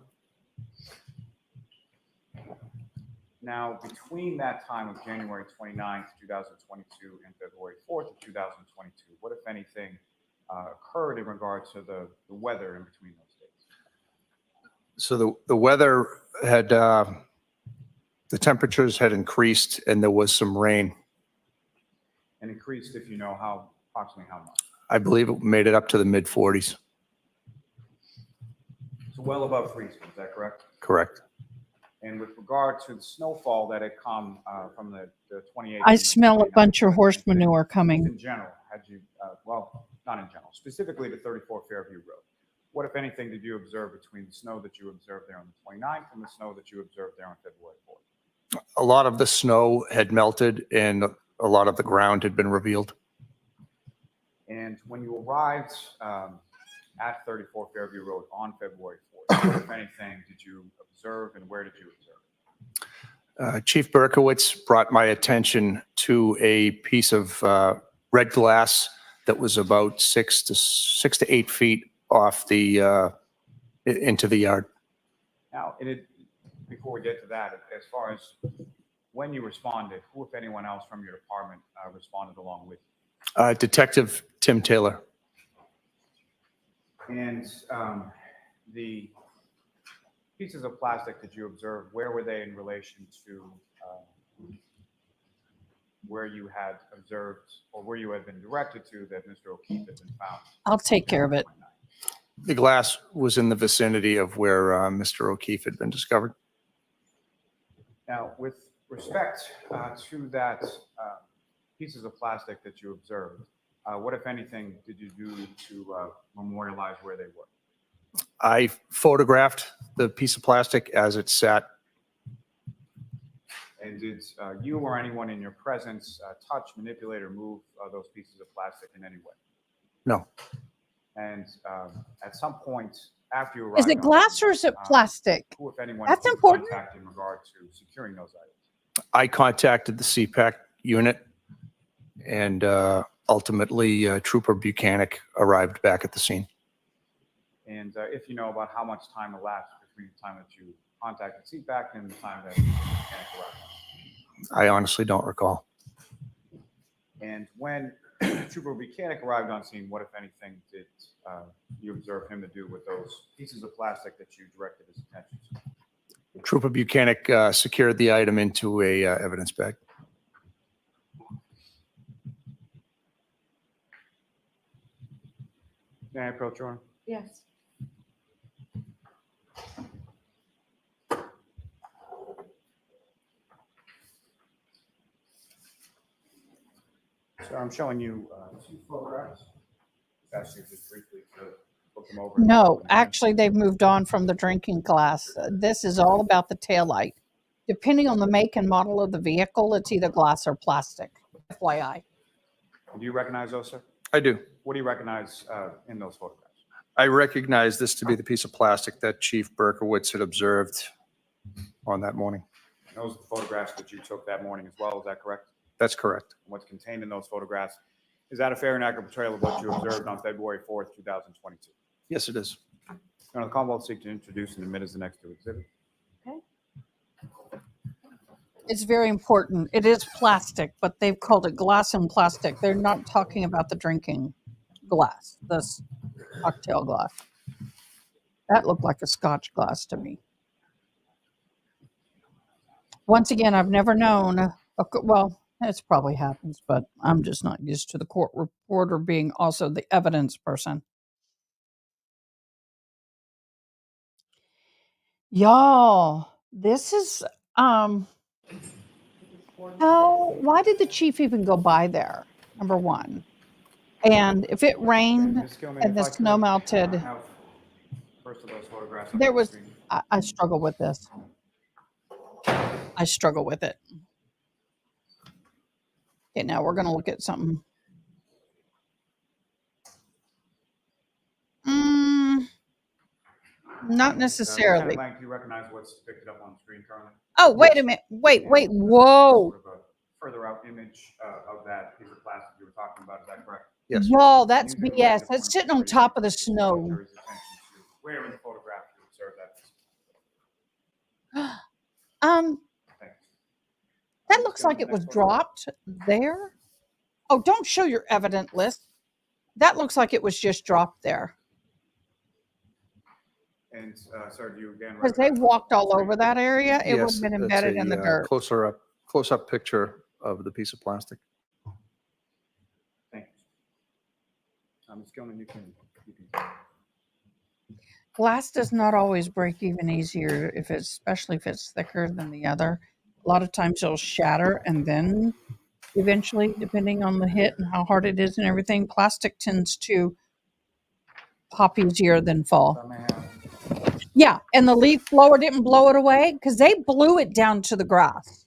Now, between that time of January 29th, 2022 and February 4th of 2022, what, if anything, occurred in regard to the weather in between those dates? So the weather had, the temperatures had increased and there was some rain. And increased, if you know, approximately how much? I believe it made it up to the mid 40s. So well above freezing, is that correct? Correct. And with regard to the snowfall that had come from the 28th. I and the smell a 29th, bunch of horse anything, manure just coming. in general, had you, well, not in general, specifically to 34 Fairview Road, what, if anything, did you observe between the snow that you observed there on the 29th and the snow that you observed there on February 4th? A lot of the snow had melted and a lot of the ground had been revealed. And when you arrived at 34 Fairview Road on February 4th, what, if anything, did you observe and where did you observe? Chief Berkowitz brought my attention to a piece of red glass that was about 6 to 8 feet off the into the yard. Now, before we get to that, as far as when you responded, who, if anyone else from your department, responded along with you? Detective Tim Taylor. And the pieces of plastic that you observed, where were they in relation to where you had observed or where you had been directed to that Mr. O'Keefe had been found? I'll take care of it. The glass was in the vicinity of where Mr. O'Keefe had been discovered. Now, with respect to that pieces of plastic that you observed, what, if anything, did you do to memorialize where they were? I photographed the piece of plastic as it sat. And did you or anyone in your presence touch, manipulate, or move those pieces of plastic in any way? No. And at some point after you arrived, Is it glass or is it plastic? who, if anyone, That's did you important. contact in regard to securing those items? I contacted the CPAC unit and ultimately Trooper Buchanan arrived back at the scene. And if you know about how much time elapsed between the time that you contacted CPAC and the time that mechanic arrived? I honestly don't recall. And when Trooper Buchanan arrived on scene, what, if anything, did you observe him to do with those pieces of plastic that you directed his attention to? Trooper Buchanan secured the item into a evidence bag. May I approach your honor? Yes. So I'm showing you two photographs. Ask you just briefly to look them over. No, actually, they've moved on from the drinking glass. This is all about the taillight. Depending on the make and model of the vehicle, it's either glass or plastic. FYI. Do you recognize those, sir? I do. What do you recognize in those photographs? I recognize this to be the piece of plastic that Chief Berkowitz had observed on that morning. Those are the photographs that you took that morning as well, is that correct? That's correct. And what's contained in those photographs, is that a fair and accurate portrayal of what you observed on February 4th, 2022? Yes, it is. Your Honor, the Commonwealth seeks to introduce and admit as the next to exhibit. It's very important. It is plastic, but they've called it glass and plastic. They're not talking about the drinking glass, this cocktail glass. That looked like a Scotch glass to me. Once again, I've never known, well, it probably happens, but I'm just not used to the court reporter being also the evidence person. Y'all, this is, why did the chief even go by there? Number one. And if it rained Ms. Gilman, and the if I could, snow melted, have first of those photographs on there the was, screen. I struggle with this. I struggle with it. Okay, now we're going to look at something. Not necessarily. Lieutenant Lank, do you recognize what's depicted up on the screen currently? Oh, wait a minute. Wait, whoa. Sort of a further out image of that piece of plastic you were talking about, is that correct? Yes. Y'all, that's Using the BS. data That's points sitting on where you top of the draw snow. your attention to where in the photograph you observed that. Um, Thanks. That looks like it was dropped there. Oh, don't show your evident list. That looks like it was just dropped there. And, sir, do you again? Because they walked all over that area. It would have Yes, been that's embedded in the a dirt. close-up picture of the piece of plastic. Thank you. Ms. Gilman, you can. Glass does not always break even easier especially if it's thicker than the other. A lot of times it'll shatter and then eventually, depending on the hit and how hard it is and everything, plastic tends to pop easier than fall. Yeah, and the leaf blower didn't blow it away because they blew it down to the grass.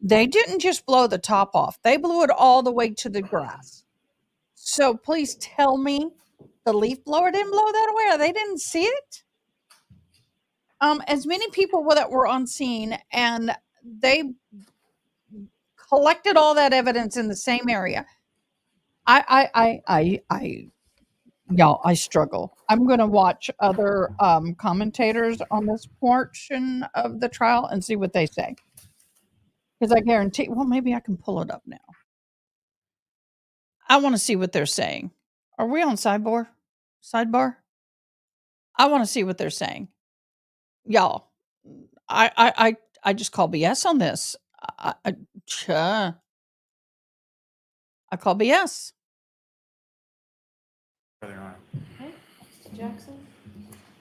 They didn't just blow the top off. They blew it all the way to the grass. So please tell me the leaf blower didn't blow that away or they didn't see it? As many people that were on scene and they collected all that evidence in the same area. Y'all, I struggle. I'm going to watch other commentators on this portion of the trial and see what they say. Because I guarantee, well, maybe I can pull it up now. I want to see what they're saying. Are we on sidebar? I want to see what they're saying. Y'all, I just call BS on this. I call BS. Jackson?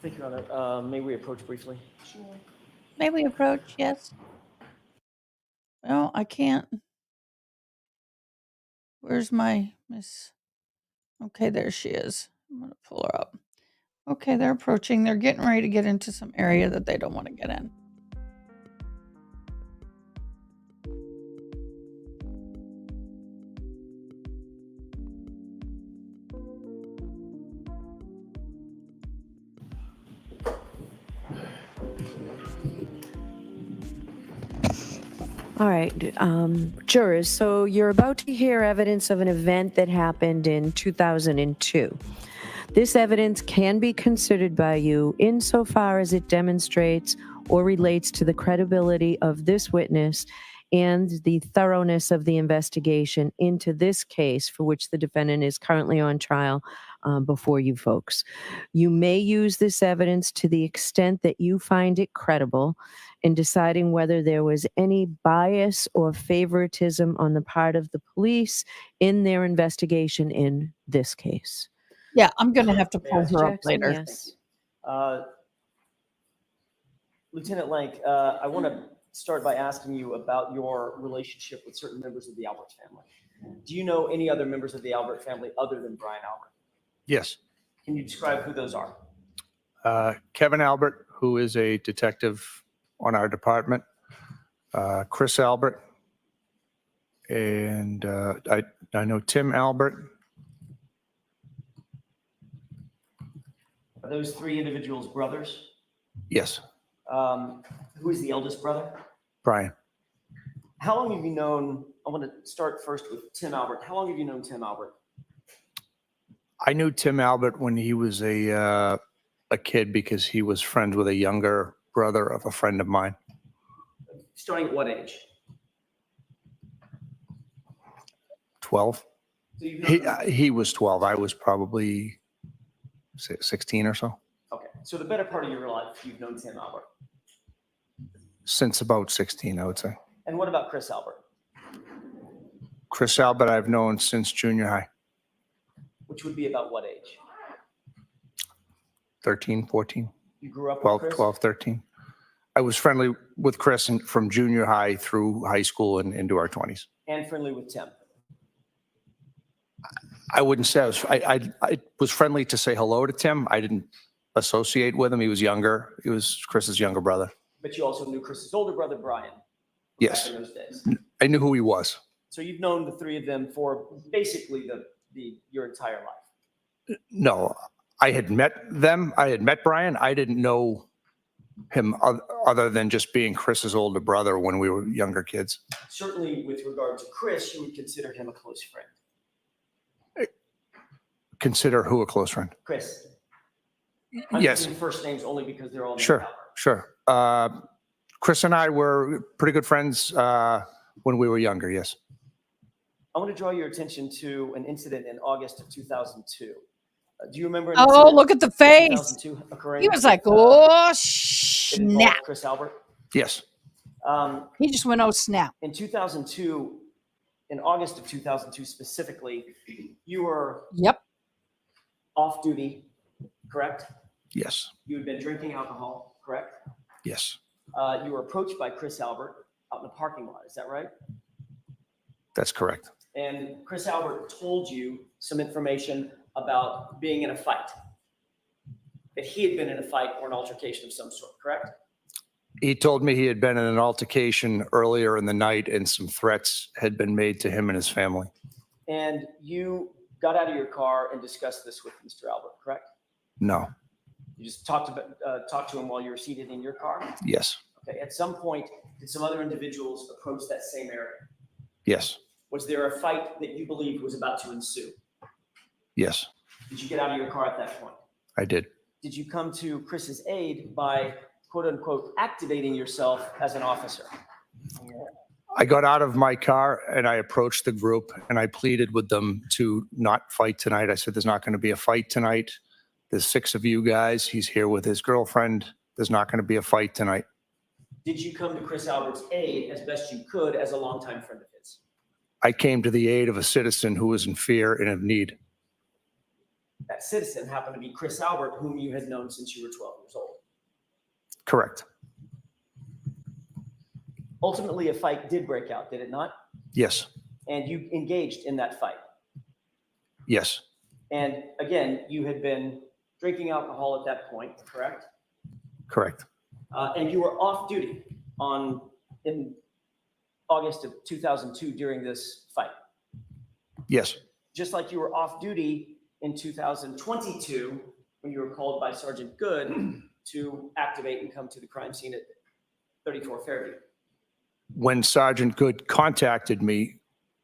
Thank you, Your Honor. May we approach briefly? Sure. May we approach? Yes. Well, I can't. Where's my miss? Okay, there she is. I'm going to pull her up. Okay, they're approaching. They're getting ready to get into some area that they don't want to get in. All right, jurors, so you're about to hear evidence of an event that happened in 2002. This evidence can be considered by you insofar as it demonstrates or relates to the credibility of this witness and the thoroughness of the investigation into this case for which the defendant is currently on trial before you folks. You may use this evidence to the extent that you find it credible in deciding whether there was any bias or favoritism on the part of the police in their investigation in this case. Yeah, I'm going to have to pull Mr. her up Jackson, later. yes. Lieutenant Lank, I want to start by asking you about your relationship with certain members of the Albert family. Do you know any other members of the Albert family other than Brian Albert? Yes. Can you describe who those are? Kevin Albert, who is a detective on our department, Chris Albert, and I know Tim Albert. Are those three individuals brothers? Yes. Who is the eldest brother? Brian. How long have you known, I want to start first with Tim Albert. How long have you known Tim Albert? I knew Tim Albert when he was a kid because he was friends with a younger brother of a friend of mine. Starting at what age? 12. So you've known He was 12. I was probably 16 or so. Okay, so the better part of your life, you've known Tim Albert. Since about 16, I would say. And what about Chris Albert? Chris Albert, I've known since junior high, Which would be about what age? 13, 14, You grew up 12, with Chris? 12, 13. I was friendly with Chris from junior high through high school and into our 20s. And friendly with Tim? I wouldn't say I was friendly to say hello to Tim. I didn't associate with him. He was younger. He was Chris's younger brother. But you also knew Chris's older brother, Brian? Yes. Back in those days. I knew who he was. So you've known the three of them for basically your entire life? No, I had met them. I had met Brian. I didn't know him other than just being Chris's older brother when we were younger kids. Certainly with regard to Chris, you would consider him a close friend. Consider who a close friend? Chris. I'm Yes. using first names only because they're all named Sure, Albert. sure. Chris and I were pretty good friends When we were younger, yes. I want to draw your attention to an incident in August of 2002. Do you remember an Oh, incident look at the in face. 2002 occurring? He was like, with, oh, it snap. involved Chris Albert. Yes. He just went, oh, snap. In 2002, in August of 2002 specifically, you were Yep. off duty, correct? Yes. You had been drinking alcohol, correct? Yes. You were approached by Chris Albert out in the parking lot. Is that right? That's correct. And Chris Albert told you some information about being in a fight, that he had been in a fight or an altercation of some sort, correct? He told me he had been in an altercation earlier in the night and some threats had been made to him and his family. And you got out of your car and discussed this with Mr. Albert, correct? No. You just talked to him while you were seated in your car? Yes. Okay. At some point, did some other individuals approach that same area? Yes. Was there a fight that you believed was about to ensue? Yes. Did you get out of your car at that point? I did. Did you come to Chris's aid by, quote unquote, activating yourself as an officer? I got out of my car and I approached the group and I pleaded with them to not fight tonight. I said, there's not going to be a fight tonight. There's 6 of you guys. He's here with his girlfriend. There's not going to be a fight tonight. Did you come to Chris Albert's aid as best you could as a longtime friend of his? I came to the aid of a citizen who was in fear and of need. That citizen happened to be Chris Albert, whom you had known since you were 12 years old. Correct. Ultimately, a fight did break out, did it not? Yes. And you engaged in that fight. Yes. And again, you had been drinking alcohol at that point, correct? Correct. And you were off duty in August of 2002 during this fight. Yes. Just like you were off duty in 2022 when you were called by Sergeant Good to activate and come to the crime scene at 34 Fairview. When Sergeant Good contacted me,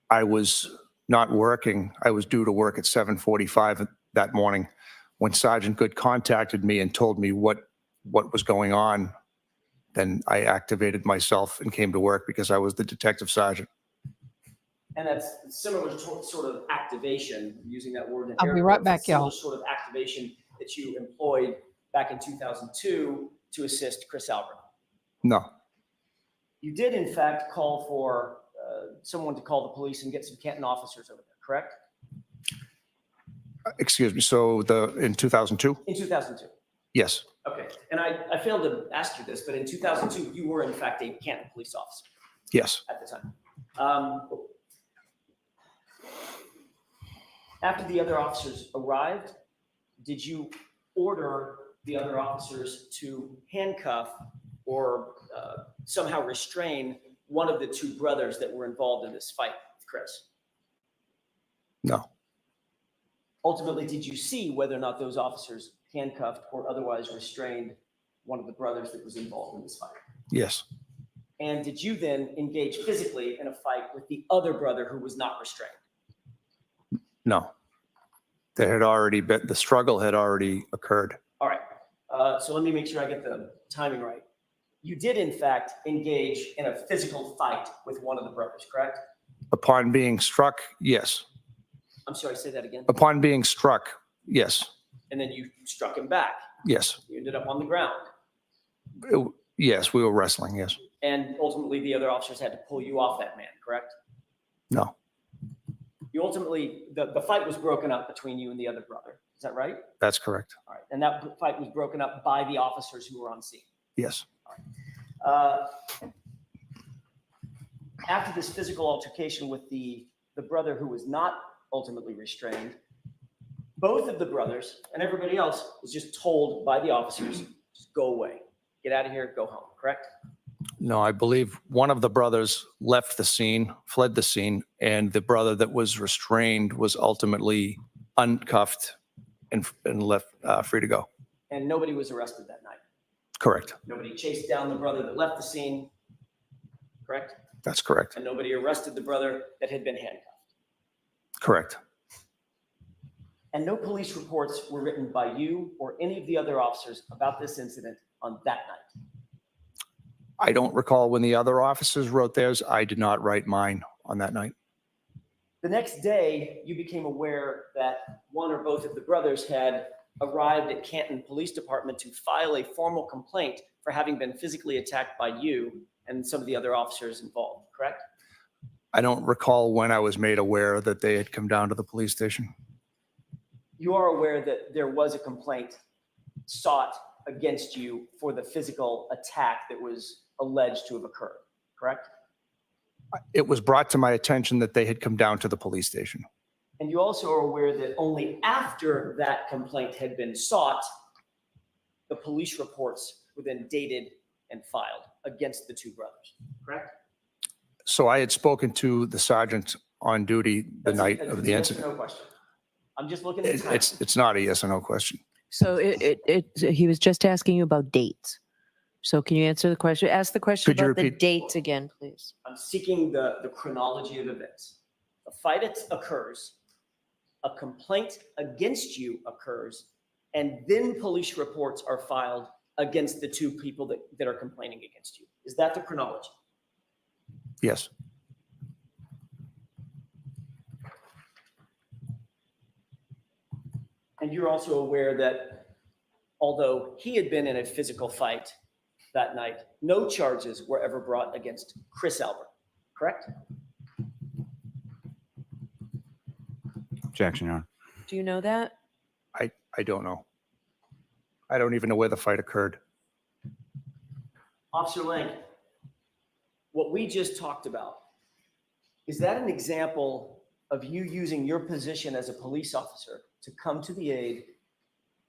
I was not working. I was due to work at 7:45 that morning. When Sergeant Good contacted me and told me what was going on, then I activated myself and came to work because I was the detective sergeant. And that's similar sort of activation, using that word in I'll air be right quotes, back, similar y'all. sort of activation that you employed back in 2002 to assist Chris Albert. No. You did, in fact, call for someone to call the police and get some Canton officers over there, correct? Excuse me. So in 2002? In 2002. Yes. Okay. And I failed to ask you this, but in 2002, you were, in fact, a Canton police officer Yes. at the time. After the other officers arrived, did you order the other officers to handcuff or somehow restrain one of the 2 brothers that were involved in this fight with Chris? No. Ultimately, did you see whether or not those officers handcuffed or otherwise restrained one of the brothers that was involved in this fight? Yes. And did you then engage physically in a fight with the other brother who was not restrained? No. The struggle had already occurred. All right. So let me make sure I get the timing right. You did, in fact, engage in a physical fight with one of the brothers, correct? Upon being struck, yes. I'm sorry, say that again. Upon being struck, yes. And then you struck him back. Yes. You ended up on the ground. Yes, we were wrestling, yes. And ultimately, the other officers had to pull you off that man, correct? No. You ultimately, the fight was broken up between you and the other brother. Is that right? That's correct. All right. And that fight was broken up by the officers who were on scene. Yes. After this physical altercation with the brother who was not ultimately restrained, both of the brothers and everybody else was just told by the officers, just go away, get out of here, go home, correct? No, I believe one of the brothers left the scene, fled the scene, and the brother that was restrained was ultimately uncuffed and left free to go. And nobody was arrested that night. Correct. Nobody chased down the brother that left the scene, correct? That's correct. And nobody arrested the brother that had been handcuffed. Correct. And no police reports were written by you or any of the other officers about this incident on that night. I don't recall when the other officers wrote theirs. I did not write mine on that night. The next day, you became aware that one or both of the brothers had arrived at Canton Police Department to file a formal complaint for having been physically attacked by you and some of the other officers involved, correct? I don't recall when I was made aware that they had come down to the police station. You are aware that there was a complaint sought against you for the physical attack that was alleged to have occurred, correct? It was brought to my attention that they had come down to the police station. And you also are aware that only after that complaint had been sought, the police reports were then dated and filed against the two brothers, correct? So I had spoken to the sergeant on duty the That's night a of the yes or incident. no question. I'm just looking at the time. It's not a yes or no question. So he was just asking you about dates. So can you answer the question? Ask the question Could you about the repeat? dates again, please. I'm seeking the chronology of events. A fight occurs, a complaint against you occurs, and then police reports are filed against the two people that are complaining against you. Is that the chronology? Yes. And you're also aware that although he had been in a physical fight that night, no charges were ever brought against Chris Albert, correct? Objection, Your Honor. Do you know that? I don't know. I don't even know where the fight occurred. Officer Lank, what we just talked about, is that an example of you using your position as a police officer to come to the aid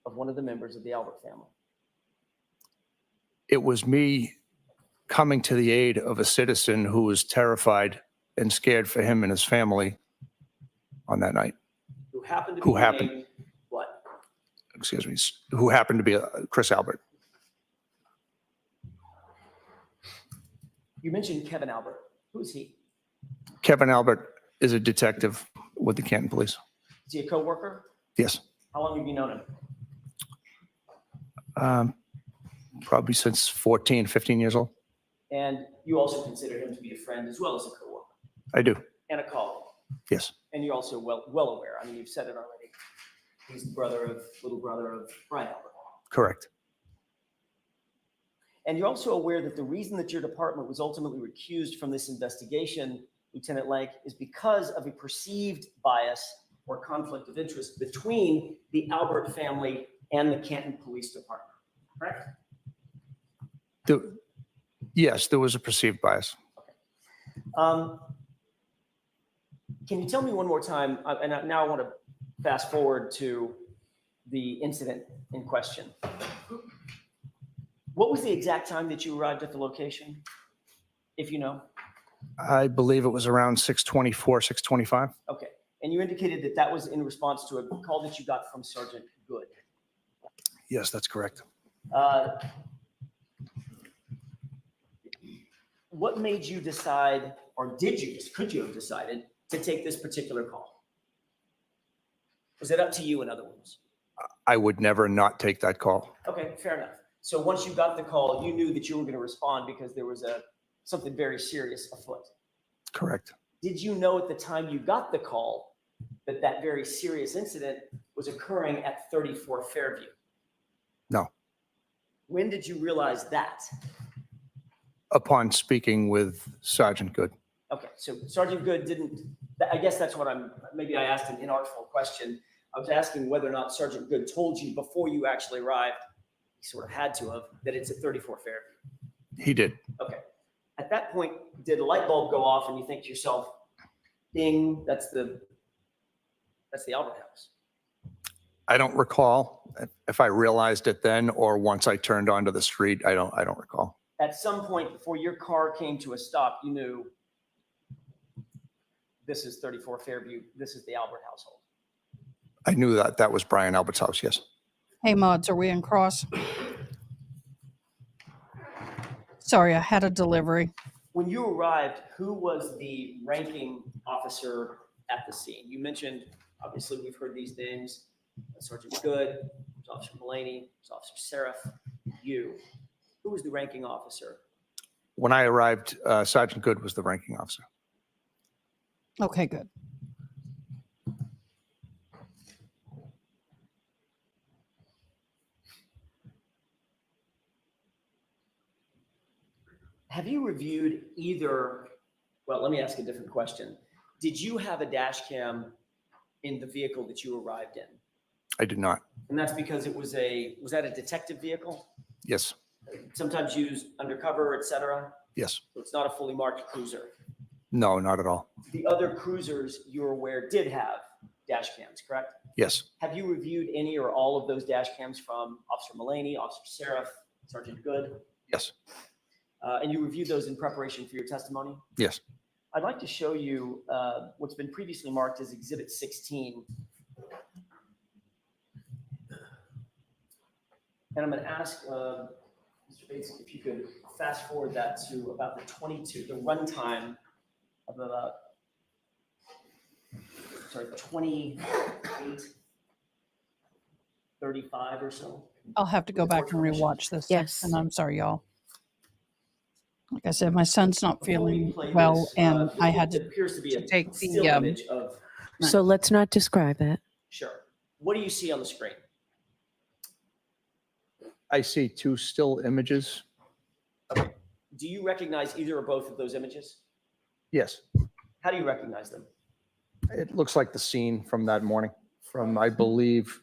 of one of the members of the Albert family? It was me coming to the aid of a citizen who was terrified and scared for him and his family on that night. Who happened to be Who happened- named what? Excuse me, who happened to be Chris Albert. You mentioned Kevin Albert. Who is he? Kevin Albert is a detective with the Canton Police. Is he a coworker? Yes. How long have you known him? Probably since 14, 15 years old. And you also consider him to be a friend as well as a coworker I do. and a colleague. Yes. And you're also well aware. I mean, you've said it already. He's the little brother of Brian Albert. Correct. And you're also aware that the reason that your department was ultimately recused from this investigation, Lieutenant Lank, is because of a perceived bias or conflict of interest between the Albert family and the Canton Police Department, correct? Yes, there was a perceived bias. Can you tell me one more time, and now I want to fast forward to the incident in question. What was the exact time that you arrived at the location, if you know? I believe it was around 6:24, 6:25. Okay, and you indicated that that was in response to a call that you got from Sergeant Good. Yes, that's correct. What made you decide, or could you have decided to take this particular call? Was it up to you, in other words? I would never not take that call. Okay, fair enough. So once you got the call, you knew that you were going to respond because there was something very serious afoot. Correct. Did you know at the time you got the call that that very serious incident was occurring at 34 Fairview? No. When did you realize that? Upon speaking with Sergeant Good. Okay, so Sergeant Good didn't, I guess that's what maybe I asked an inartful question. I was asking whether or not Sergeant Good told you before you actually arrived, he sort of had to have, that it's at 34 Fairview. He did. Okay. At that point, did a light bulb go off and you think to yourself, ding, that's the Albert house? I don't recall if I realized it then or once I turned onto the street. I don't recall. At some point before your car came to a stop, you knew this is 34 Fairview, this is the Albert household. I knew that was Brian Albert's house, yes. Hey, mods, are we in cross? Sorry, I had a delivery. When you arrived, who was the ranking officer at the scene? You mentioned, obviously, we've heard these names, Sergeant Good, Officer Mullaney, Officer Seraph, you. Who was the ranking officer? When I arrived, Sergeant Good was the ranking officer. Okay, good. Have you reviewed either, well, let me ask a different question. Did you have a dash cam in the vehicle that you arrived in? I did not. And that's because it was that a detective vehicle? Yes. Sometimes used undercover, et cetera? Yes. So it's not a fully marked cruiser. No, not at all. The other cruisers you're aware did have dash cams, correct? Yes. Have you reviewed any or all of those dash cams from Officer Mullaney, Officer Seraph, Sergeant Good? Yes. And you reviewed those in preparation for your testimony? Yes. I'd like to show you what's been previously marked as Exhibit 16. And I'm going to ask Mr. Bates if you could fast forward that to about the runtime of about, 28:35 or so. I'll have to go back and rewatch this. Yes. And I'm sorry, y'all. Like I said, my son's not Before we feeling play well, this, and I had it to appears to be a take still the, image of, So let's not describe it. sure. What do you see on the screen? I see two still images. Do you recognize either or both of those images? Yes. How do you recognize them? It looks like the scene from that morning from, I believe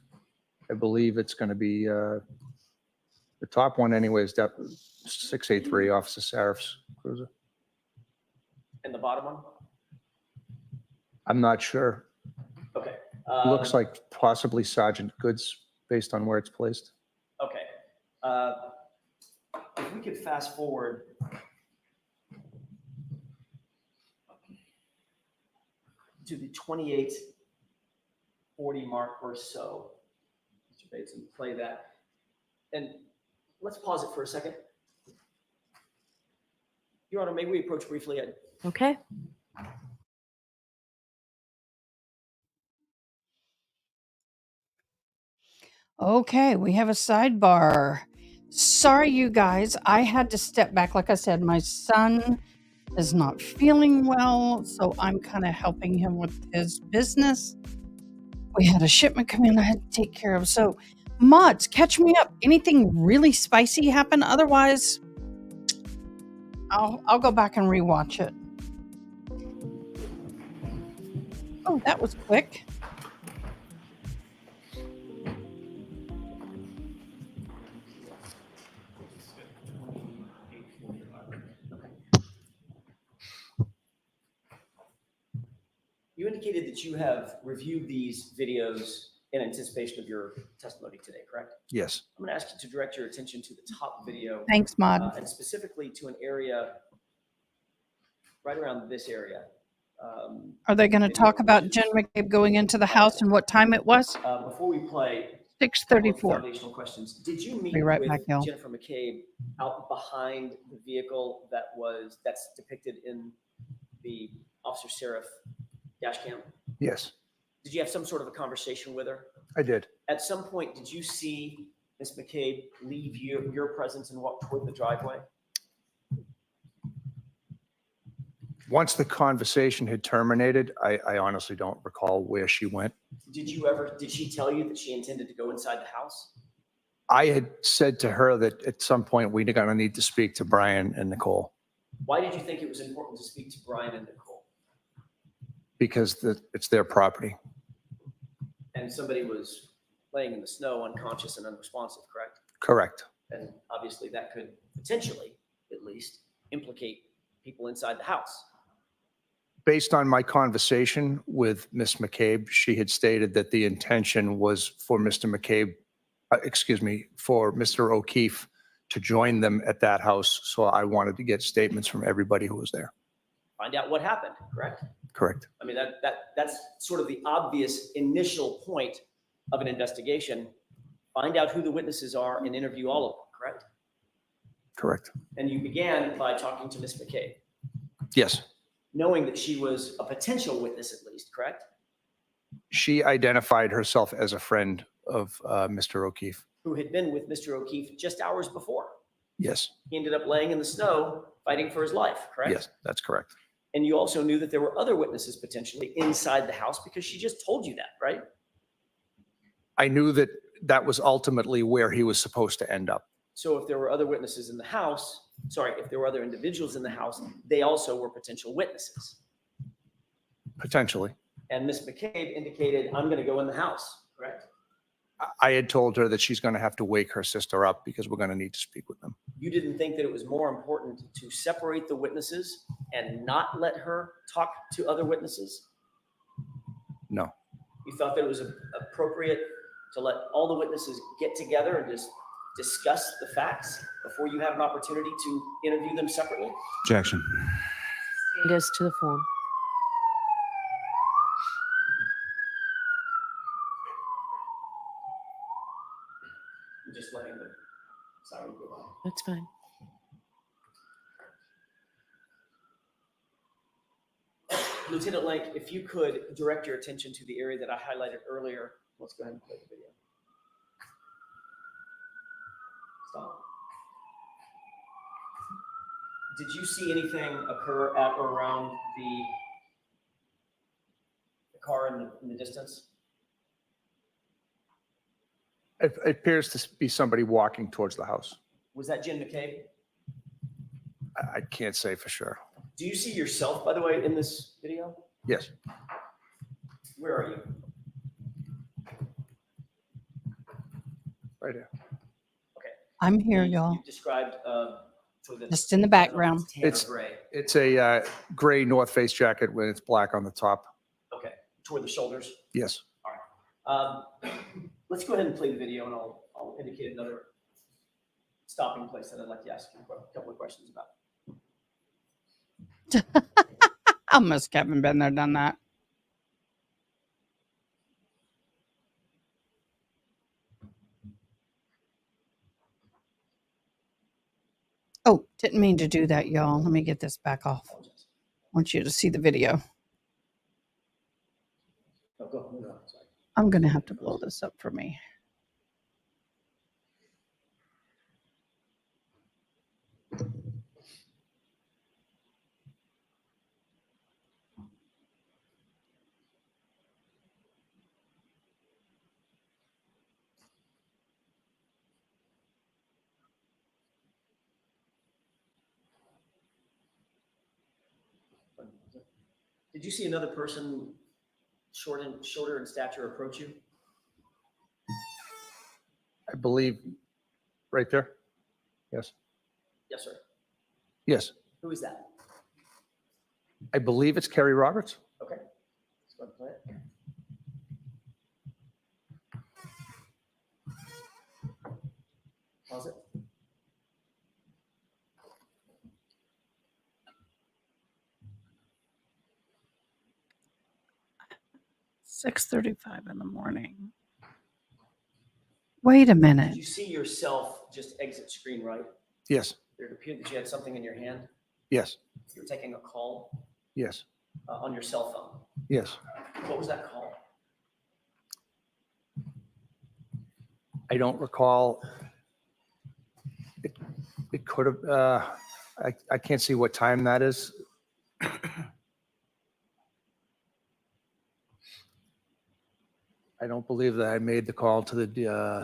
it's going to be the top one anyway is 683 Officer Seraph's cruiser. And the bottom one? I'm not sure. Okay. Looks like possibly Sergeant Goods based on where it's placed. Okay. If we could fast forward to the 28:40 mark or so, Mr. Bates, and play that. And let's pause it for a second. Your Honor, may we approach briefly? Okay. Okay, we have a sidebar. Sorry, you guys. I had to step back. Like I said, my son is not feeling well, so I'm kind of helping him with his business. We had a shipment come in I had to take care of. So, mods, catch me up. Anything really spicy happen? Otherwise, I'll go back and rewatch it. Oh, that was quick. You indicated that you have reviewed these videos in anticipation of your testimony today, correct? Yes. I'm going to ask you to direct your attention to the top video. Thanks, Mod. And specifically to an area right around this area. Are they going to video, talk about which Jen is- McCabe going into the house and what time it was? Before we play, 6:34. foundational questions. Did you meet Be right with back, y'all. Jennifer McCabe out behind the vehicle that's depicted in the Officer Seraph dash cam? Yes, Did you have some sort of a conversation with her? I did. At some point, did you see Ms. McCabe leave your presence and walk toward the driveway? Once the conversation had terminated, I honestly don't recall where she went. Did she tell you that she intended to go inside the house? I had said to her that at some point we're going to need to speak to Brian and Nicole Why did you think it was important to speak to Brian and Nicole? because it's their property. And somebody was laying in the snow, unconscious and unresponsive, correct? Correct. And obviously that could potentially, at least, implicate people inside the house. Based on my conversation with Ms. McCabe, she had stated that the intention was for Mr. McCabe, for Mr. O'Keefe to join them at that house. So I wanted to get statements from everybody who was there. Find out what happened, correct? Correct. I mean, that's sort of the obvious initial point of an investigation. Find out who the witnesses are and interview all of them, correct? Correct. And you began by talking to Ms. McCabe, Yes. knowing that she was a potential witness at least, correct? She identified herself as a friend of Mr. O'Keefe. Who had been with Mr. O'Keefe just hours before. Yes. He ended up laying in the snow fighting for his life, correct? Yes, that's correct. And you also knew that there were other witnesses potentially inside the house because she just told you that, right? I knew that that was ultimately where he was supposed to end up. So if there were other witnesses in the house, if there were other individuals in the house, they also were potential witnesses. Potentially. And Ms. McCabe indicated, I'm going to go in the house, correct? I had told her that she's going to have to wake her sister up because we're going to need to speak with them. You didn't think that it was more important to separate the witnesses and not let her talk to other witnesses? No. You thought that it was appropriate to let all the witnesses get together and just discuss the facts before you have an opportunity to interview them separately? Objection. It is to the form. I'm just letting the siren go on. That's fine. Lieutenant Lank, if you could direct your attention to the area that I highlighted earlier. Let's go ahead and play the video. Stop. Did you see anything occur at or around the car in the distance? It appears to be somebody walking towards the house. Was that Jen McCabe? I can't say for sure. Do you see yourself, by the way, in this video? Yes. Where are you? Right here. Okay. I'm here, You y'all. described sort of Just in the background. tan or gray. It's a gray North Face jacket when it's black on the top. Okay, toward the shoulders. Yes. Let's go ahead and play the video, and I'll indicate another stopping place that I'd like to ask you a couple of questions about. I must haven't been there, done that. Oh, didn't mean to do that, y'all. Let me get this back off. I want you to see the video. Oh, go. No, sorry. I'm going to have to blow this up for me. Did you see another person shorter in stature approach you? I believe right there. Yes. Yes, sir. Yes. Who is that? I believe it's Kerry Roberts. Okay. Let's go ahead and play it. Pause it. $6:35 in the morning. Wait a Did minute. you see yourself just exit screen right? Yes. It appeared that you had something in your hand. Yes. You were taking a call Yes. on your cell phone. Yes. What was that call? I don't recall. It could have, I can't see what time that is. I don't believe that I made the call to the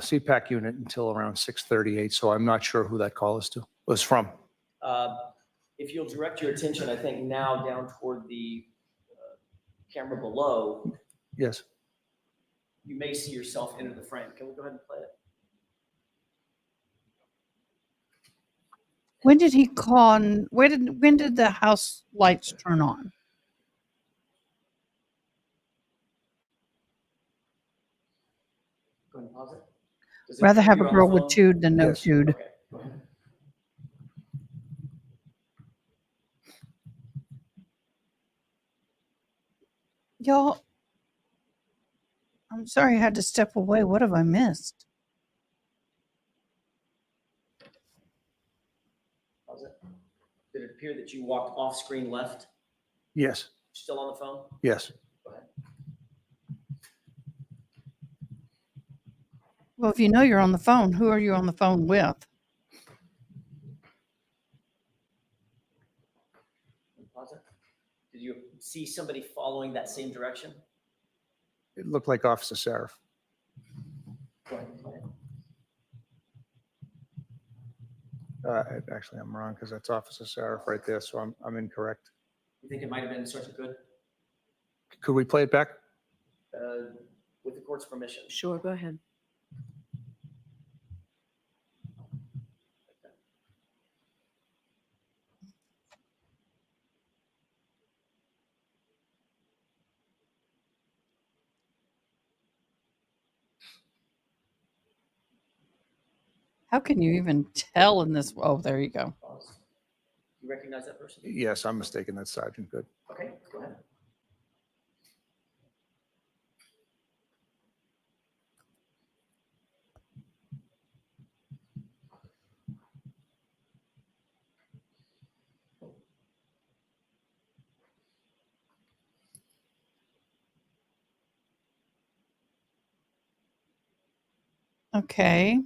CPAC unit until around 6:38, so I'm not sure who that call was from. If you'll direct your attention, I think now down toward the camera below, Yes. you may see yourself enter the frame. Can we go ahead and play it? When did he call? And when did the house lights turn on? Go ahead and pause it. Does it Rather appear have a you're on girl the with phone? tude than no Yes. tude. Okay, go ahead. Y'all, I'm sorry I had to step away. What have I missed? Pause it. Did it appear that you walked off screen left? Yes. Still on the phone? Yes. Go ahead. Well, if you know you're on the phone, who are you on the phone with? Did you see somebody following that same direction? It looked like Officer Saraf. Go ahead. Actually, I'm wrong because that's Officer Saraf right there, so I'm incorrect. You think it might have been Sergeant Good? Could we play it back? With the court's permission. Sure, go ahead. How can you even tell in this? Oh, there you go. Pause. You recognize that person? Yes, I'm mistaken. That's Sergeant Good. Okay, go ahead. Okay.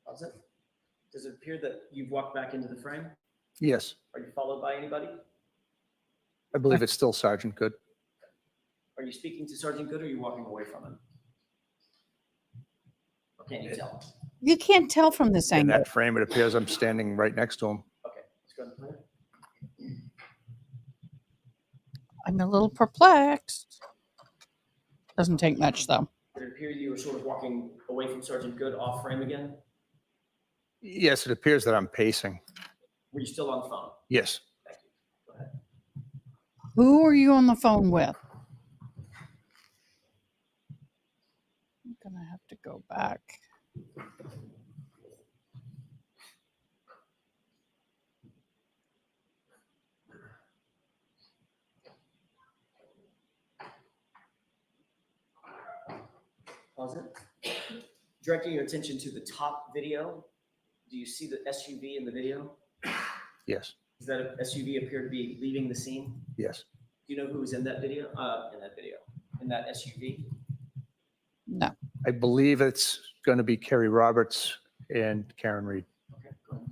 How's it? Does it appear that you've walked back into the frame? Yes, Are you followed by anybody? I believe it's still Sergeant Good. Are you speaking to Sergeant Good or are you walking away from him? Or can't you tell? You can't tell from this In angle. that frame, it appears I'm standing right next to him. Okay, let's go ahead and play it. I'm a little perplexed. Doesn't take much though. Did it appear you were sort of walking away from Sergeant Good off frame again? Yes, it appears that I'm pacing. Were you still on the phone? Yes. Thank you. Go ahead. Who are you on the phone with? I'm gonna have to go back. Pause it. Directing your attention to the top video, do you see the SUV in the video? Yes. Does that SUV appear to be leaving the scene? Yes. Do you know who was in that video? In that SUV? No. I believe it's going to be Kerry Roberts and Karen Reed. Okay, go ahead.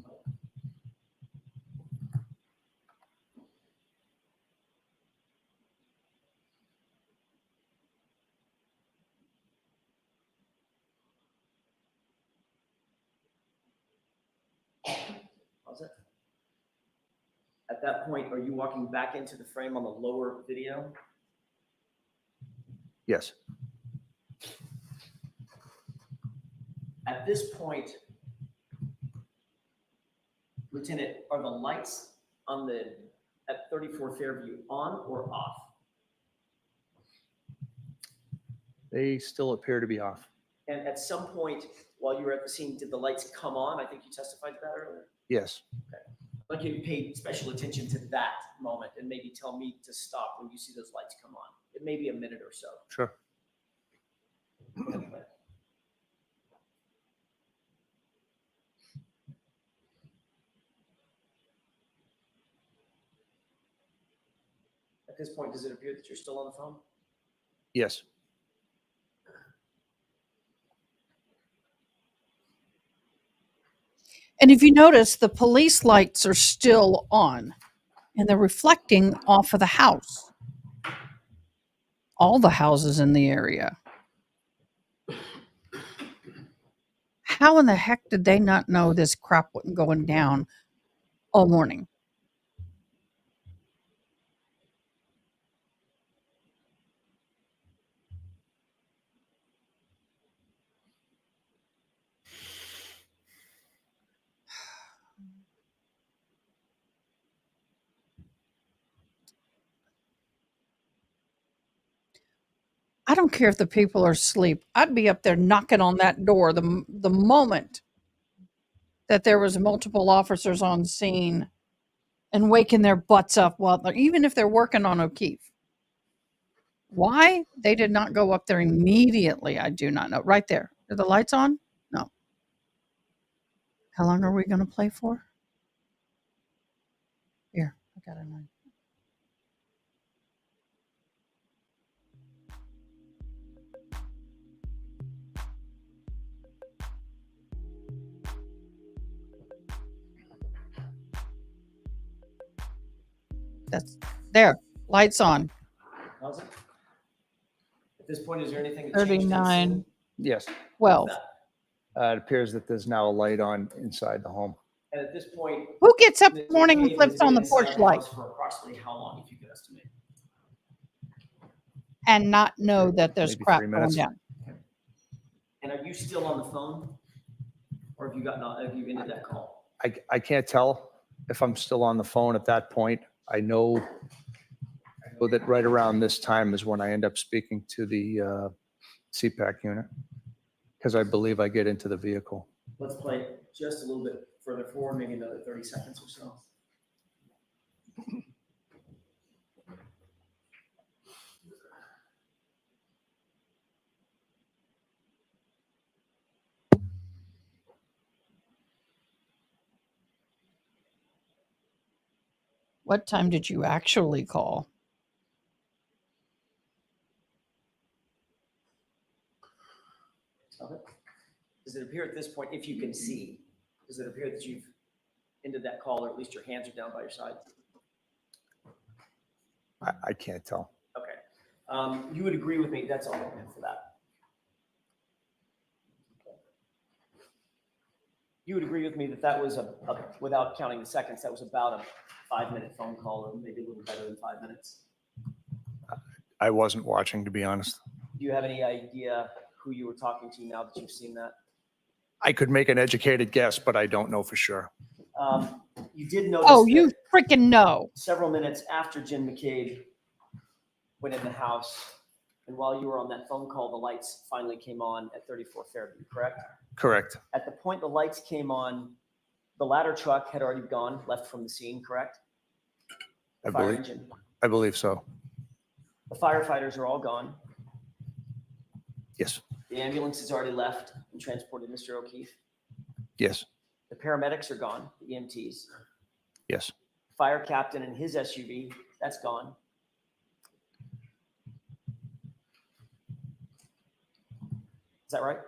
Pause it. At that point, are you walking back into the frame on the lower video? Yes. At this point, Lieutenant, are the lights on at 34 Fairview on or off? They still appear to be off. And at some point while you were at the scene, did the lights come on? I think you testified to that earlier. Yes. I'd like you to pay special attention to that moment and maybe tell me to stop when you see those lights come on. It may be a minute or so. Sure. At this point, does it appear that you're still on the phone? Yes. And if you notice, the police lights are still on and they're reflecting off of the house. All the houses in the area. How in the heck did they not know this crap wasn't going down all morning? I don't care if the people are asleep. I'd be up there knocking on that door the moment that there was multiple officers on scene and waking their butts up even if they're working on O'Keefe. Why they did not go up there immediately, I do not know. Right there. Are the lights on? No. How long are we going to play for? Here, I got a 9. That's there. Lights on. How's it? At this point, is there anything that changed? 39, Yes. 12. It appears that there's now a light on inside the home. And at this point. Who gets up in Mr. the morning and McCabe flips has on been the inside porch light house for approximately how long, if you could estimate? and not know that there's Maybe crap 3 going minutes. down? And are you still on the phone? Or have you ended that call? I can't tell if I'm still on the phone at that point. I know that right around this time is when I end up speaking to the CPAC unit, because I believe I get into the vehicle. Let's play it just a little bit further forward, maybe another 30 seconds or so. What time did you actually call? Stop it. Does it appear at this point, if you can see, does it appear that you've ended that call, or at least your hands are down by your side? I can't tell. Okay. You would agree with me, that's all I have for that. Okay. You would agree with me that that was without counting the seconds, that was about a 5-minute phone call, or maybe a little better than 5 minutes. I wasn't watching, to be honest. Do you have any idea who you were talking to now that you've seen that? I could make an educated guess, but I don't know for sure. You did notice. Oh, that you freaking know. several minutes after Jen McCabe went in the house, and while you were on that phone call, the lights finally came on at 34 Fairview, correct? Correct. At the point the lights came on, the ladder truck had already gone, left from the scene, correct? The fire engine. I believe so. The firefighters are all gone. Yes. The ambulance has already left and transported Mr. O'Keefe. Yes. The paramedics are gone, the EMTs. Yes. Fire captain and his SUV, that's gone. Is that right?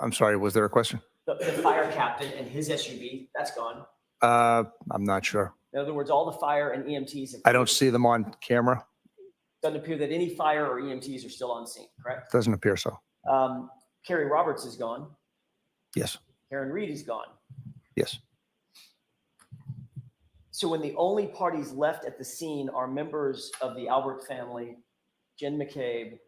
I'm sorry, was there a question? The fire captain and his SUV, that's gone. I'm not sure. In other words, all the fire and EMTs. I don't see them on camera. Doesn't appear that any fire or EMTs are still on scene, correct? Doesn't appear so. Carrie Roberts is gone. Yes. Karen Reed is gone. Yes. So when the only parties left at the scene are members of the Albert family, Jen McCabe,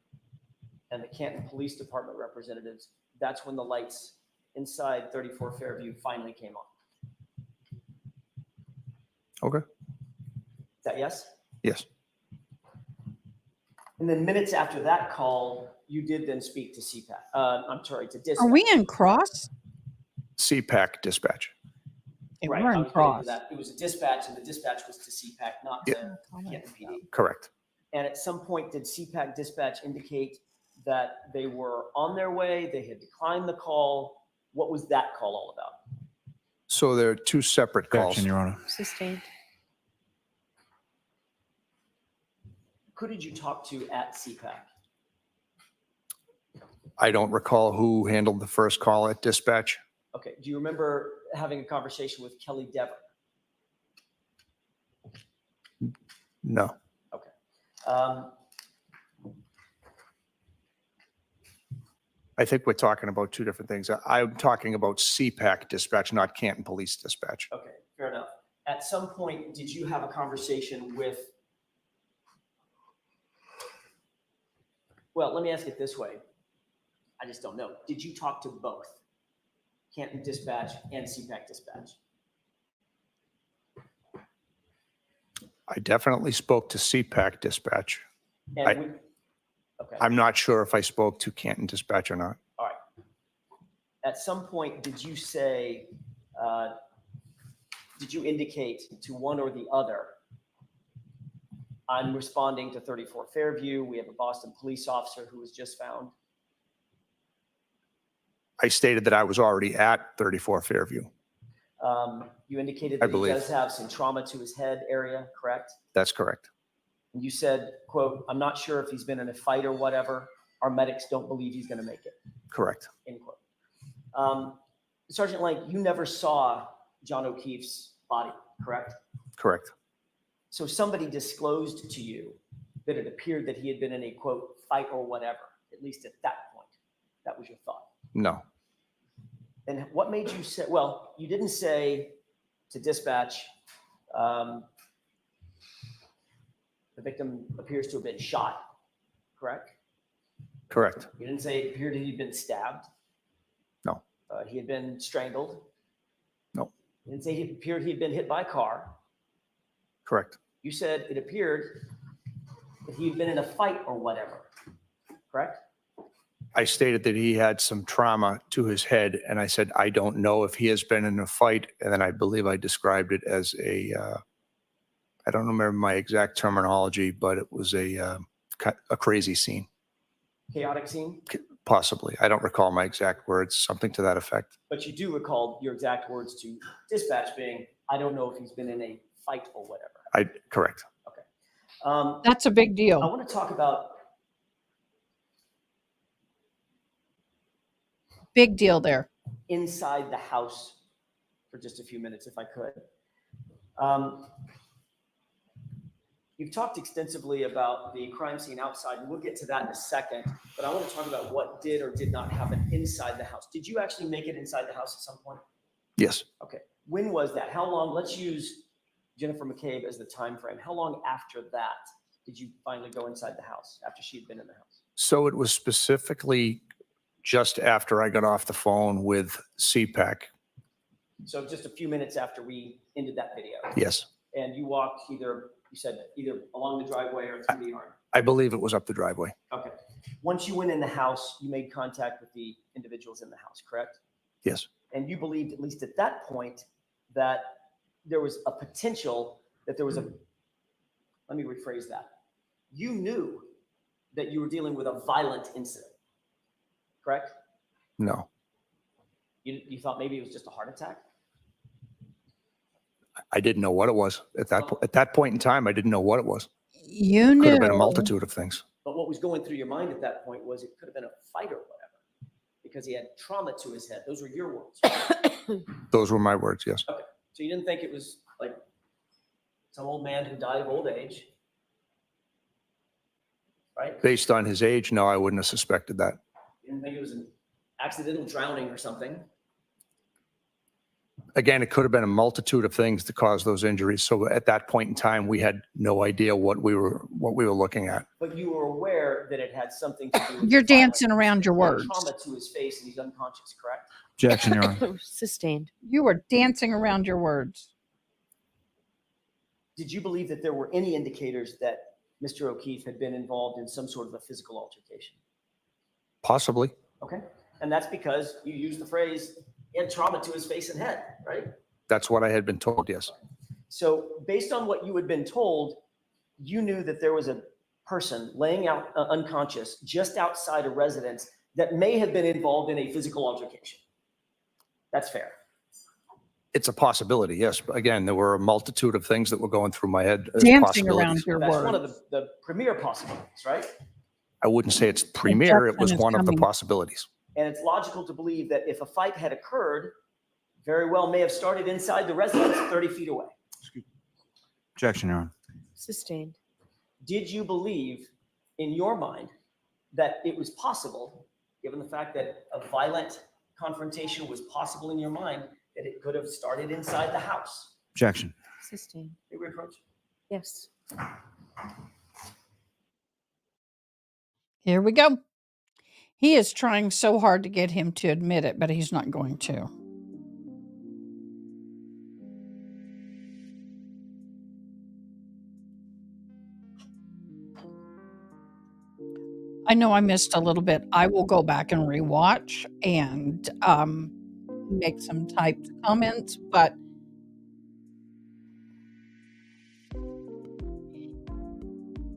and the Canton Police Department representatives, that's when the lights inside 34 Fairview finally came on. Okay. Is that yes? Yes. And then minutes after that call, you did then speak to CPAC. I'm sorry, to dispatch. Are we in cross? CPAC dispatch. Okay, Right, we're I in was getting to cross. that. It was a dispatch, and the dispatch was to CPAC, not to Canton PD. Correct. And at some point, did CPAC dispatch indicate that they were on their way, they had declined the call? What was that call all about? So there are two separate calls. Your Honor. Sustained. Who did you talk to at CPAC? I don't recall who handled the first call at dispatch. Okay, do you remember having a conversation with Kelly Dever? No. Okay. I think we're talking about two different things. I'm talking about CPAC dispatch, not Canton Police dispatch. Okay, fair enough. At some point, did you have a conversation with, well, let me ask it this way. I just don't know. Did you talk to both Canton Dispatch and CPAC Dispatch? I definitely spoke to CPAC dispatch. And okay. I'm not sure if I spoke to Canton dispatch or not. All right. At some point, did you say, did you indicate to one or the other, I'm responding to 34 Fairview, we have a Boston police officer who was just found? I stated that I was already at 34 Fairview. You indicated I that he believe. does have some trauma to his head area, correct? That's correct. And you said, quote, I'm not sure if he's been in a fight or whatever. Our medics don't believe he's going to make it, Correct. end quote. Sergeant Lank, you never saw John O'Keefe's body, correct? Correct. So somebody disclosed to you that it appeared that he had been in a quote fight or whatever, at least at that point. That was your thought. No. And what made you say, well, you didn't say to dispatch, the victim appears to have been shot, correct? Correct. You didn't say it appeared he'd been stabbed. No. He had been strangled. No. You didn't say it appeared he'd been hit by a car. Correct. You said it appeared that he'd been in a fight or whatever, correct? I stated that he had some trauma to his head, and I said, I don't know if he has been in a fight. And then I believe I described it as I don't remember my exact terminology, but it was a crazy scene. Chaotic scene? Possibly. I don't recall my exact words, something to that effect. But you do recall your exact words to dispatch being, I don't know if he's been in a fight or whatever. Correct. Okay. That's a big I deal. want to talk about Big deal there. inside the house for just a few minutes, if I could. You've talked extensively about the crime scene outside, and we'll get to that in a second, but I want to talk about what did or did not happen inside the house. Did you actually make it inside the house at some point? Yes. Okay. When was that? How long? Let's use Jennifer McCabe as the time frame. How long after that did you finally go inside the house, after she had been in the house? So it was specifically just after I got off the phone with CPAC. So just a few minutes after we ended that video. Yes. And you walked you said either along the driveway or through the yard. I believe it was up the driveway. Okay. Once you went in the house, you made contact with the individuals in the house, correct? Yes. And you believed, at least at that point, that there was a potential that there was let me rephrase that. You knew that you were dealing with a violent incident, correct? No. You thought maybe it was just a heart attack? I didn't know what it was at that point in time. I didn't know what it was. You Could knew. have been a multitude of things. But what was going through your mind at that point was it could have been a fight or whatever, because he had trauma to his head. Those were your words. Those were my words. Yes. Okay. So you didn't think it was like some old man who died of old age, right? Based on his age, no, I wouldn't have suspected that. You didn't think it was an accidental drowning or something. Again, it could have been a multitude of things to cause those injuries. So at that point in time, we had no idea what we were looking at. But you were aware that it had something to do with You're the violence. dancing around your He had words. trauma to his face and he's unconscious, correct? Objection, Your Honor. Sustained. You were dancing around your words. Did you believe that there were any indicators that Mr. O'Keefe had been involved in some sort of a physical altercation? Possibly. Okay. And that's because you used the phrase, he had trauma to his face and head, right? That's what I had been told. Yes. So based on what you had been told, you knew that there was a person laying out unconscious just outside a residence that may have been involved in a physical altercation. That's fair. It's a possibility. Yes. But again, there were a multitude of things that were going through my head. as Dancing around possibilities. your That's words. one of the premier possibilities, right? I wouldn't say it's premier. It was Objection is one of the coming. possibilities. And it's logical to believe that if a fight had occurred, very well may have started inside the residence 30 feet away. Objection, Your Honor. Sustained. Did you believe in your mind that it was possible, given the fact that a violent confrontation was possible in your mind, that it could have started inside the house? Objection. Sustained. May we approach? Yes. Here we go. He is trying so hard to get him to admit it, but he's not going to. I know I missed a little bit. I will go back and rewatch and make some typed comments, but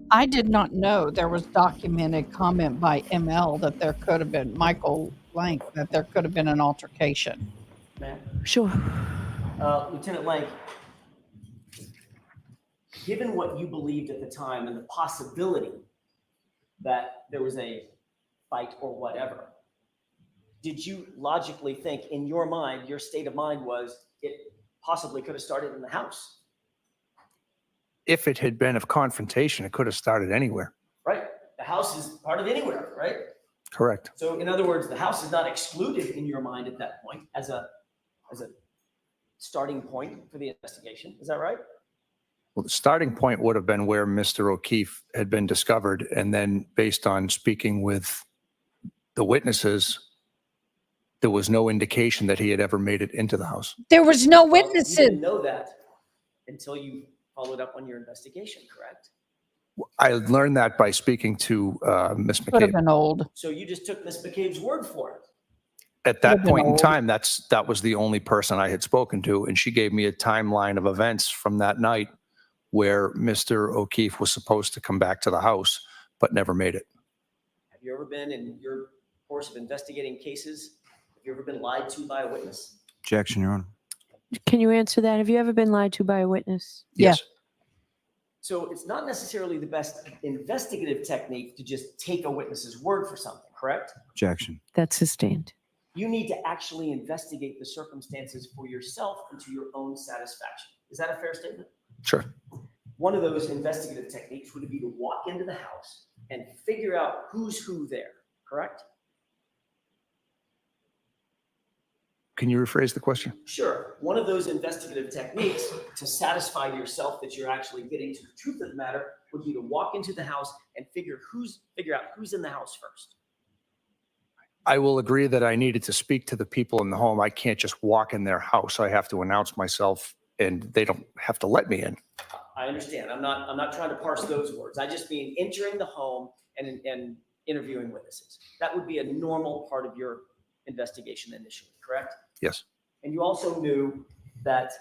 I did not know there was documented comment by ML that there could have been, Michael Lank, that there could have been an altercation. Ma'am? Sure. Lieutenant Lank, given what you believed at the time and the possibility that there was a fight or whatever, did you logically think in your mind, your state of mind was it possibly could have started in the house? if it had been of confrontation, it could have started anywhere. Right? The house is part of anywhere, right? Correct. So in other words, the house is not excluded in your mind at that point as a starting point for the investigation. Is that right? Well, the starting point would have been where Mr. O'Keefe had been discovered. And then based on speaking with the witnesses, there was no indication that he had ever made it into the house. There was no Well, you witnesses. didn't know that until you followed up on your investigation, correct? I learned that by speaking to Ms. Could have McCabe. been old. So you just took Ms. McCabe's word for it. At Could that have been point in old. time, that was the only person I had spoken to. And she gave me a timeline of events from that night where Mr. O'Keefe was supposed to come back to the house, but never made it. Have you ever been, in your course of investigating cases, have you ever been lied to by a witness? Objection, Your Honor. Can you answer that? Have you ever been lied to by a witness? Yes. So it's not necessarily the best investigative technique to just take a witness's word for something, correct? Objection. That's sustained. You need to actually investigate the circumstances for yourself and to your own satisfaction. Is that a fair statement? Sure. One of those investigative techniques would be to walk into the house and figure out who's who there, correct? Can you rephrase the question? Sure. One of those investigative techniques to satisfy yourself that you're actually getting to the truth of the matter would be to walk into the house and figure out who's in the house first. I will agree that I needed to speak to the people in the home. I can't just walk in their house. I have to announce myself and they don't have to let me in. I understand. I'm not trying to parse those words. I just mean entering the home and interviewing witnesses. That would be a normal part of your investigation initially, correct? Yes. And you also knew that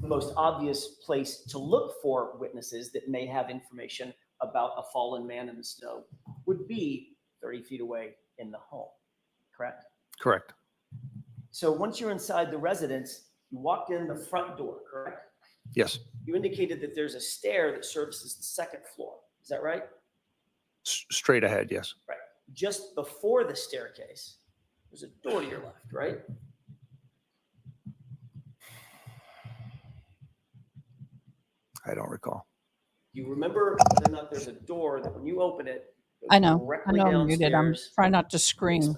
the most obvious place to look for witnesses that may have information about a fallen man in the snow would be 30 feet away in the home, correct? Correct. So once you're inside the residence, you walked in the front door, correct? Yes. You indicated that there's a stair that services the second floor. Is that right? Straight ahead. Yes. Right. Just before the staircase, there's a door to your left, right? I don't recall. You remember whether or not there's a door that when you open it, goes I know directly I'm muted. I'm downstairs? trying not to scream.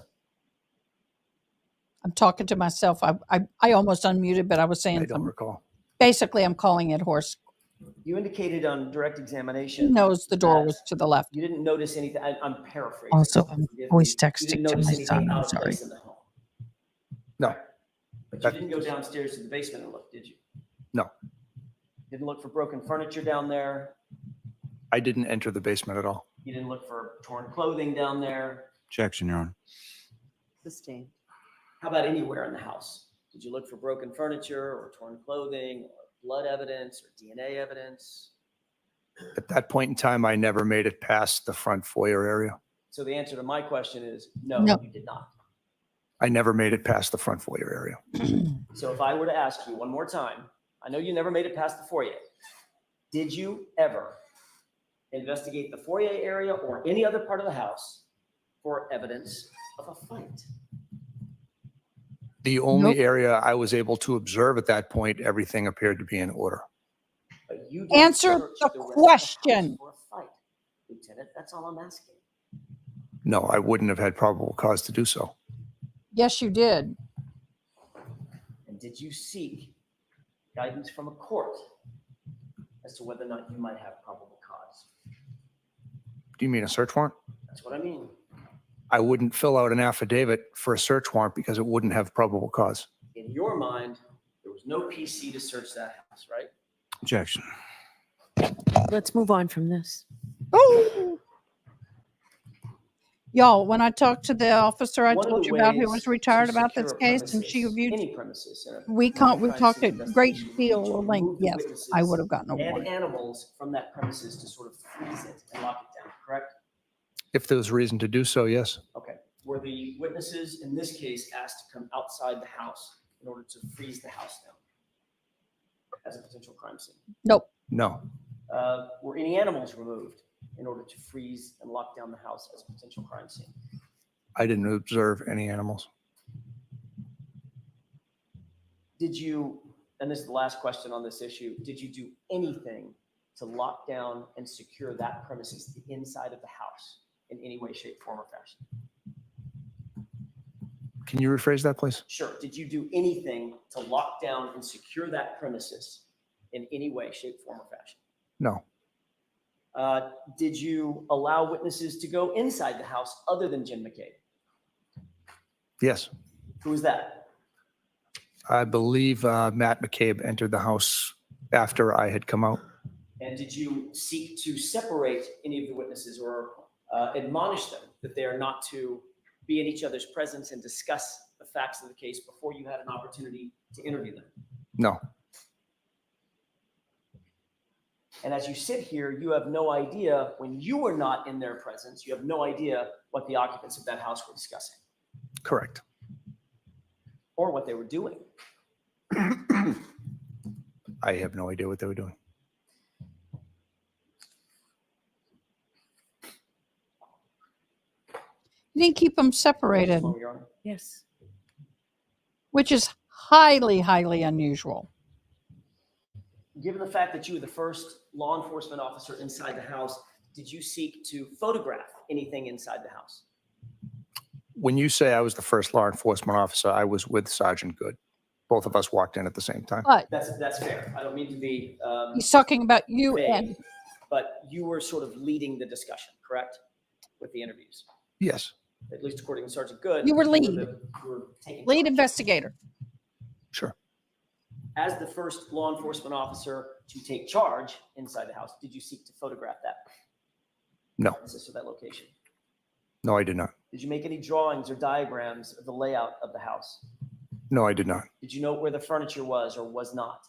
I'm talking to myself. I almost unmuted, but I was saying I don't something. recall. Basically, I'm calling it horse. You indicated on direct He examination. knows the door that was to the left. You didn't notice anything. I'm paraphrasing. Also, so I'm forgive voice me. You texting didn't to notice my anything son. out I'm of sorry. place in the home. No. But you didn't go downstairs to the basement and look, did you? No. Didn't look for broken furniture down there. I didn't enter the basement at all. You didn't look for torn clothing down there. Objection, Your Honor. Sustained. How about anywhere in the house? Did you look for broken furniture or torn clothing or blood evidence or DNA evidence? At that point in time, I never made it past the front foyer area. So the answer to my question is no, No. you did not. I never made it past the front foyer area. So if I were to ask you one more time, I know you never made it past the foyer. Did you ever investigate the foyer area or any other part of the house for evidence of a fight? The only Nope. area I was able to observe at that point, everything appeared to be in order. But you didn't Answer search the rest of house question. for a fight, Lieutenant. That's all I'm asking. No, I wouldn't have had probable cause to do so. Yes, you did. And did you seek guidance from a court as to whether or not you might have probable cause? Do you mean a search warrant? That's what I mean. I wouldn't fill out an affidavit for a search warrant because it wouldn't have probable cause. In your mind, there was no PC to search that house, right? Objection. Let's move on from this. Oh, y'all! When I talked to the officer, I One of told the you about who ways was retired to about secure this a case, and she premises, reviewed. any premises in a We talked a crime great scene deal investigation, of you length. remove the Yes, witnesses I would have gotten a and warrant. animals from that premises to sort of freeze it and lock it down, correct? If there was reason to do so, yes. Okay. Were the witnesses in this case asked to come outside the house in order to freeze the house down as a potential crime scene? Nope. No. Were any animals removed in order to freeze and lock down the house as a potential crime scene? I didn't observe any animals. Did you, and this is the last question on this issue, did you do anything to lock down and secure that premises, the inside of the house, in any way, shape, form, or fashion? Can you rephrase that, please? Sure. Did you do anything to lock down and secure that premises in any way, shape, form, or fashion? No. Did you allow witnesses to go inside the house other than Jim McCabe? Yes. Who was that? I believe Matt McCabe entered the house after I had come out. And did you seek to separate any of the witnesses or admonish them that they are not to be in each other's presence and discuss the facts of the case before you had an opportunity to interview them? No. And as you sit here, you have no idea, when you were not in their presence, you have no idea what the occupants of that house were discussing Correct. or what they were doing. I have no idea what they were doing. You didn't keep them separated, Your Honor. Yes. which is highly, highly unusual. Given the fact that you were the first law enforcement officer inside the house, did you seek to photograph anything inside the house? When you say I was the first law enforcement officer, I was with Sergeant Good. Both of us walked in at the same time. But That's fair. I don't mean to be he's talking about you vague, and but you were sort of leading the discussion, correct? With the interviews, Yes. at least according to Sergeant Good. You were lead. You were taking lead charge. investigator. Sure. As the first law enforcement officer to take charge inside the house, did you seek to photograph that? No. Premises or that location? No, I did not. Did you make any drawings or diagrams of the layout of the house? No, I did not. Did you note where the furniture was or was not?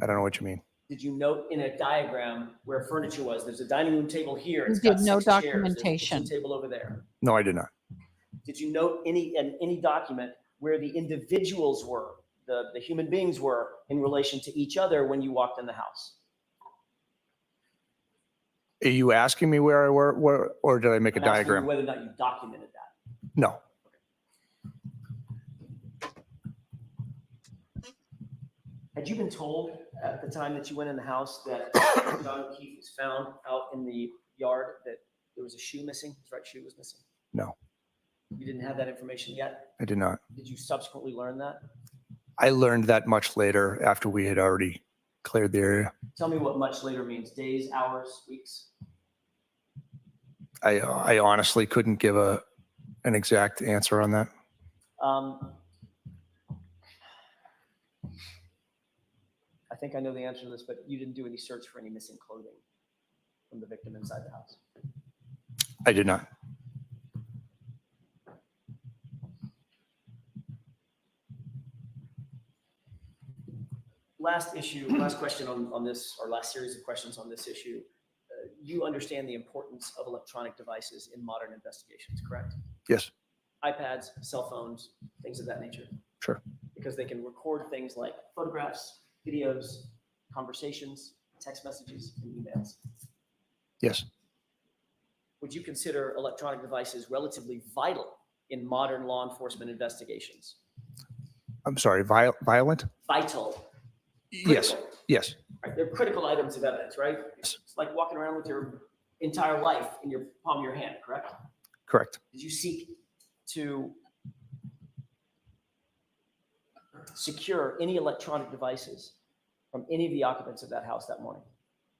I don't know what you mean. Did you note in a diagram where furniture was? There's a dining room table here. You It's did got no 6 chairs. There's a documentation. kitchen table over there. No, I did not. Did you note any document where the individuals were, the human beings were in relation to each other when you walked in the house? Are you asking me where I were, or did I make a I'm asking you diagram? whether or not you documented that. No. Had you been told at the time that you went in the house that John Keefe was found out in the yard that there was a shoe missing? His right shoe was missing. No, You didn't have that information yet? I did not. Did you subsequently learn that? I learned that much later after we had already cleared the area. Tell me what much later means. Days, hours, weeks? I honestly couldn't give an exact answer on that. I think I know the answer to this, but you didn't do any search for any missing clothing from the victim inside the house. I did not. Last question on this, or last series of questions on this issue. You understand the importance of electronic devices in modern investigations, correct? Yes. iPads, cell phones, things of that nature. Sure. Because they can record things like photographs, videos, conversations, text messages, and emails. Yes. Would you consider electronic devices relatively vital in modern law enforcement investigations? I'm sorry, violent? Vital. Yes. Critical. Yes. Right? They're critical items of evidence, right? It's like walking around with your entire life in your palm of your hand, correct? Correct. Did you seek to secure any electronic devices from any of the occupants of that house that morning?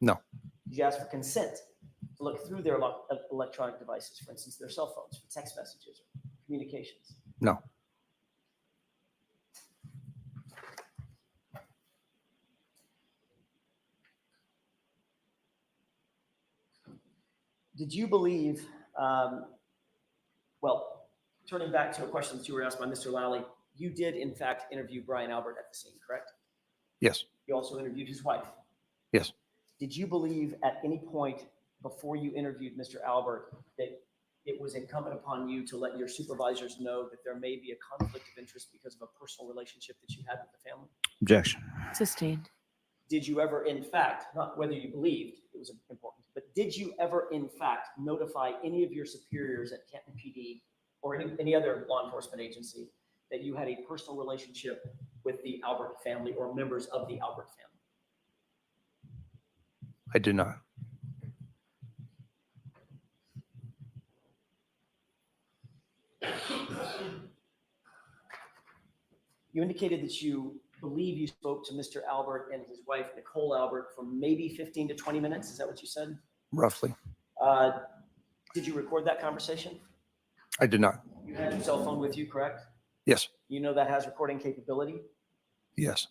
No. Did you ask for consent to look through their electronic devices, for instance, their cell phones, for text messages, or communications? No. Did you believe, well, turning back to a question that you were asked by Mr. Lally, you did in fact interview Brian Albert at the scene, correct? Yes. You also interviewed his wife. Yes. Did you believe at any point before you interviewed Mr. Albert that it was incumbent upon you to let your supervisors know that there may be a conflict of interest because of a personal relationship that you had with the family? Objection. Sustained. Did you ever, in fact, not whether you believed it was important, but did you ever, in fact, notify any of your superiors at Canton PD or any other law enforcement agency that you had a personal relationship with the Albert family or members of the Albert family? I did not. You indicated that you believe you spoke to Mr. Albert and his wife, Nicole Albert, for maybe 15 to 20 minutes. Is that what you said? Roughly. Did you record that conversation? I did not. You had your cell phone with you, correct? Yes. You know that has recording capability? Yes.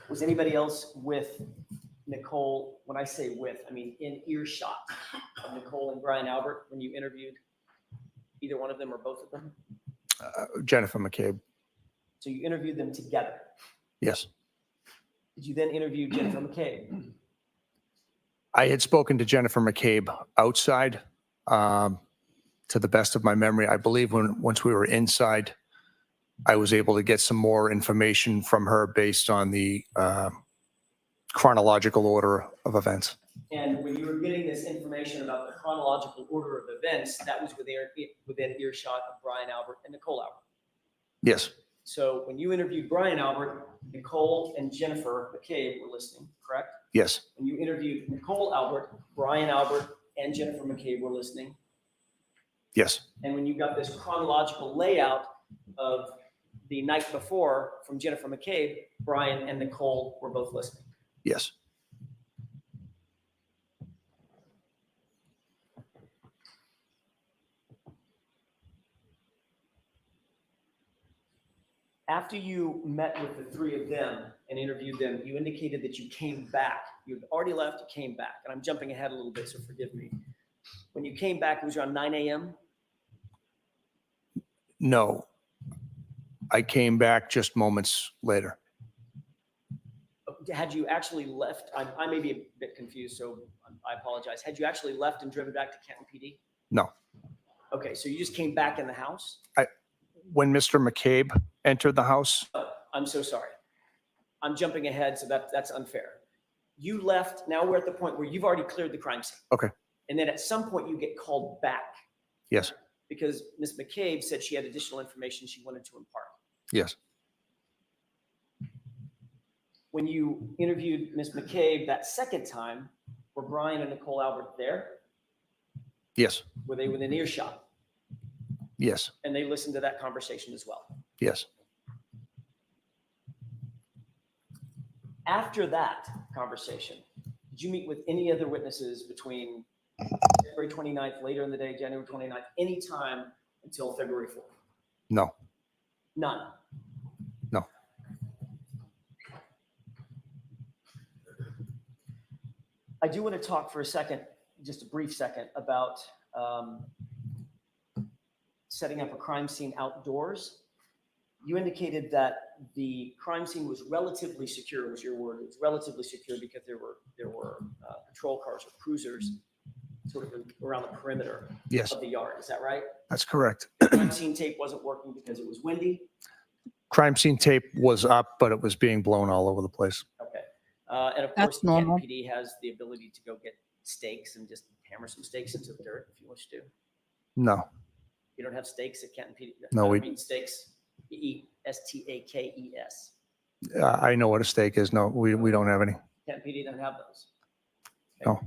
Was anybody else with Nicole? When I say with, I mean in earshot of Nicole and Brian Albert when you interviewed either one of them or both of them? Jennifer McCabe. So you interviewed them together. Yes. Did you then interview Jennifer McCabe? I had spoken to Jennifer McCabe outside. To the best of my memory, I believe once we were inside, I was able to get some more information from her based on the chronological order of events. And when you were getting this information about the chronological order of events, that was within earshot of Brian Albert and Nicole Albert. Yes. So when you interviewed Brian Albert, Nicole and Jennifer McCabe were listening, correct? Yes. When you interviewed Nicole Albert, Brian Albert and Jennifer McCabe were listening. Yes. And when you got this chronological layout of the night before from Jennifer McCabe, Brian and Nicole were both listening. Yes. After you met with the three of them and interviewed them, you indicated that you came back. You had already left, you came back. And I'm jumping ahead a little bit, so forgive me. When you came back, it was around 9 a.m.? No. I came back just moments later. Had you actually left? I may be a bit confused, so I apologize. Had you actually left and driven back to Canton PD? No. Okay, so you just came back in the house? When Mr. McCabe entered the house, I'm so sorry. I'm jumping ahead, so that's unfair. You left, now we're at the point where you've already cleared the crime scene. Okay. And then at some point you get called back yes. because Ms. McCabe said she had additional information she wanted to impart. Yes. When you interviewed Ms. McCabe that second time, were Brian and Nicole Albert there? Yes. Were they within earshot? Yes. And they listened to that conversation as well? Yes. After that conversation, did you meet with any other witnesses between February 29th, later in the day, January 29th, any time until February 4th? No. None. No. I do want to talk for a second, just a brief second, about setting up a crime scene outdoors. You indicated that the crime scene was relatively secure, was your word. It was relatively secure because there were patrol cars or cruisers sort of around the perimeter Yes. of the yard. Is that right? That's correct. Crime scene tape wasn't working because it was windy. Crime scene tape was up, but it was being blown all over the place. Okay. And of That's course, the Canton normal. PD has the ability to go get stakes and just hammer some stakes into the dirt if you wish to. No. You don't have stakes at Canton PD? No, we- I mean stakes. You eat STAKES. I know what a stake is. No, we don't have any. Canton PD doesn't have those. No.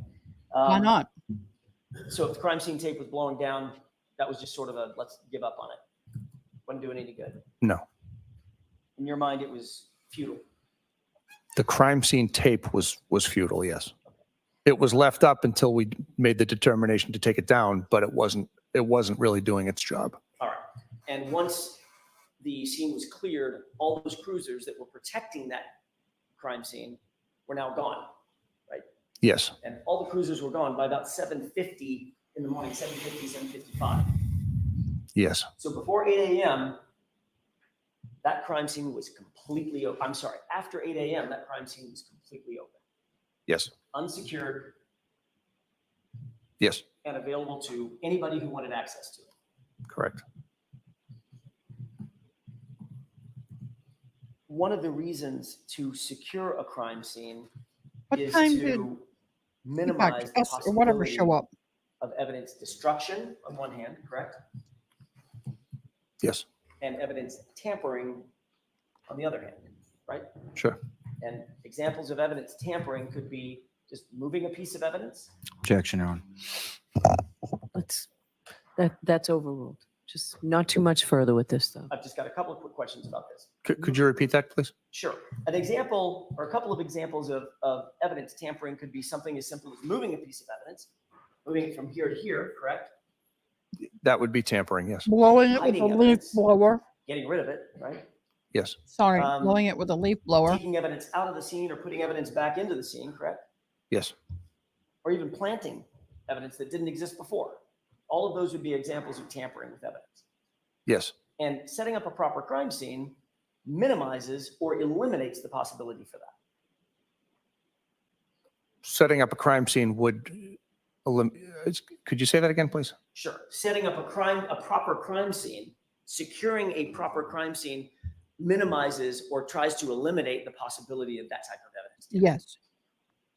Why not? So if the crime scene tape was blowing down, that was just sort of a let's give up on it. Wasn't doing any good. No. In your mind, it was futile. The crime scene tape was futile, yes. It was left up until we made the determination to take it down, but it wasn't really doing its job. All right. And once the scene was cleared, all those cruisers that were protecting that crime scene were now gone, right? Yes. And all the cruisers were gone by about 7:50 in the morning, 7:50, 7:55. Yes. So before 8 a.m., that crime scene was completely open. I'm sorry, after 8 a.m., that crime scene was completely open, Yes. unsecured, Yes. and available to anybody who wanted access to it. Correct. One of the reasons to secure a crime scene What is time did to minimize the us or whatever possibility show up? of evidence destruction on one hand, correct? Yes. And evidence tampering on the other hand, right? Sure. And examples of evidence tampering could be just moving a piece of evidence. Objection, Your Honor. That's overruled. Just not too much further with this, though. I've just got a couple of quick questions about this. Could you repeat that, please? Sure. An example or a couple of examples of evidence tampering could be something as simple as moving a piece of evidence, moving it from here to here, correct? That would be tampering, yes. Blowing it with Hiding a leaf evidence. blower. Getting rid of it, right? Yes, Sorry, Um, blowing it with a leaf blower. Taking evidence out of the scene or putting evidence back into the scene, correct? yes, Or even planting evidence that didn't exist before. All of those would be examples of tampering with evidence. yes. And setting up a proper crime scene minimizes or eliminates the possibility for that. Setting up a crime scene would, could you say that again, please? Sure. Setting up a proper crime scene, securing a proper crime scene minimizes or tries to eliminate the possibility of that type of evidence. Yes.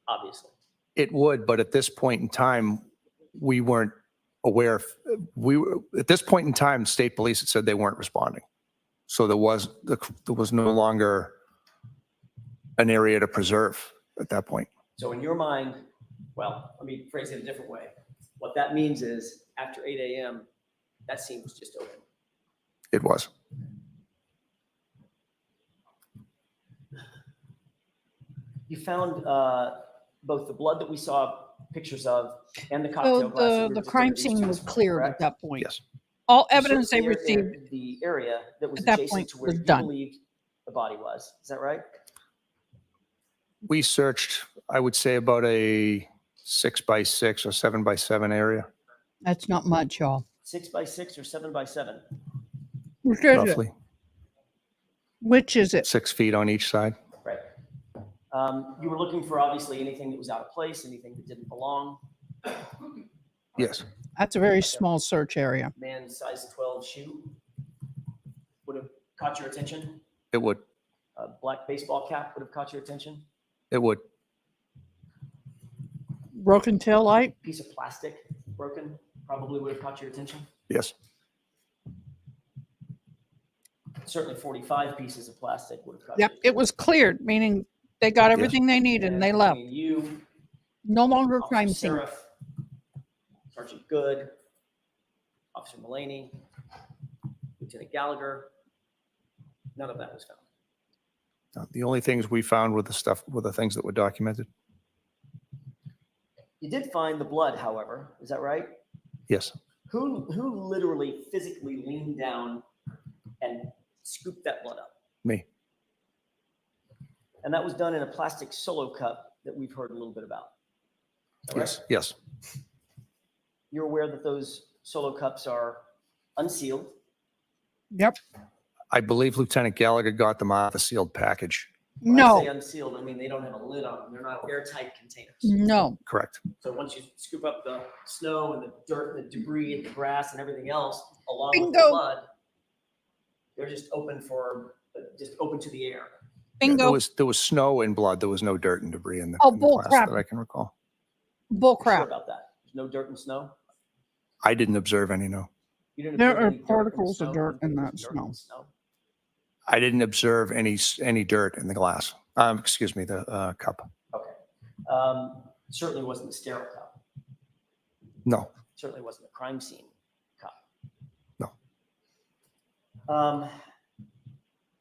Obviously. It would, but at this point in time, we weren't aware of, at this point in time, state police had said they weren't responding. So there was no longer an area to preserve at that point. So in your mind, well, let me phrase it a different way. What that means is after 8 a.m., that scene was just open. It was. You found both the blood that we saw pictures of and the So cocktail glass. that we were the just crime introduced scene to was us, cleared correct? at that point. Yes. All You evidence they searched the area- received. the area that was at that adjacent point to where was you done. believed the body was. Is that right? We searched, I would say, about a 6x6 or 7x7 area, That's not much, y'all. 6x6 or 7x7? Which is it? roughly Which is it? 6 feet on each side. Right. You were looking for obviously anything that was out of place, anything that didn't belong. Yes, That's a very small search area. Man's size 12 shoe would have caught your attention. it would. A black baseball cap would have caught your attention. It would. Broken tail light. Piece of plastic broken probably would have caught your attention. Yes. Certainly 45 pieces of plastic would have caught Yep, your it was cleared, meaning they got everything they needed and they left. I mean, you, No longer a Officer crime scene. Seraph, Sergeant Good, Officer Mullaney, Lieutenant Gallagher, none of that was found. The only things we found were the things that were documented. You did find the blood, however, is that right? Yes. Who literally physically leaned down and scooped that blood up? Me. And that was done in a plastic solo cup that we've heard a little bit about. Is that right? Yes. Yes. You're aware that those solo cups are unsealed. Yep. I believe Lieutenant Gallagher got them out of the sealed package. When I say No, unsealed, I mean they don't have a lid on them. They're not airtight containers. no. Correct. So once you scoop up the snow and the dirt and the debris and the grass and everything else, along with the Bingo. blood, they're just open to the air. Bingo. There was snow and blood. There was no dirt and debris in the, Oh, in the bull glass crap. that I can recall. Bull Sure crap. about that. There's no dirt and snow. I didn't observe any, no. You didn't There observe are any dirt in the particles of snow? dirt in that Dirt snow. I didn't observe any dirt in the glass. Excuse me, the cup. Okay. Certainly wasn't a sterile cup. No, Certainly wasn't a crime scene cup. no.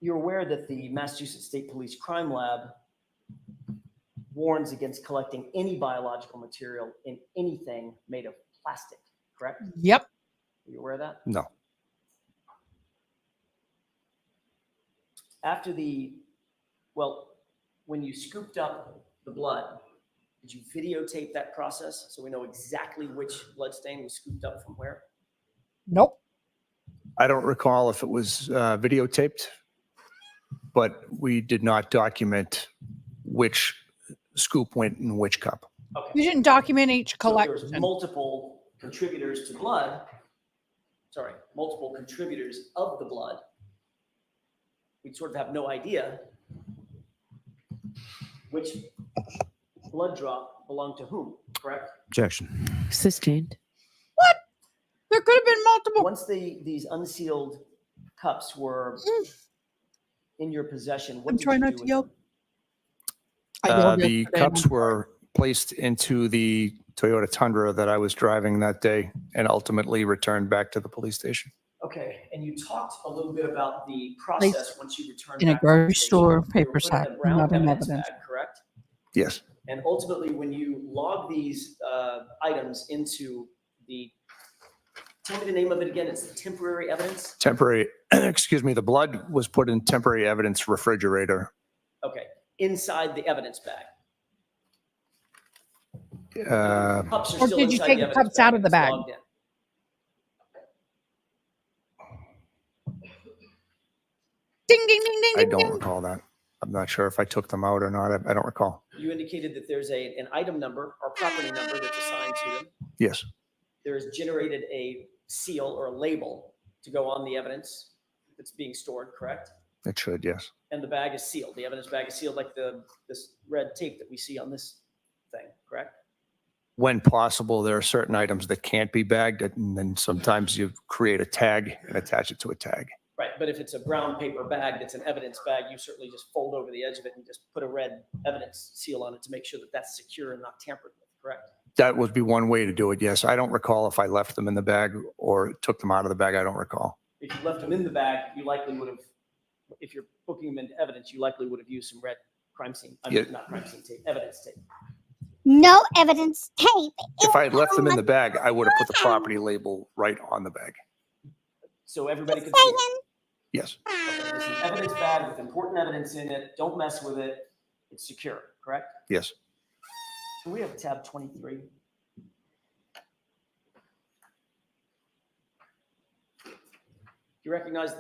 You're aware that the Massachusetts State Police Crime Lab warns against collecting any biological material in anything made of plastic, correct? Yep. Are you aware of that? No. When you scooped up the blood, did you videotape that process so we know exactly which blood stain was scooped up from where? Nope. I don't recall if it was videotaped, but we did not document which scoop went in which cup. Okay. You didn't document each So if there was collection. multiple contributors to blood, multiple contributors of the blood, we'd sort of have no idea which blood drop belonged to whom, correct? Objection. Sustained. There could have been multiple. Once these unsealed cups were in your possession, what I'm did trying you not do to with yell. them? I yelled The yesterday, cups were placed into the Toyota Tundra that I was driving that day and ultimately returned back to the police station. Okay, and you talked a little bit about the process once you returned in a back to the grocery station. store, You were paper put in sack, a brown not in evidence evidence. bag, correct? Yes, And ultimately, when you log these items into the, tell me the name of it again, it's the temporary evidence? temporary, excuse me, the blood was put in temporary evidence refrigerator. Okay, inside the evidence bag. Cups are Or still did you inside take the the evidence cups out of and the it's bag? logged in. Ding, ding, ding, ding, I ding, don't ding. recall that. I'm not sure if I took them out or not. I don't recall. You indicated that there's an item number or property number that's assigned to them. Yes, There is generated a seal or a label to go on the evidence that's being stored, correct? it should, yes. And the bag is sealed. The evidence bag is sealed like this red tape that we see on this thing, correct? When possible, there are certain items that can't be bagged, and then sometimes you create a tag and attach it to a tag. Right, but if it's a brown paper bag that's an evidence bag, you certainly just fold over the edge of it and just put a red evidence seal on it to make sure that that's secure and not tampered with, correct? That would be one way to do it, yes. I don't recall if I left them in the bag or took them out of the bag. I don't recall. If you left them in the bag, you likely would have, if you're booking them into evidence, you likely would have used some red crime scene, not crime scene tape, evidence tape. No evidence tape. If I had left them in the bag, I would have put the property label right on the bag. So everybody could see it. Yes, Okay, this is an evidence bag with important evidence in it. Don't mess with it. It's secure, correct? yes. Can we have tab 23? Do you recognize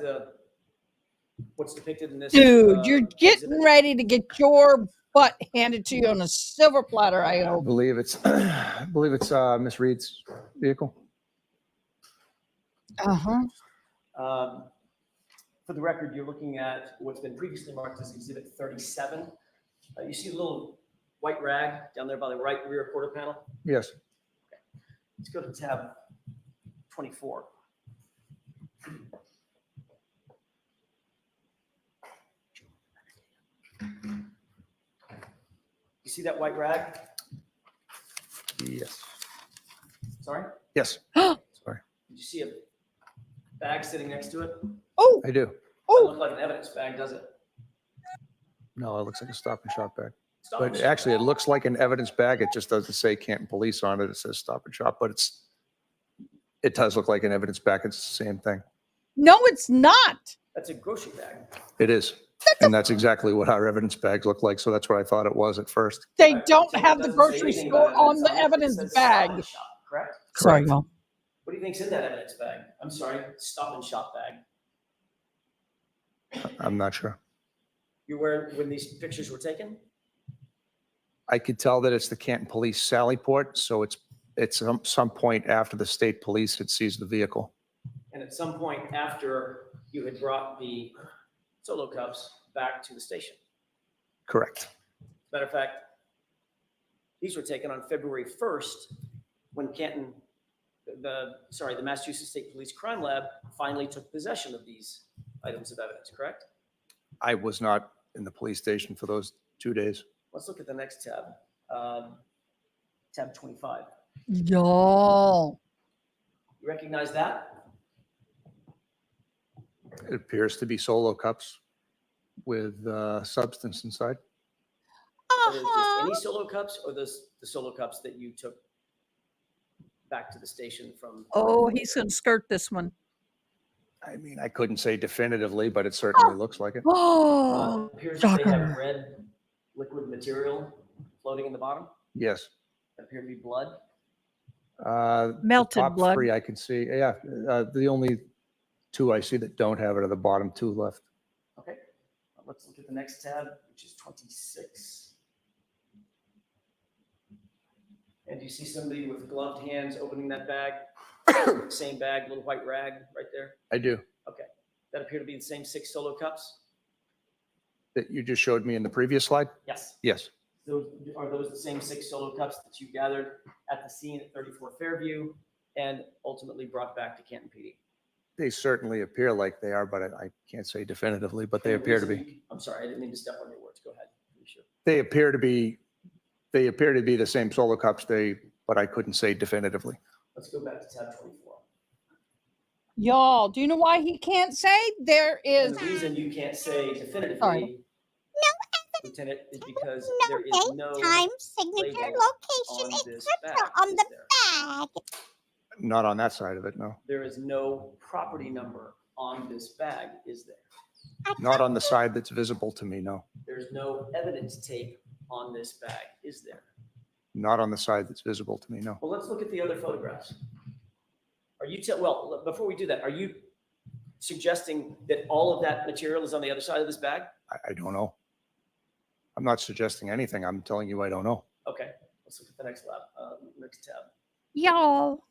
what's depicted in this? Dude, you're getting exhibit? ready to get your butt handed to you on a silver platter, I I hope. believe it's, Miss Reed's vehicle. Uh-huh. For the record, you're looking at what's been previously marked as Exhibit 37. You see the little white rag down there by the right rear quarter panel? Yes. Let's go to tab 24. You see that white rag? Yes. Sorry? Yes. Sorry. Did you see a bag sitting next to it? Oh, I do. Doesn't look like an evidence bag, does it? No, it looks like a Stop and Shop bag. Stop But and Shop. actually, it looks like an evidence bag. It just doesn't say Canton Police on it. It says Stop and Shop, but it does look like an evidence bag. It's the same thing. no, it's not. That's a grocery bag. It is. And that's exactly what our evidence bags look like. So that's what I thought it was at first. They Right, don't so it have the doesn't say grocery anything store about on the it. It evidence says bag. Stop and Shop, correct? Sorry, y'all. What do you think's in that evidence bag? I'm sorry, Stop and Shop bag. I'm not sure. You were when these pictures were taken? I could tell that it's the Canton Police Sally Port. So it's some point after the state police had seized the vehicle. And at some point after you had brought the solo cups back to the station. Correct. Matter of fact, these were taken on February 1st when the Massachusetts State Police Crime Lab finally took possession of these items of evidence, correct? I was not in the police station for those 2 days. Let's look at the next tab, tab 25. Y'all. You recognize that? It appears to be solo cups with substance inside. Are those just any solo cups or the solo cups that you took back to the station from? Oh, he's going to skirt this one. I mean, I couldn't say definitively, but it certainly looks like it. Oh, Appears that they have shocker. red liquid material floating in the bottom. Yes. That appear to be blood. The Melted top blood. 3 I can see. Yeah. The only 2 I see that don't have it are the bottom 2 left. Okay, let's look at the next tab, which is 26. And do you see somebody with gloved hands opening that bag? Same bag, little white rag right there. I do. Okay, that appear to be the same 6 solo cups? That you just showed me in the previous slide? Yes. Yes. Are those the same 6 solo cups that you gathered at the scene at 34 Fairview and ultimately brought back to Canton PD? They certainly appear like they are, but I can't say definitively, but they appear to be. I'm sorry, I didn't mean to step on your words. Go ahead. Are you sure? They appear to be the same solar cups, but I couldn't say definitively. Let's go back to tab 24. Y'all, do you know why he can't say? There And is. the reason you can't say definitively, Sorry. Lieutenant, is because No there is date, no time, signature, label location, on this etc. bag, on is the there? bag. Not on that side of it, no. There is no property number on this bag, is there? Not on the side that's visible to me, no. There's no evidence tape on this bag, is there? Not on the side that's visible to me, no. Well, let's look at the other photographs. Are you, well, before we do that, are you suggesting that all of that material is on the other side of this bag? I don't know. I'm not suggesting anything. I'm telling you I don't know. Okay, let's look at the next next tab. Y'all.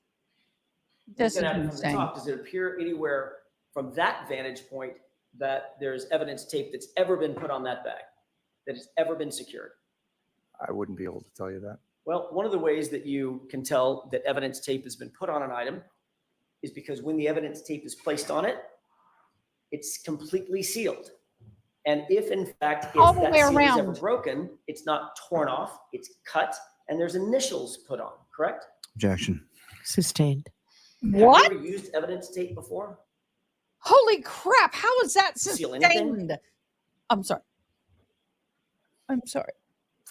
This is Looking at it from the insane. top, does it appear anywhere from that vantage point that there's evidence tape that's ever been put on that bag, that has ever been secured? I wouldn't be able to tell you that. Well, one of the ways that you can tell that evidence tape has been put on an item is because when the evidence tape is placed on it, it's completely sealed. And if in fact, All if the that way seal is ever around. broken, it's not torn off, it's cut, and there's initials put on, correct? Objection. Sustained. What? Have you ever used evidence tape before? Holy crap. How is that Seal anything? sustained? I'm sorry. I'm sorry.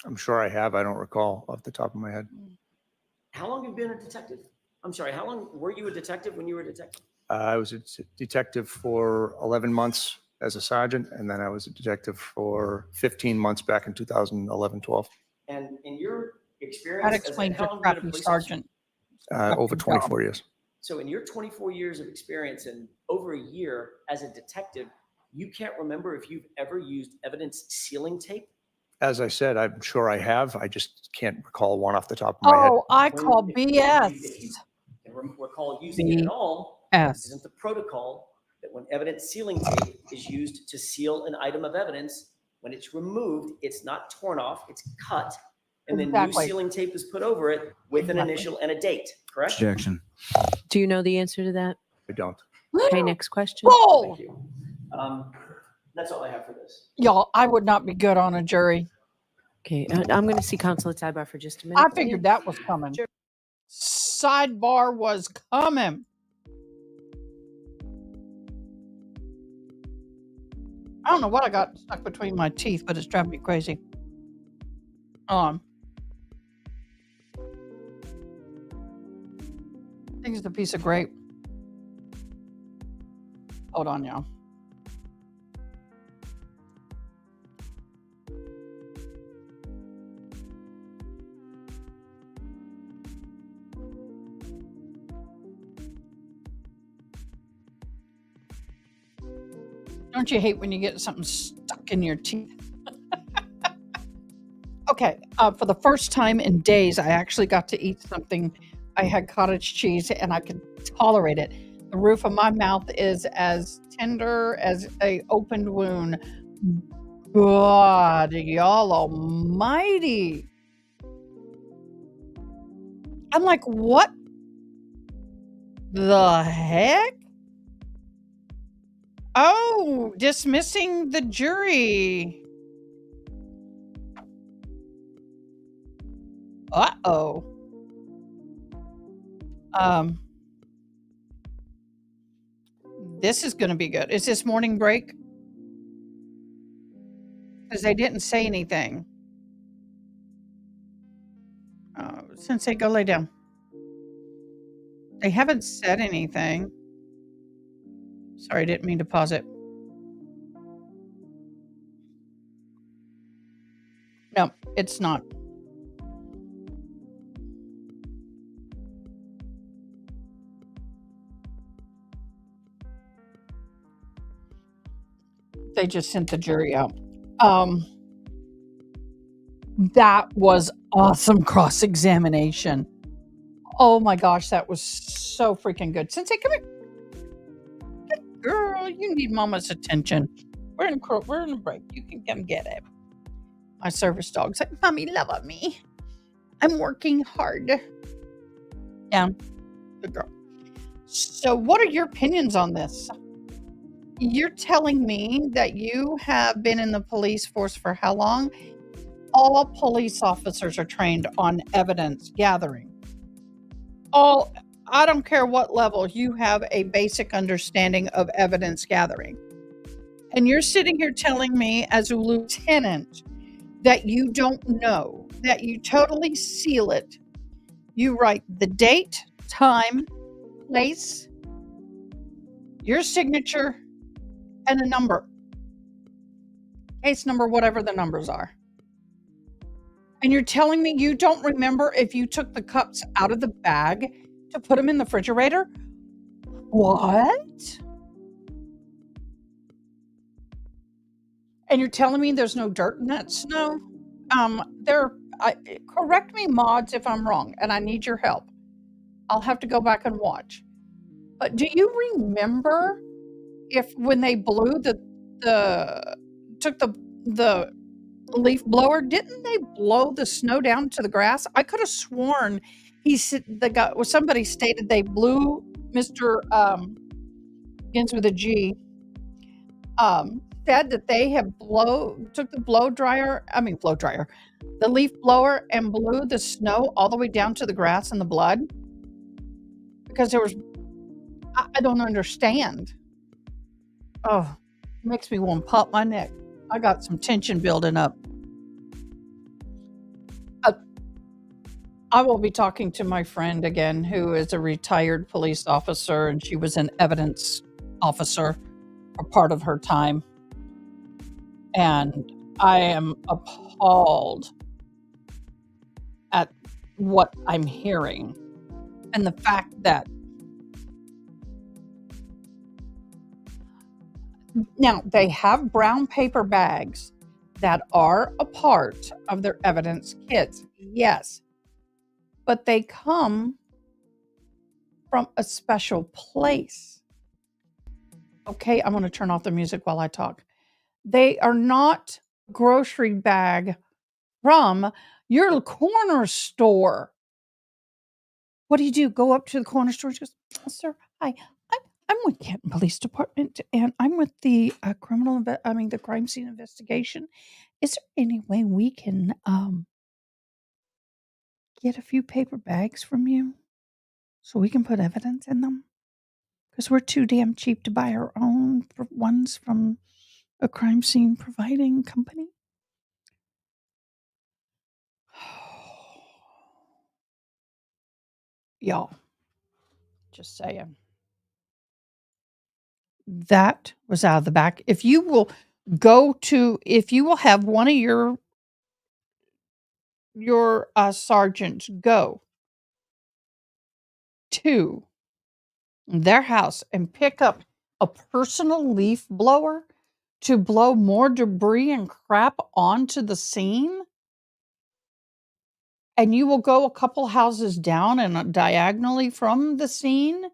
I'm sure I have. I don't recall off the top of my head. How long have you been a detective? I'm sorry, how long were you a detective when you were a detective? I was a detective for 11 months as a sergeant, and then I was a detective for 15 months back in 2011, 12. And in your experience, That as a- explains how your long have you been a crappy police officer? sergeant. Over Good 24 years. So in your 24 years of experience and over a year as a detective, you can't remember if you've ever used evidence sealing tape? As I said, I'm sure I have. I just can't recall one off the top of my head. Oh, I When- call if you BS. can recall using it at all, BS. isn't the protocol that when evidence sealing tape is used to seal an item of evidence, when it's removed, it's not torn off, it's cut, and then new Exactly. sealing tape is put over it with an Exactly. initial and a date, correct? Objection. Do you know the answer to that? I don't. Okay, next question. Whoa. Thank you. That's all I have for this. Y'all, I would not be good on a jury. Okay, I'm going to see Counselor Tybar for just a minute. I figured that was coming. Sidebar was coming. I don't know what I got stuck between my teeth, but it's driving me crazy. I think it's a piece of grape. Hold on, y'all. Don't you hate when you get something stuck in your teeth? Okay, for the first time in days, I actually got to eat something. I had cottage cheese and I could tolerate it. The roof of my mouth is as tender as a opened wound. God, y'all almighty. I'm like, what the heck? Oh, dismissing the jury. Uh-oh. This is going to be good. Is this morning break? Because they didn't say anything. Sensei, go lay down. They haven't said anything. Sorry, I didn't mean to pause it. No, it's not. They just sent the jury out. That was awesome cross-examination. Oh my gosh, that was so freaking good. Sensei, come here. Good girl, you need mama's attention. We're in a break. You can come get it. My service dog's like, Mommy, love on me. I'm working hard. Yeah, good girl. So what are your opinions on this? You're telling me that you have been in the police force for how long? all police officers are trained on evidence gathering. I don't care what level, you have a basic understanding of evidence gathering. And you're sitting here telling me as a lieutenant that you don't know, that you totally seal it. You write the date, time, place, your signature, and a number. Case number, whatever the numbers are. And you're telling me you don't remember if you took the cups out of the bag to put them in the refrigerator? What? And you're telling me there's no dirt in that snow? Correct me, mods, if I'm wrong, and I need your help. I'll have to go back and watch. But do you remember if when they blew took the leaf blower, didn't they blow the snow down to the grass? I could have sworn somebody stated they blew Mr. Begins with a G. Said that they have took the the leaf blower and blew the snow all the way down to the grass and the blood because I don't understand. Oh, it makes me want to pop my neck. I got some tension building up. I will be talking to my friend again, who is a retired police officer, and she was an evidence officer for part of her time. And I am appalled at what I'm hearing and the fact that now they have brown paper bags that are a part of their evidence kits. Yes. But they come from a special place. Okay, I'm going to turn off the music while I talk. They are not grocery bag from your corner store. What do? Go up to the corner store and goes, "Sir, hi, I'm with Canton Police Department, and I'm with the the crime scene investigation. Is there any way we can get a few paper bags from you so we can put evidence in them? Because we're too damn cheap to buy our own ones from a crime scene providing company." Y'all, just saying. That was out of the back. If you will have one of your sergeants go to their house and pick up a personal leaf blower to blow more debris and crap onto the scene, and you will go a couple houses down and diagonally from the scene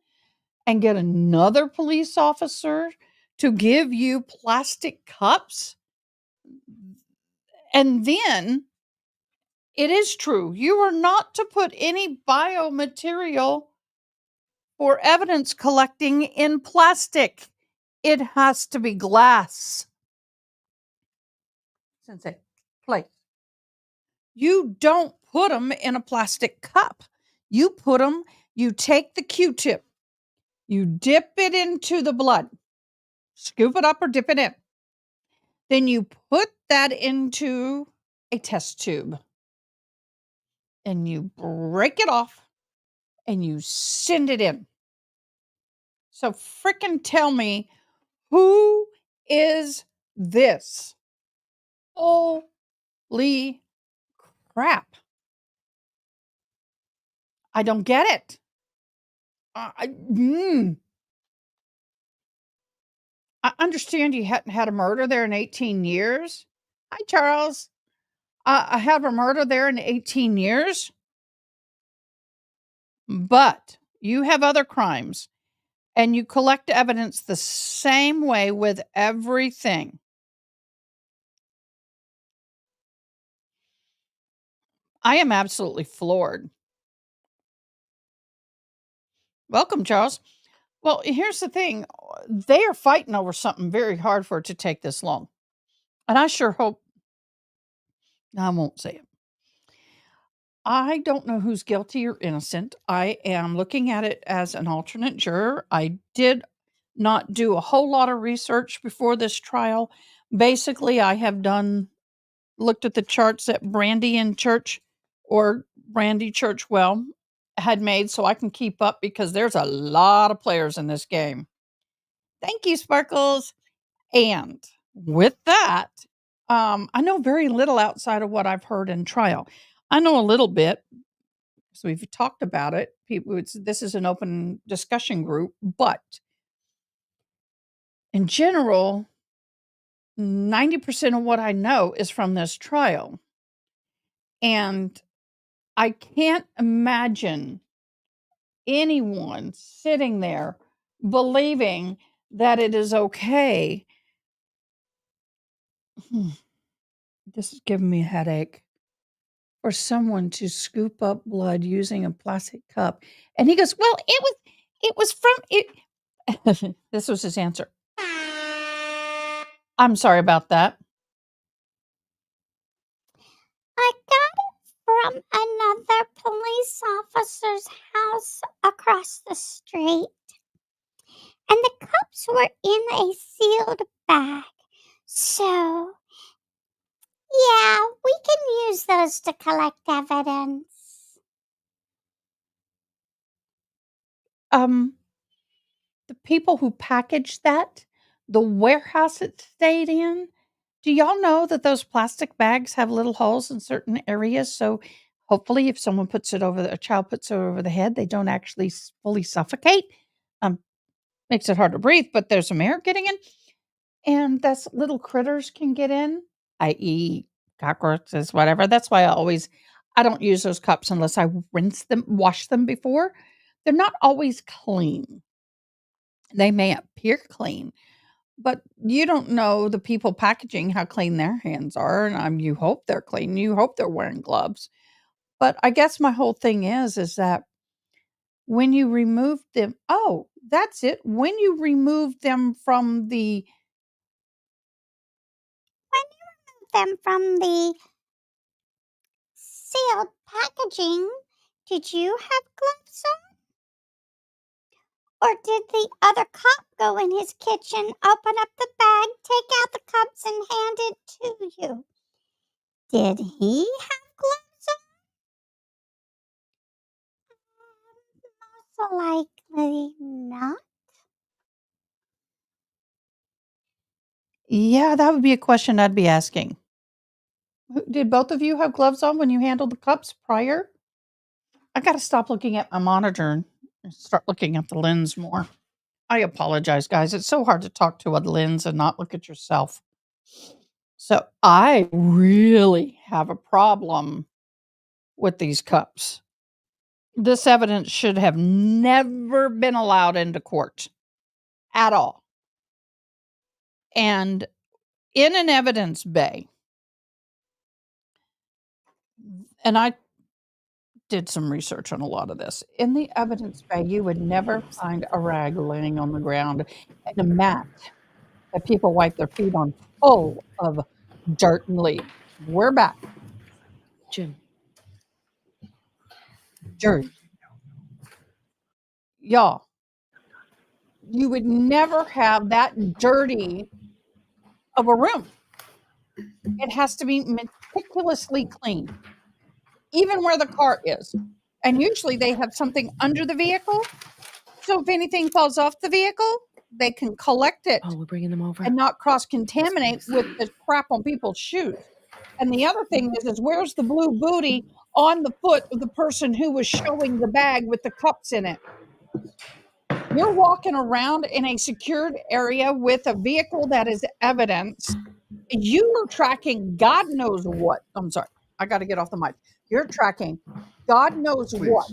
and get another police officer to give you plastic cups. And then it is true, you are not to put any biomaterial for evidence collecting in plastic. It has to be glass. Sensei, play. You don't put them in a plastic cup. You take the Q-tip, you dip it into the blood, scoop it up or dip it in. Then you put that into a test tube and you break it off and you send it in. So frickin' tell me, who is this? Holy crap. I don't get it. I understand you hadn't had a murder there in 18 years. Hi, Charles. I have a murder there in 18 years. But you have other crimes and you collect evidence the same way with everything. I am absolutely floored. Welcome, Charles. Well, here's the thing. They are fighting over something very hard for it to take this long. And I sure hope I won't say it. I don't know who's guilty or innocent. I am looking at it as an alternate juror. I did not do a whole lot of research before this trial. Basically, I have looked at the charts that Brandy and Church or Brandy Churchwell had made so I can keep up because there's a lot of players in this game. Thank you, Sparkles. And with that, I know very little outside of what I've heard in trial. I know a little bit, so we've talked about it. This is an open discussion group, but in general, 90% of what I know is from this trial. And I can't imagine anyone sitting there believing that it is okay. This is giving me a headache. For someone to scoop up blood using a plastic cup. And he goes, well, it was from it. This was his answer. I'm sorry about that. I got it from another police officer's house across the street. And the cups were in a sealed bag. So, yeah, we can use those to collect evidence. The people who packaged that, the warehouse it stayed in, do y'all know that those plastic bags have little holes in certain areas? So hopefully if someone a child puts it over the head, they don't actually fully suffocate. Makes it hard to breathe, but there's some air getting in. And that's little critters can get in, i.e. cockroaches, whatever. That's why I don't use those cups unless I wash them before. They're not always clean. They may appear clean, but you don't know the people packaging how clean their hands are, and you hope they're clean. You hope they're wearing gloves. But I guess my whole thing is that when you remove them, that's it. When you remove them from the Sealed packaging, did you have gloves on? Or did the other cop go in his kitchen, open up the bag, take out the cups, and hand it to you? Did he have gloves on? Most likely not. Yeah, that would be a question I'd be asking. Did both of you have gloves on when you handled the cups prior? I got to stop looking at my monitor and start looking at the lens more. I apologize, guys. It's so hard to talk to a lens and not look at yourself. So I really have a problem with these cups. This evidence should have never been allowed into court at all. And in an evidence bay, and I did some research on a lot of this. In the evidence bay, you would never find a rag laying on the ground and a mat that people wipe their feet on full of dirt and leaves. We're back. Jim. Dirt. Y'all, you would never have that dirty of a room. It has to be meticulously clean, even where the car is. And usually they have something under the vehicle. So if anything falls off the vehicle, they can collect it. Oh, we're bringing them over. And not cross-contaminate with the crap on people's shoes. And the other thing is where's the blue booty on the foot of the person who was showing the bag with the cups in it? You're walking around in a secured area with a vehicle that is evidence. You are tracking God knows what. I'm sorry. I got to get off the mic. You're tracking God knows what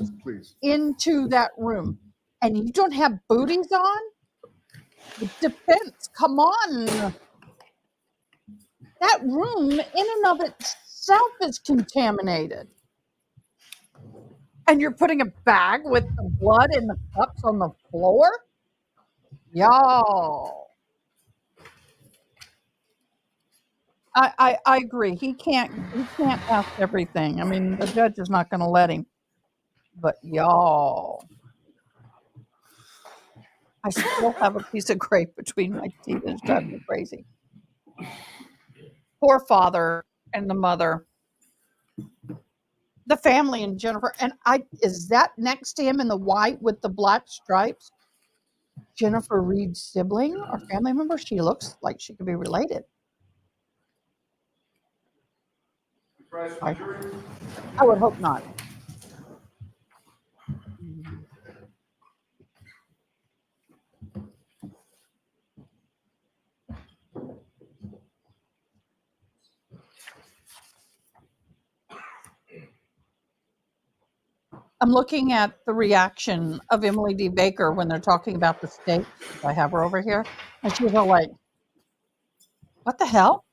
into that room. And you don't have booties on? Defense, come on. That room in and of itself is contaminated. And you're putting a bag with the blood and the cups on the floor? Y'all. I agree. He can't ask everything. I mean, the judge is not going to let him. But y'all, I still have a piece of grape between my teeth and it's driving me crazy. Poor father and the mother, the family and Jennifer. And is that next to him in the white with the black stripes? Jennifer Reed's sibling or family member? She looks like she could be related. I would hope not. I'm looking at the reaction of Emily D. Baker when they're talking about the stakes. I have her over here. And she's all like, what the hell?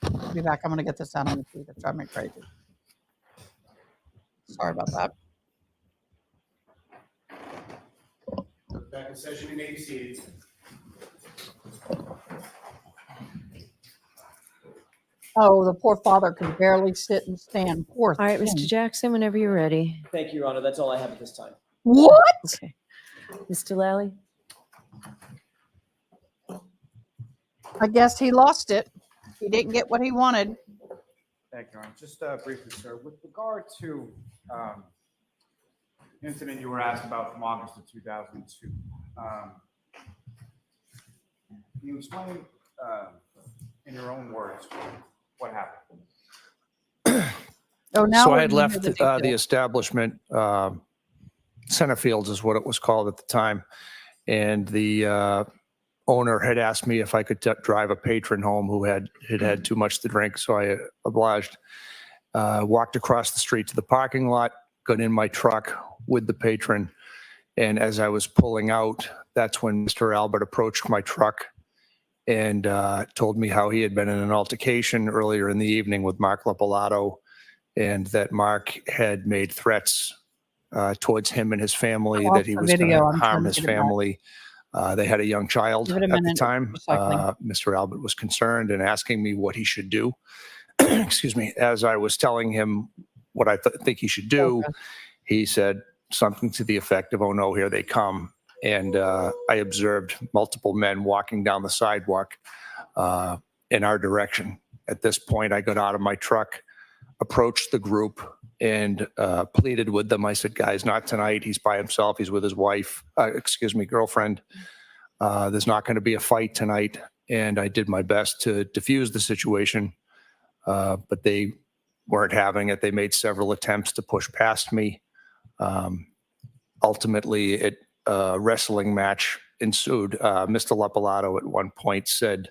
I'll be back. I'm going to get this out on the feed. It's driving me crazy. Sorry about that. Back in session, you may be seated. Oh, the poor father can barely sit and stand. Poor All right, thing. Mr. Jackson, whenever you're ready. Thank you, Your Honor. That's all I have at this time. What? Okay. Mr. Lally? I guess he lost it. He didn't get what he wanted. Thank you, Your Honor. Just briefly, sir, with regard to incident you were asked about from August of 2002, can you explain in your own words what happened? Oh, now So we're I had gonna hear left the the details. establishment, Centerfields is what it was called at the time. And the owner had asked me if I could drive a patron home who had too much to drink. So I obliged. Walked across the street to the parking lot, got in my truck with the patron. And as I was pulling out, that's when Mr. Albert approached my truck and told me how he had been in an altercation earlier in the evening with Mark Lapalato, and that Mark had made threats towards him and his family, I'll that he watch the was going video. to I'm harm trying to his get it back. family. They had a young child Give it a at the minute. time. Recycling. Mr. Albert was concerned and asking me what he should do. Excuse me. As I was telling him what I think he should do, Okay. he said something to the effect of, "Oh no, here they come." And I observed multiple men walking down the sidewalk in our direction. At this point, I got out of my truck, approached the group, and pleaded with them. I said, "Guys, not tonight. He's by himself. He's with his wife, girlfriend. There's not going to be a fight tonight." And I did my best to diffuse the situation, but they weren't having it. They made several attempts to push past me. Ultimately, a wrestling match ensued. Mr. Lapalato at one point said,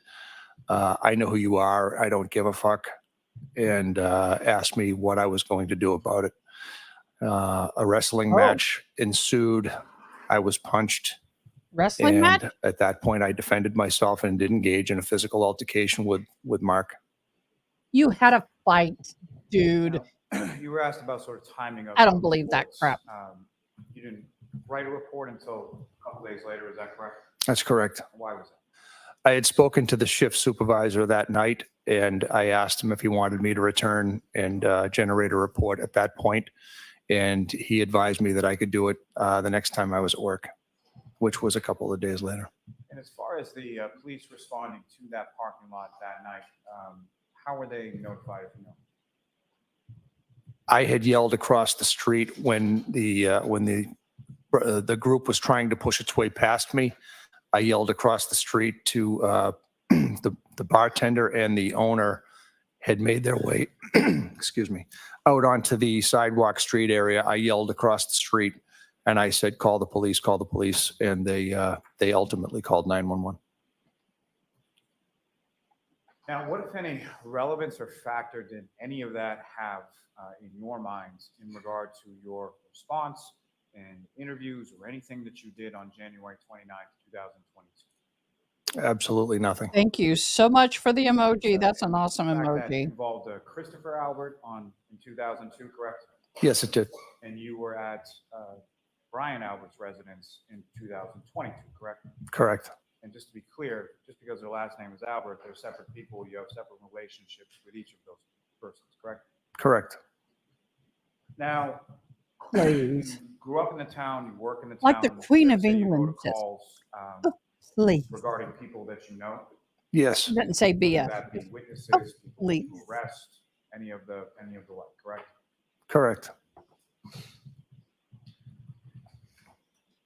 "I know who you are. I don't give a fuck," and asked me what I was going to do about it. A wrestling match ensued. I was punched. Wrestling match? And at that point, I defended myself and did engage in a physical altercation with Mark. You had a fight, dude. Now, you were asked about sort of timing of I don't believe that reports. crap. You didn't write a report until a couple days later, is that correct? That's correct. Why was that? I had spoken to the shift supervisor that night, and I asked him if he wanted me to return and generate a report at that point. And he advised me that I could do it the next time I was at work, which was a couple of days later. And as far as the police responding to that parking lot that night, how were they notified, if you know? I had yelled across the street when the group was trying to push its way past me. I yelled across the street to the bartender, and the owner had made their way, excuse me, out onto the sidewalk street area. I yelled across the street, and I said, call the police," and they ultimately called 911. Now, what, if any, relevance or factor did any of that have in your minds in regard to your response and interviews or anything that you did on January 29th, 2022? Absolutely nothing. Thank you so much for the emoji. That's an awesome In fact, that emoji. involved Christopher Albert in 2002, correct? Yes, it did. And you were at Brian Albert's residence in 2022, correct? Correct. And just to be clear, just because their last name is Albert, they're separate people. You have separate relationships with each of those persons, correct? Correct. Now, Please. you grew up in the town, you work in the town. Like the Queen of say you go to England says. calls, Please. regarding people that you know. Yes. It doesn't say Whether BS. that be witnesses, Oh, people please. to arrest, any of the like, correct? Correct.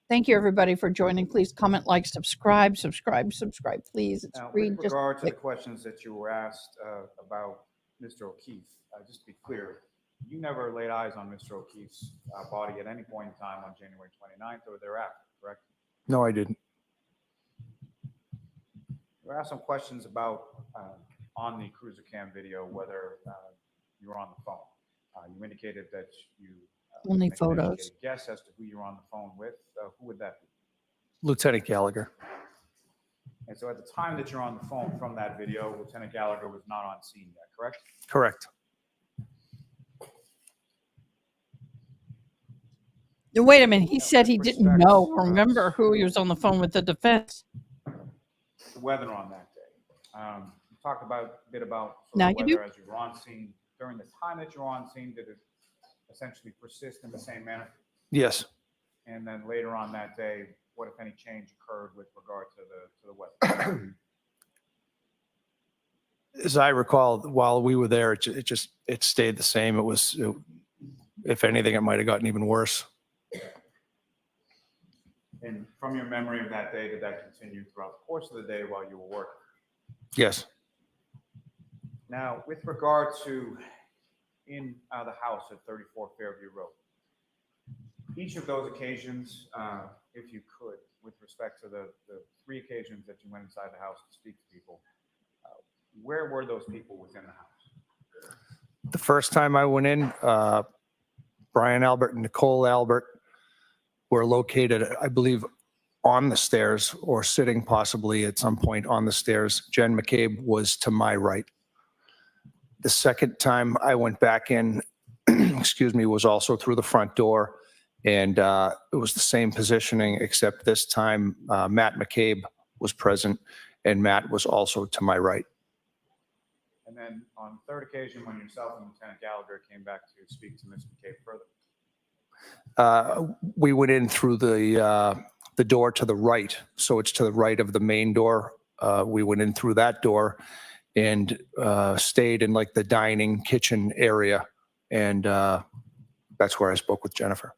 Thank you, everybody, for joining. Please comment, like, subscribe, please. It's Now, free. with Just regard to the click. questions that you were asked about Mr. O'Keefe, just to be clear, you never laid eyes on Mr. O'Keefe's body at any point in time on January 29th or thereafter, correct? No, I didn't. You were asked some questions about, on the cruiser cam video, whether you were on the phone. You indicated that you Only make an photos. educated guess as to who you're on the phone with. Who would that be? Lieutenant Gallagher. And so at the time that you're on the phone from that video, Lieutenant Gallagher was not on scene yet, correct? Correct. Wait a minute. He said he with didn't respect, know. Remember who he was on the phone with the defense. The weather on that day. You talked about a bit about sort Now of you do. weather as you were on scene. During the time that you were on scene, did it essentially persist in the same manner? Yes. And then later on that day, what if any change occurred with regard to the weather? As I recall, while we were there, it stayed the same. If anything, it might have gotten even worse. And from your memory of that day, did that continue throughout the course of the day while you were working? Yes. Now, with regard to in the house at 34 Fairview Road, each of those occasions, if you could, with respect to the 3 occasions that you went inside the house to speak to people, where were those people within the house? The first time I went in, Brian Albert and Nicole Albert were located, I believe, on the stairs or sitting possibly at some point on the stairs. Jen McCabe was to my right. The second time I went back in, excuse me, was also through the front door. And it was the same positioning, except this time Matt McCabe was present and Matt was also to my right. And then on the third occasion, when yourself and Lieutenant Gallagher came back to speak to Ms. McCabe further? We went in through the door to the right. So it's to the right of the main door. We went in through that door and stayed in like the dining kitchen area. And that's where I spoke with Jennifer.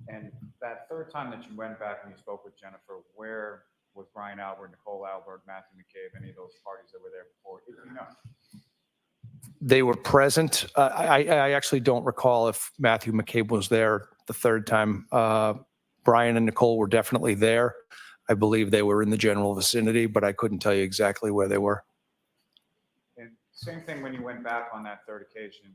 And that third time that you went back and you spoke with Jennifer, where was Brian Albert, Nicole Albert, Matthew McCabe, any of those parties that were there before? If you know. They were present. I actually don't recall if Matthew McCabe was there the third time. Brian and Nicole were definitely there. I believe they were in the general vicinity, but I couldn't tell you exactly where they were. And same thing when you went back on that third occasion.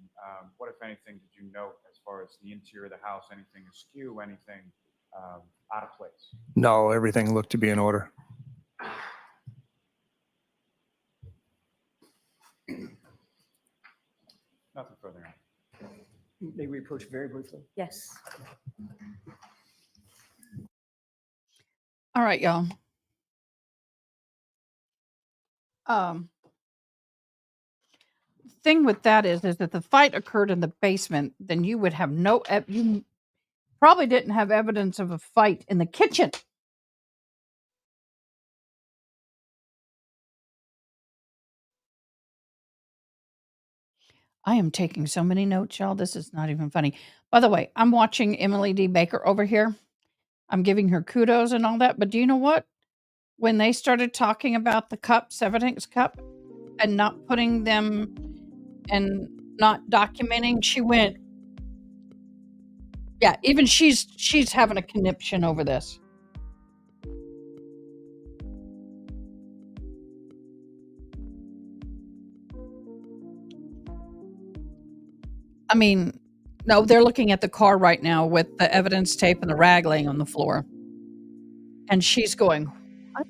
What, if anything, did you note as far as the interior of the house? Anything askew? Anything out of place? No, everything looked to be in order. Nothing further on. May we approach very briefly? Yes. All right, y'all. Thing with that is that the fight occurred in the basement, then you would have you probably didn't have evidence of a fight in the kitchen. I am taking so many notes, y'all. This is not even funny. By the way, I'm watching Emily D. Baker over here. I'm giving her kudos and all that. But do you know what? When they started talking about the cups, evidence cup, and not putting them and not documenting, she went, yeah, even she's having a conniption over this. I mean, no, they're looking at the car right now with the evidence tape and the rag laying on the floor. And she's going, what?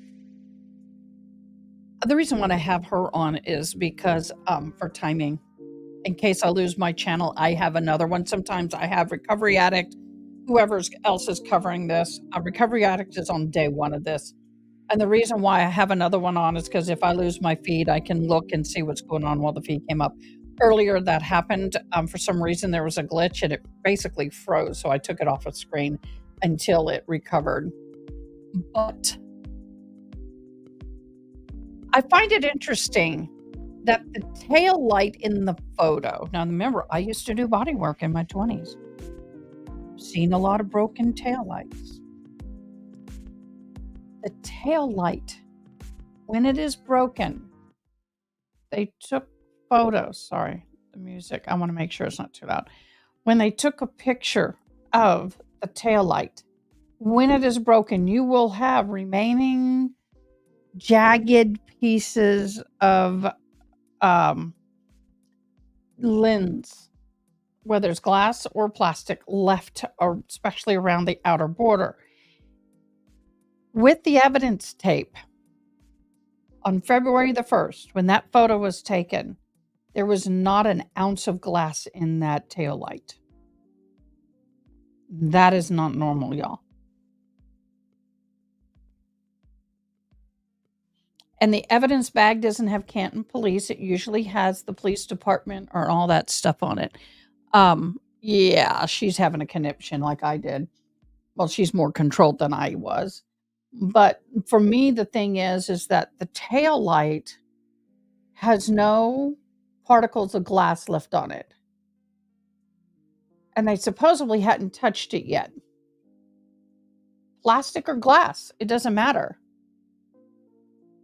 The reason why I have her on is because for timing. In case I lose my channel, I have another one. Sometimes I have Recovery Addict, whoever else is covering this. Recovery Addict is on day one of this. And the reason why I have another one on is because if I lose my feed, I can look and see what's going on while the feed came up. Earlier that happened. For some reason, there was a glitch and it basically froze. So I took it off of screen until it recovered. But I find it interesting that the tail light in the photo. Now, remember, I used to do body work in my 20s. Seen a lot of broken tail lights. The tail light, when it is broken, they took photos. Sorry, the music. I want to make sure it's not too loud. When they took a picture of the tail light, when it is broken, you will have remaining jagged pieces of lens, whether it's glass or plastic, left, or especially around the outer border. With the evidence tape, on February the 1st, when that photo was taken, there was not an ounce of glass in that tail light. That is not normal, y'all. And the evidence bag doesn't have Canton Police. It usually has the police department or all that stuff on it. Yeah, she's having a conniption like I did. Well, she's more controlled than I was. But for me, the thing is that the tail light has no particles of glass left on it. And they supposedly hadn't touched it yet. Plastic or glass, it doesn't matter.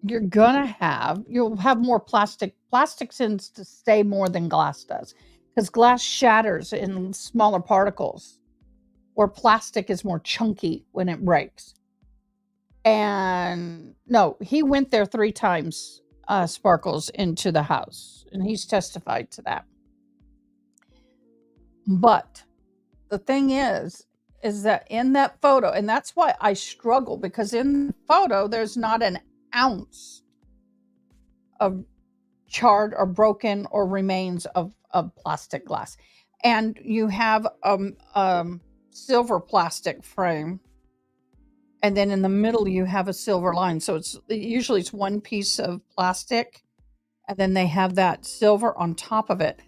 You'll have more plastic. Plastic tends to stay more than glass does because glass shatters in smaller particles, or plastic is more chunky when it breaks. And no, he went there 3 times, Sparkles, into the house, and he's testified to that. But the thing is that in that photo, and that's why I struggle, because in the photo, there's not an ounce of charred or broken or remains of plastic glass. And you have silver plastic frame. And then in the middle, you have a silver line. So usually it's one piece of plastic, and then they have that silver on top of it.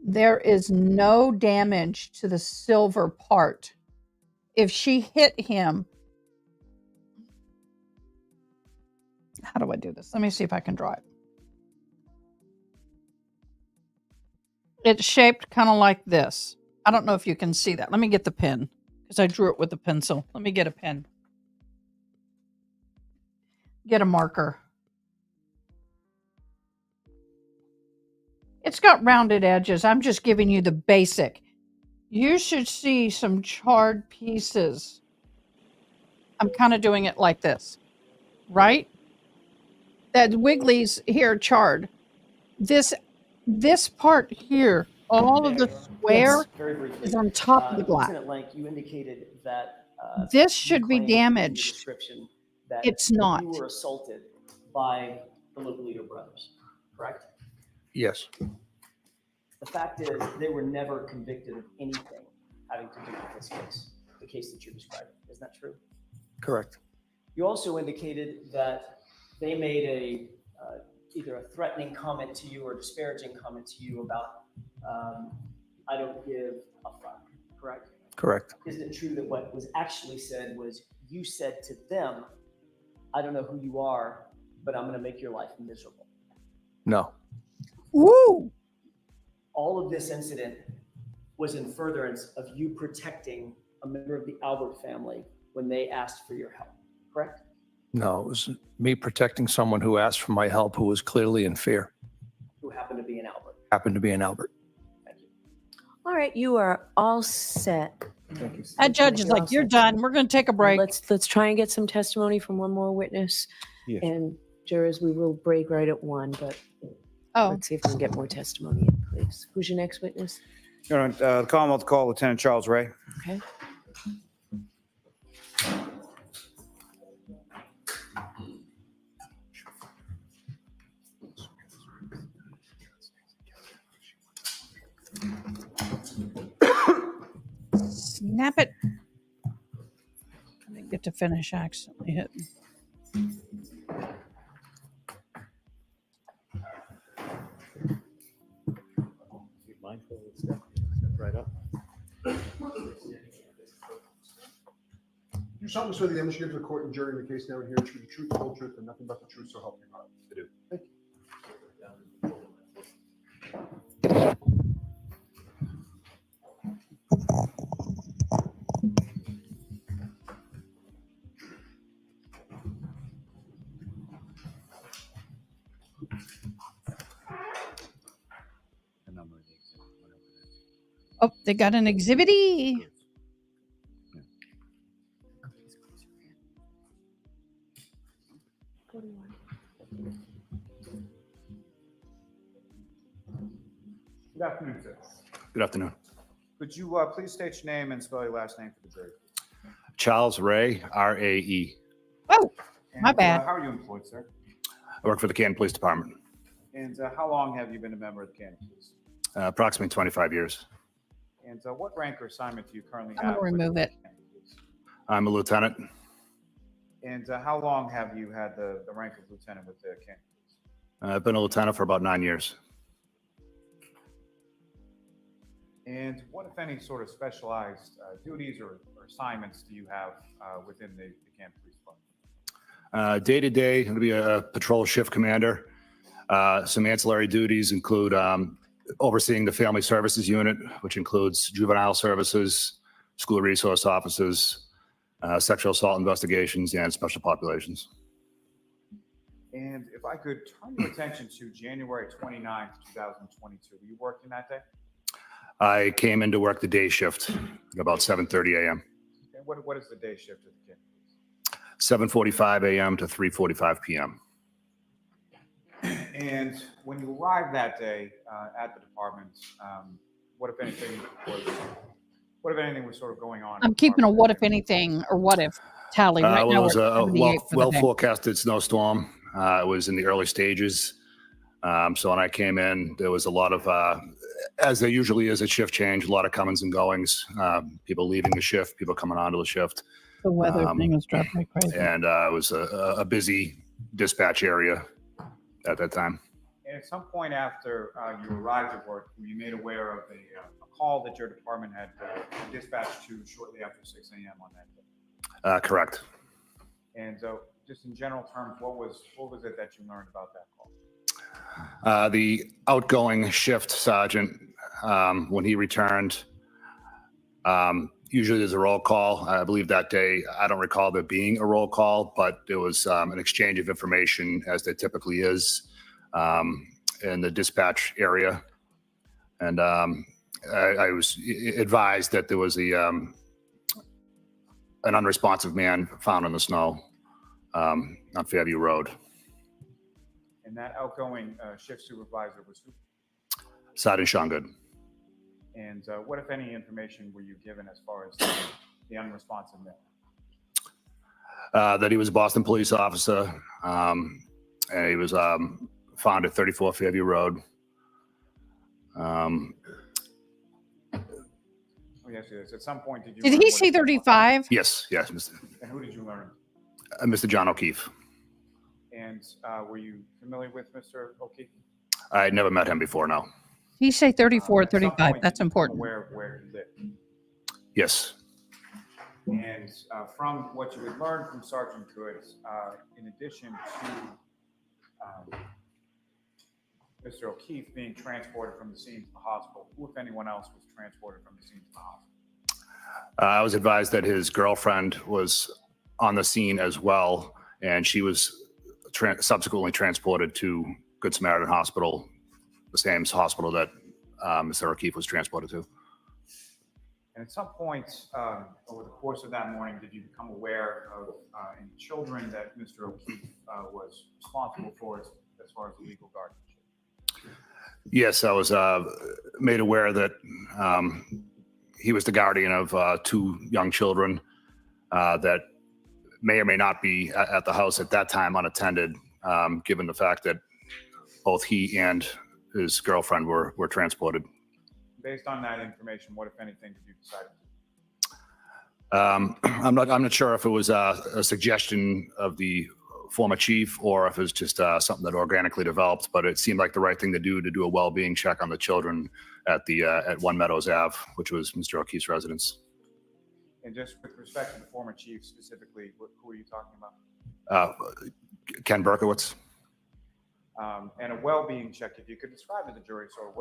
There is no damage to the silver part. If she hit him, how do I do this? Let me see if I can draw it. It's shaped kind of like this. I don't know if you can see that. Let me get the pen because I drew it with a pencil. Let me get a pen. Get a marker. It's got rounded edges. I'm just giving you the basic. You should see some charred pieces. I'm kind of doing it like this, right? That wiggly's here charred. This part here, all of the square, Yes, very briefly. is on top of the glass. Lieutenant Lank, you indicated that This you should be claimed in your damaged. description that It's not. you were assaulted by the local leader brothers, correct? Yes. The fact is, they were never convicted of anything having to do with this case, the case that you described. Isn't that true? Correct. You also indicated that they made either a threatening comment to you or disparaging comment to you about, I don't give a fuck, correct? Correct. Isn't it true that what was actually said was you said to them, I don't know who you are, but I'm going to make your life miserable? No. Woo! All of this incident was in furtherance of you protecting a member of the Albert family when they asked for your help, correct? No, it was me protecting someone who asked for my help who was clearly in fear. Who happened to be an Albert. Happened to be an Albert. Thank you. All right, you are all set. Thank you. That judge is You're all like, you're set. done. We're going to take a break. Let's try and get some testimony from one more witness. Yes. And jurors, we will break right at 1, but Oh, let's see if we can get more testimony in, please. Who's your next witness? Your Honor, the Commonwealth call Lieutenant Charles Rae. Okay. Snap it. I didn't get to finish, I accidentally hit. Be mindful, step right up. You solemnly swear the evidence you give to the court and jury in the case now and here is the truth, the whole truth, and nothing but the truth, so help you God. I do. Thank you. The number of the exhibit, whatever it is. Oh, they got an exhibity. Good afternoon, sir. Good afternoon. Could you please state your name and spell your last name for the jury? Charles Rae, R-A-E. Oh, my And, bad. how are you employed, sir? I work for the Canton Police Department. And how long have you been a member of the Canton Police? Approximately 25 years. And what rank or assignment do you currently I'm have? gonna with remove the it. Canton Police? I'm a lieutenant. And how long have you had the rank of lieutenant with the Canton Police? I've been a lieutenant for about 9 years. And what, if any, sort of specialized duties or assignments do you have within the Canton Police Department? Day to day, I'm going to be a patrol shift commander. Some ancillary duties include overseeing the family services unit, which includes juvenile services, school resource officers, sexual assault investigations, and special populations. And if I could turn your attention to January 29th, 2022, were you working that day? I came in to work the day shift at about 7:30 a.m. And what is the day shift at the Canton Police? 7:45 a.m. to 3:45 p.m. And when you arrived that day at the department, what if anything was sort of going on? in I'm the keeping a department what that if day? anything or what if tally right Well, now. it was We're at a 78 for the well day. forecasted snowstorm. It was in the early stages. So when I came in, there was a lot of, as there usually is at shift change, a lot of comings and goings, people leaving the shift, people coming onto the shift. The weather thing is driving me crazy. And it was a busy dispatch area at that time. And at some point after you arrived at work, were you made aware of a call that your department had dispatched to shortly after 6 a.m. on that day? Correct. And so, just in general terms, what was it that you learned about that call? The outgoing shift sergeant, when he returned, usually there's a roll call. I believe that day, I don't recall there being a roll call, but there was an exchange of information, as there typically is in the dispatch area. And I was advised that there was an unresponsive man found in the snow on Fairview Road. And that outgoing shift supervisor was who? Sergeant Sean Good. And what, if any, information were you given as far as the unresponsive man? That he was a Boston police officer, and he was found at 34 Fairview Road. Oh, yes, yes. At some point, did you? Did learn he what say it was? 35? Yes, Mr. And who did you learn? Mr. John O'Keefe. And were you familiar with Mr. O'Keefe? I had never met him before, no. He say 34, At some 35. point, That's did you become important. aware of where he lived? Yes. And from what you had learned from Sergeant Good, in addition to Mr. O'Keefe being transported from the scene to the hospital, who, if anyone else, was transported from the scene to the hospital? I was advised that his girlfriend was on the scene as well, and she was subsequently transported to Good Samaritan Hospital, the same hospital that Mr. O'Keefe was transported to. And at some point over the course of that morning, did you become aware of any children that Mr. O'Keefe was responsible for as far as the legal guardianship? Yes, I was made aware that he was the guardian of two young children that may or may not be at the house at that time unattended, given the fact that both he and his girlfriend were transported. Based on that information, what, if anything, did you decide to do? I'm not sure if it was a suggestion of the former chief or if it was just something that organically developed, but it seemed like the right thing to do a well-being check on the children at One Meadows Ave, which was Mr. O'Keefe's residence. And just with respect to the former chief specifically, who are you talking about? Ken Berkowitz. And a well-being check, if you could describe to the jury, so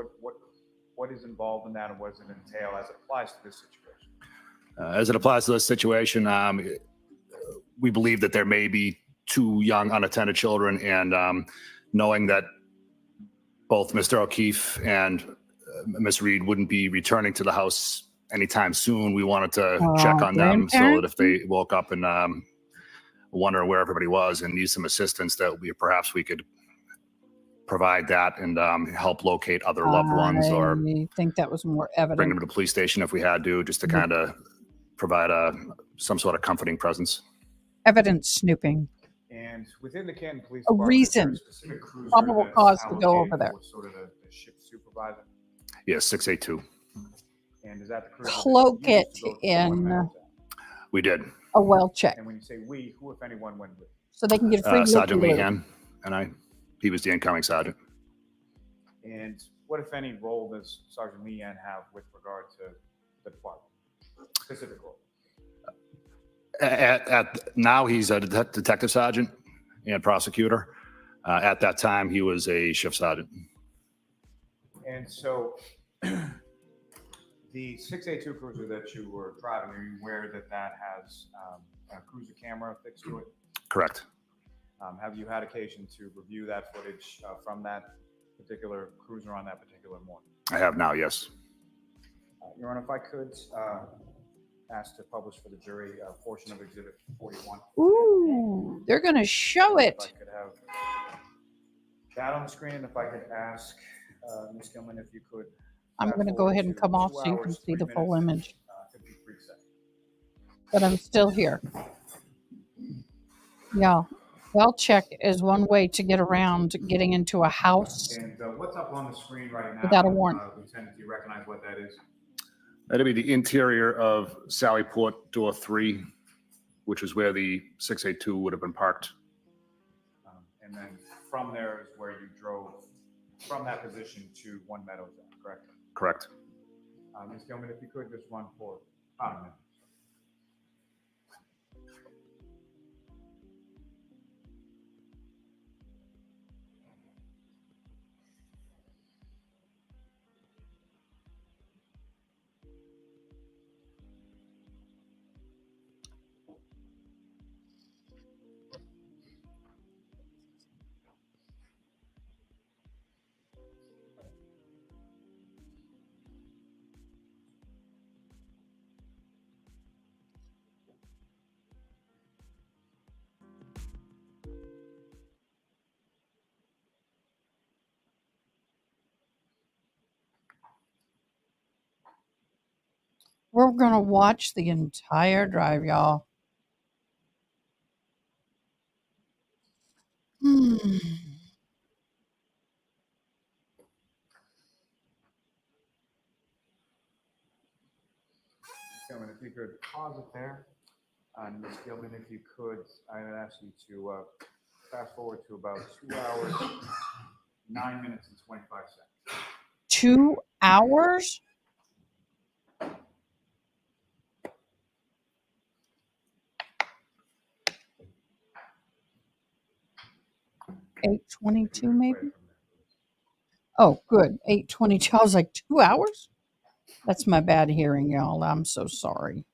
what is involved in that and what does it entail as it applies to this situation? As it applies to this situation, we believe that there may be 2 young unattended children, and knowing that both Mr. O'Keefe and Ms. Reed wouldn't be returning to the house anytime soon, we wanted to check on them so that if they woke up and wonder where everybody was and need some assistance, that perhaps we could provide that and help locate other loved ones, or I think that was more evident. bring them to the police station if we had to, just to kind of provide some sort of comforting presence. Evidence snooping. And within the Canton Police A Department, reason, is there a specific cruiser probable that's cause to go allocated over there. for sort of the ship supervisor? Yes, 682. And is that the cruiser? Cloak that you it used to go to the One in Meadows Ave? We did. a well check And when you say we, who, if anyone, went with? so they can get free Sergeant look-aloo. Lehan and he was the incoming sergeant. And what, if any, role does Sergeant Leanne have with regard to the department? Specific role? Now he's a detective sergeant and prosecutor. At that time, he was a shift sergeant. And so the 682 cruiser that you were driving, are you aware that that has a cruiser camera fixed to it? Correct. Have you had occasion to review that footage from that particular cruiser on that particular morning? I have now, yes. Your Honor, if I could ask to publish for the jury a portion of Exhibit 41. Ooh, they're going to show If it. I could have that on the screen, if I could ask Ms. Gilman if you could. I'm going to go ahead and come off so you can see the full image. 53 seconds. But I'm still here. Yeah. Well check is one way to get around getting into a house And what's up on the screen right now? without a warrant. Lieutenant, do you recognize what that is? That'd be the interior of Sallyport Door 3, which is where the 682 would have been parked. And then from there is where you drove from that position to One Meadows, correct? Correct. Ms. Gilman, if you could just run for about a minute. We're going to watch the entire drive, y'all. Gilman, if you could pause it there. And Ms. Gilman, if you could, I would ask you to fast forward to about 2 hours, 9 minutes and 25 seconds. 2 hours? $8:22 maybe? Oh, good. 8:22. I was like, 2 hours? That's my bad hearing, y'all. I'm so sorry.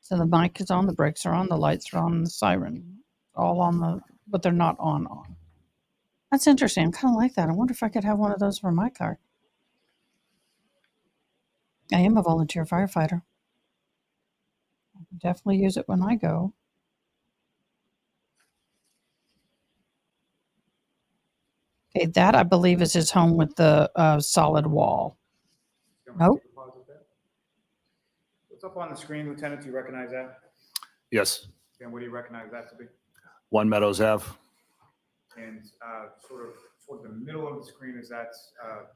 So the mic is on, the brakes are on, the lights are on, the siren. All on but they're not on. That's interesting. I kind of like that. I wonder if I could have one of those for my car. I am a volunteer firefighter. I can definitely use it when I go. Okay, that I believe is his home with the solid wall. Nope. What's up on the screen, Lieutenant? Do you recognize that? Yes. And what do you recognize that to be? One Meadows Ave. And sort of toward the middle of the screen, is that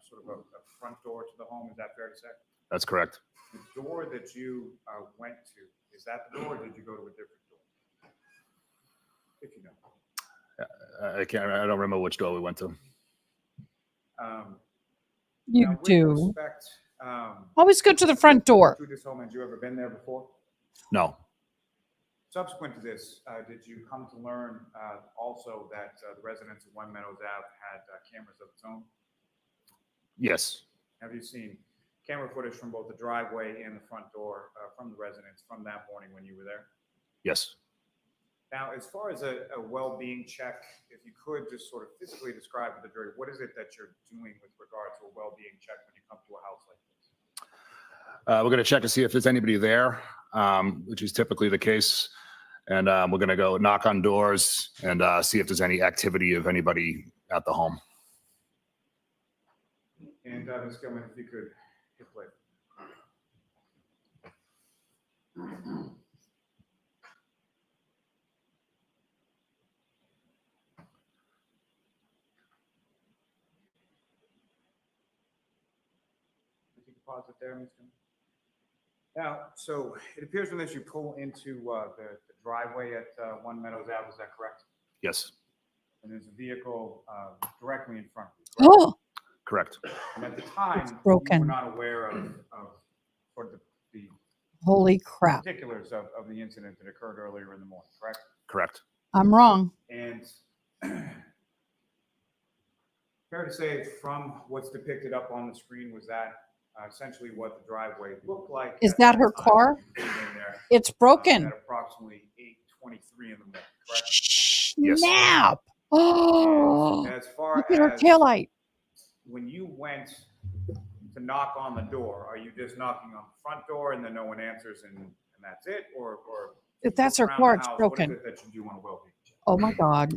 sort of a front door to the home? Is that fair to say? That's correct. The door that you went to, is that the door, or did you go to a different door? If you know. I don't remember which door we went to. You Now, with do. respect, Always go to the front door. to this home, had you ever been there before? No. Subsequent to this, did you come to learn also that the residents of One Meadows Ave had cameras of its own? Yes. Have you seen camera footage from both the driveway and the front door from the residents from that morning when you were there? Yes. Now, as far as a well-being check, if you could just sort of physically describe to the jury, what is it that you're doing with regard to a well-being check when you come to a house like this? We're going to check to see if there's anybody there, which is typically the case. And we're going to go knock on doors and see if there's any activity of anybody at the home. And Ms. Gilman, if you could hit play. If you could pause it there, Ms. Gilman. Now, so it appears from this you pull into the driveway at One Meadows Ave, is that correct? Yes. And there's a vehicle directly in front of you, correct? Oh, Correct. And at the time, you broken. were not aware of sort of the holy crap. particulars of the incident that occurred earlier in the morning, correct? Correct. I'm wrong. And fair to say from what's depicted up on the screen, was that essentially what the driveway looked like? Is at that her time car? you came in there, It's broken. At approximately 8:23 in the morning, correct? Yes. Snap. Oh, As far look at her as taillight. when you went to knock on the door, are you just knocking on the front door and then no one answers and that's it? Or If that's her around car, the it's house, broken. What is it that you do on a well-being check? Oh my God.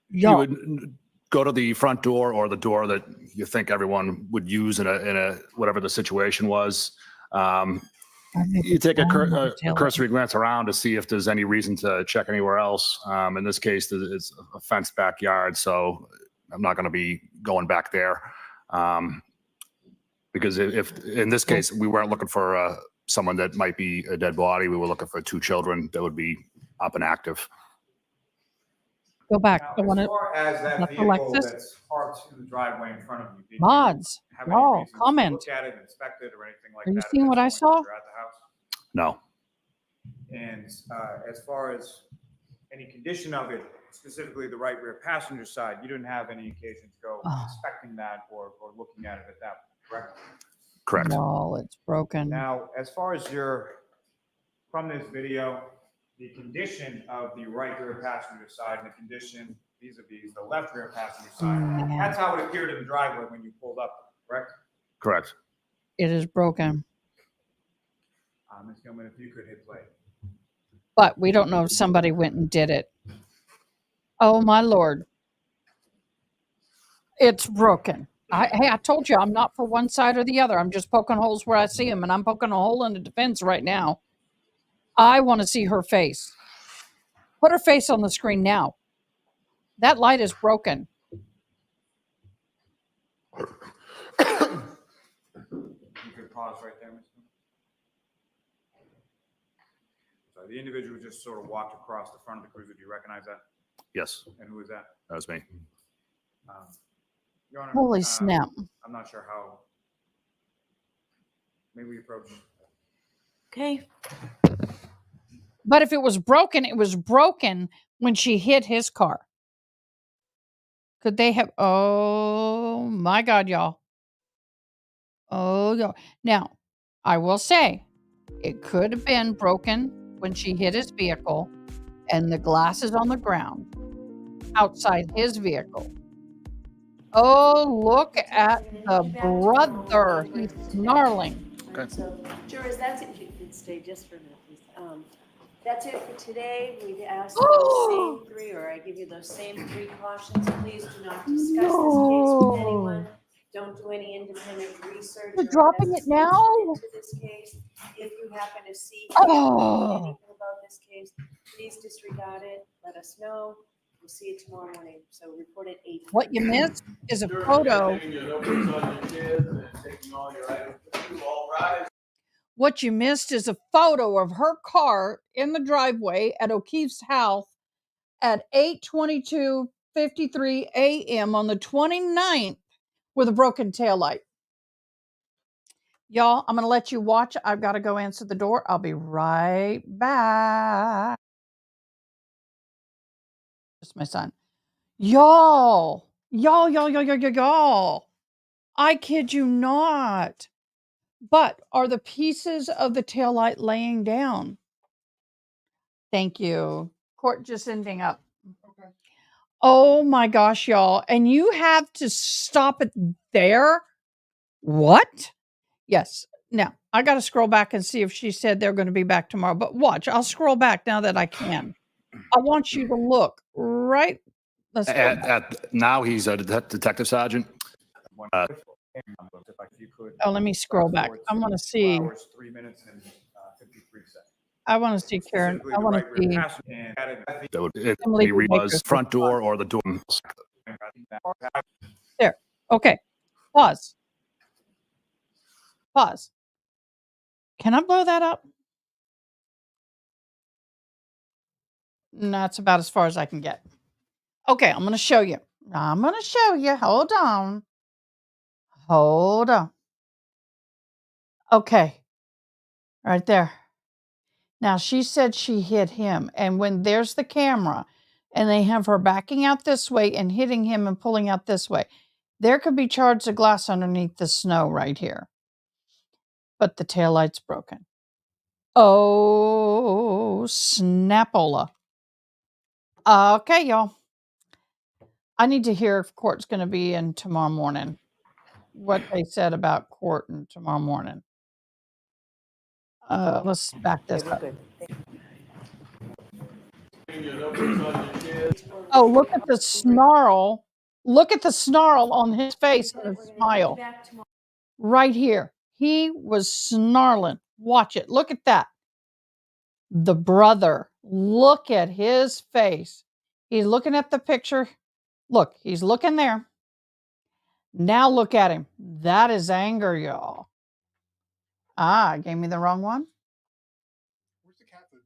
You Y'all, would go to the front door or the door that you think everyone would use in a whatever the situation was. You take a cursory glance around to see if there's any reason to check anywhere else. In this case, it's a fenced backyard, so I'm not going to be going back there. Because if in this case, we weren't looking for someone that might be a dead body, we were looking for 2 children that would be up and active. go back. Now, I want as to. far as that Not vehicle Alexis. that's parked in the driveway in front of you, did Mods, you have any y'all, reason to comment. look at it, inspect it, or anything like Are you that? at seeing this what I point that saw? you're at the house? No. And as far as any condition of it, specifically the right rear passenger side, you didn't have any occasion to go Oh. inspecting that or looking at it at that point, correct? Correct. No, it's broken. Now, as far as from this video, the condition of the right rear passenger side and the condition vis-a-vis the left rear passenger side, Man. that's how it appeared in the driveway when you pulled up, correct? Correct. It is broken. Ms. Gilman, if you could hit play. But we don't know if somebody went and did it. Oh my Lord. It's broken. Hey, I told you I'm not for one side or the other. I'm just poking holes where I see them, and I'm poking a hole in the defense right now. I want to see her face. Put her face on the screen now. That light is broken. You could pause right there, Ms. Gilman. So the individual just sort of walked across the front of the cruiser. Do you recognize that? Yes, And who is that? that was me. Your Honor, Holy snap. I'm not sure how. May we approach? Okay. But if it was broken when she hit his car. Could they have? Oh my God, y'all. Oh, y'all. Now, I will say it could have been broken when she hit his vehicle and the glass is on the ground outside his vehicle. Oh, look at the brother. He's snarling. Okay. So, jurors, that's it. You can stay just for a minute, please. That's it for today. We've asked those same 3, or I give you those same 3 cautions. Please do not discuss this case with anyone. Don't do any independent research. You're dropping it now? Into this case. If you happen to see Oh. anything about this case, please disregard it. Let us know. We'll see you tomorrow morning. So report at 8:30. What you missed is a photo. What you missed is a photo of her car in the driveway at O'Keefe's house at 8:22:53 a.m. on the 29th with a broken taillight. Y'all, I'm going to let you watch. I've got to go answer the door. I'll be right back. Just my son. Y'all. I kid you not. But are the pieces of the taillight laying down? Thank you. Court just ending up. Okay. Oh my gosh, y'all. And you have to stop it there? What? Yes. Now, I got to scroll back and see if she said they're going to be back tomorrow. But watch, I'll scroll back now that I can. I want you to look right. Let's go back. Now he's a detective sergeant. Oh, let me scroll back. I want to see. 2 hours, 3 minutes, and 53 seconds. I want to see Karen. I want to see. That would Emily be Baker's Reba's front door or the door. There. Okay. Pause. Pause. Can I blow that up? No, that's about as far as I can get. Okay, I'm going to show you. Hold on. Hold on. Okay. Right there. Now, she said she hit him. And when there's the camera and they have her backing out this way and hitting him and pulling out this way, there could be shards of glass underneath the snow right here. But the taillight's broken. Oh, snapola. Okay, y'all. I need to hear if court's going to be in tomorrow morning. What they said about court and tomorrow morning. Let's back this up. Oh, look at the snarl. Look at the snarl on his face and his smile. Right here. He was snarling. Watch it. Look at that. The brother. Look at his face. He's looking at the picture. Look, he's looking there. Now look at him. That is anger, y'all. I gave me the wrong one. Where's the cat food?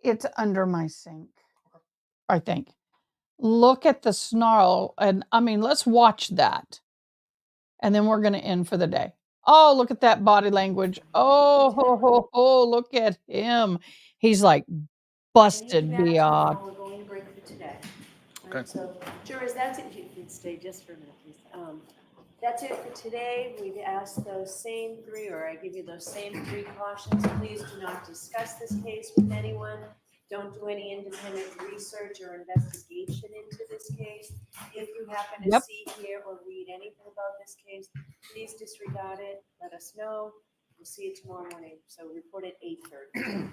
It's under my sink, I think. Look at the snarl. And I mean, let's watch that. And then we're going to end for the day. Oh, look at that body language. Oh, look at him. He's like busted beyond. We're going to break for today. Okay. Right, so, jurors, that's it. You can stay just for a minute, please. That's it for today. We've asked those same three, or I give you those same three cautions. Please do not discuss this case with anyone. Don't do any independent research or investigation into this case. If you happen to see, hear, or read anything about this case, please disregard it. Let us know. We'll see you tomorrow morning. So report at 8:30.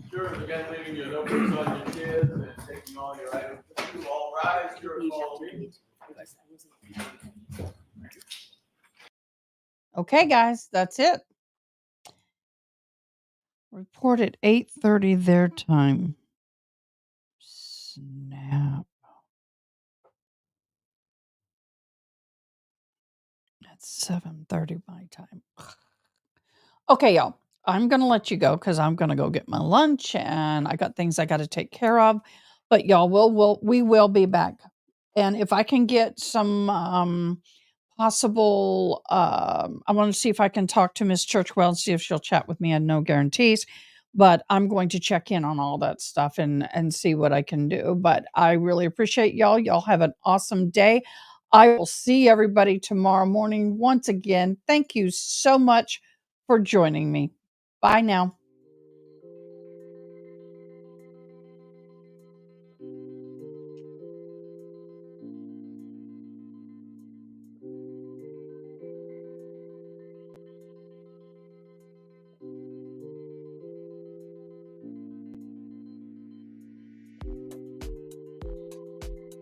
Jurors, again, leaving your notebooks on your kids and taking all your items. You all rise, jurors, follow me. Okay, guys, that's it. Report at 8:30 their time. Snap. That's 7:30 my time. Okay, y'all. I'm going to let you go because I'm going to go get my lunch and I got things I got to take care of. But y'all, we will be back. And if I can get some possible, I want to see if I can talk to Miss Churchwell and see if she'll chat with me. I have no guarantees, but I'm going to check in on all that stuff and see what I can do. But I really appreciate y'all. Y'all have an awesome day. I will see everybody tomorrow morning. Once again, thank you so much for joining me. Bye now.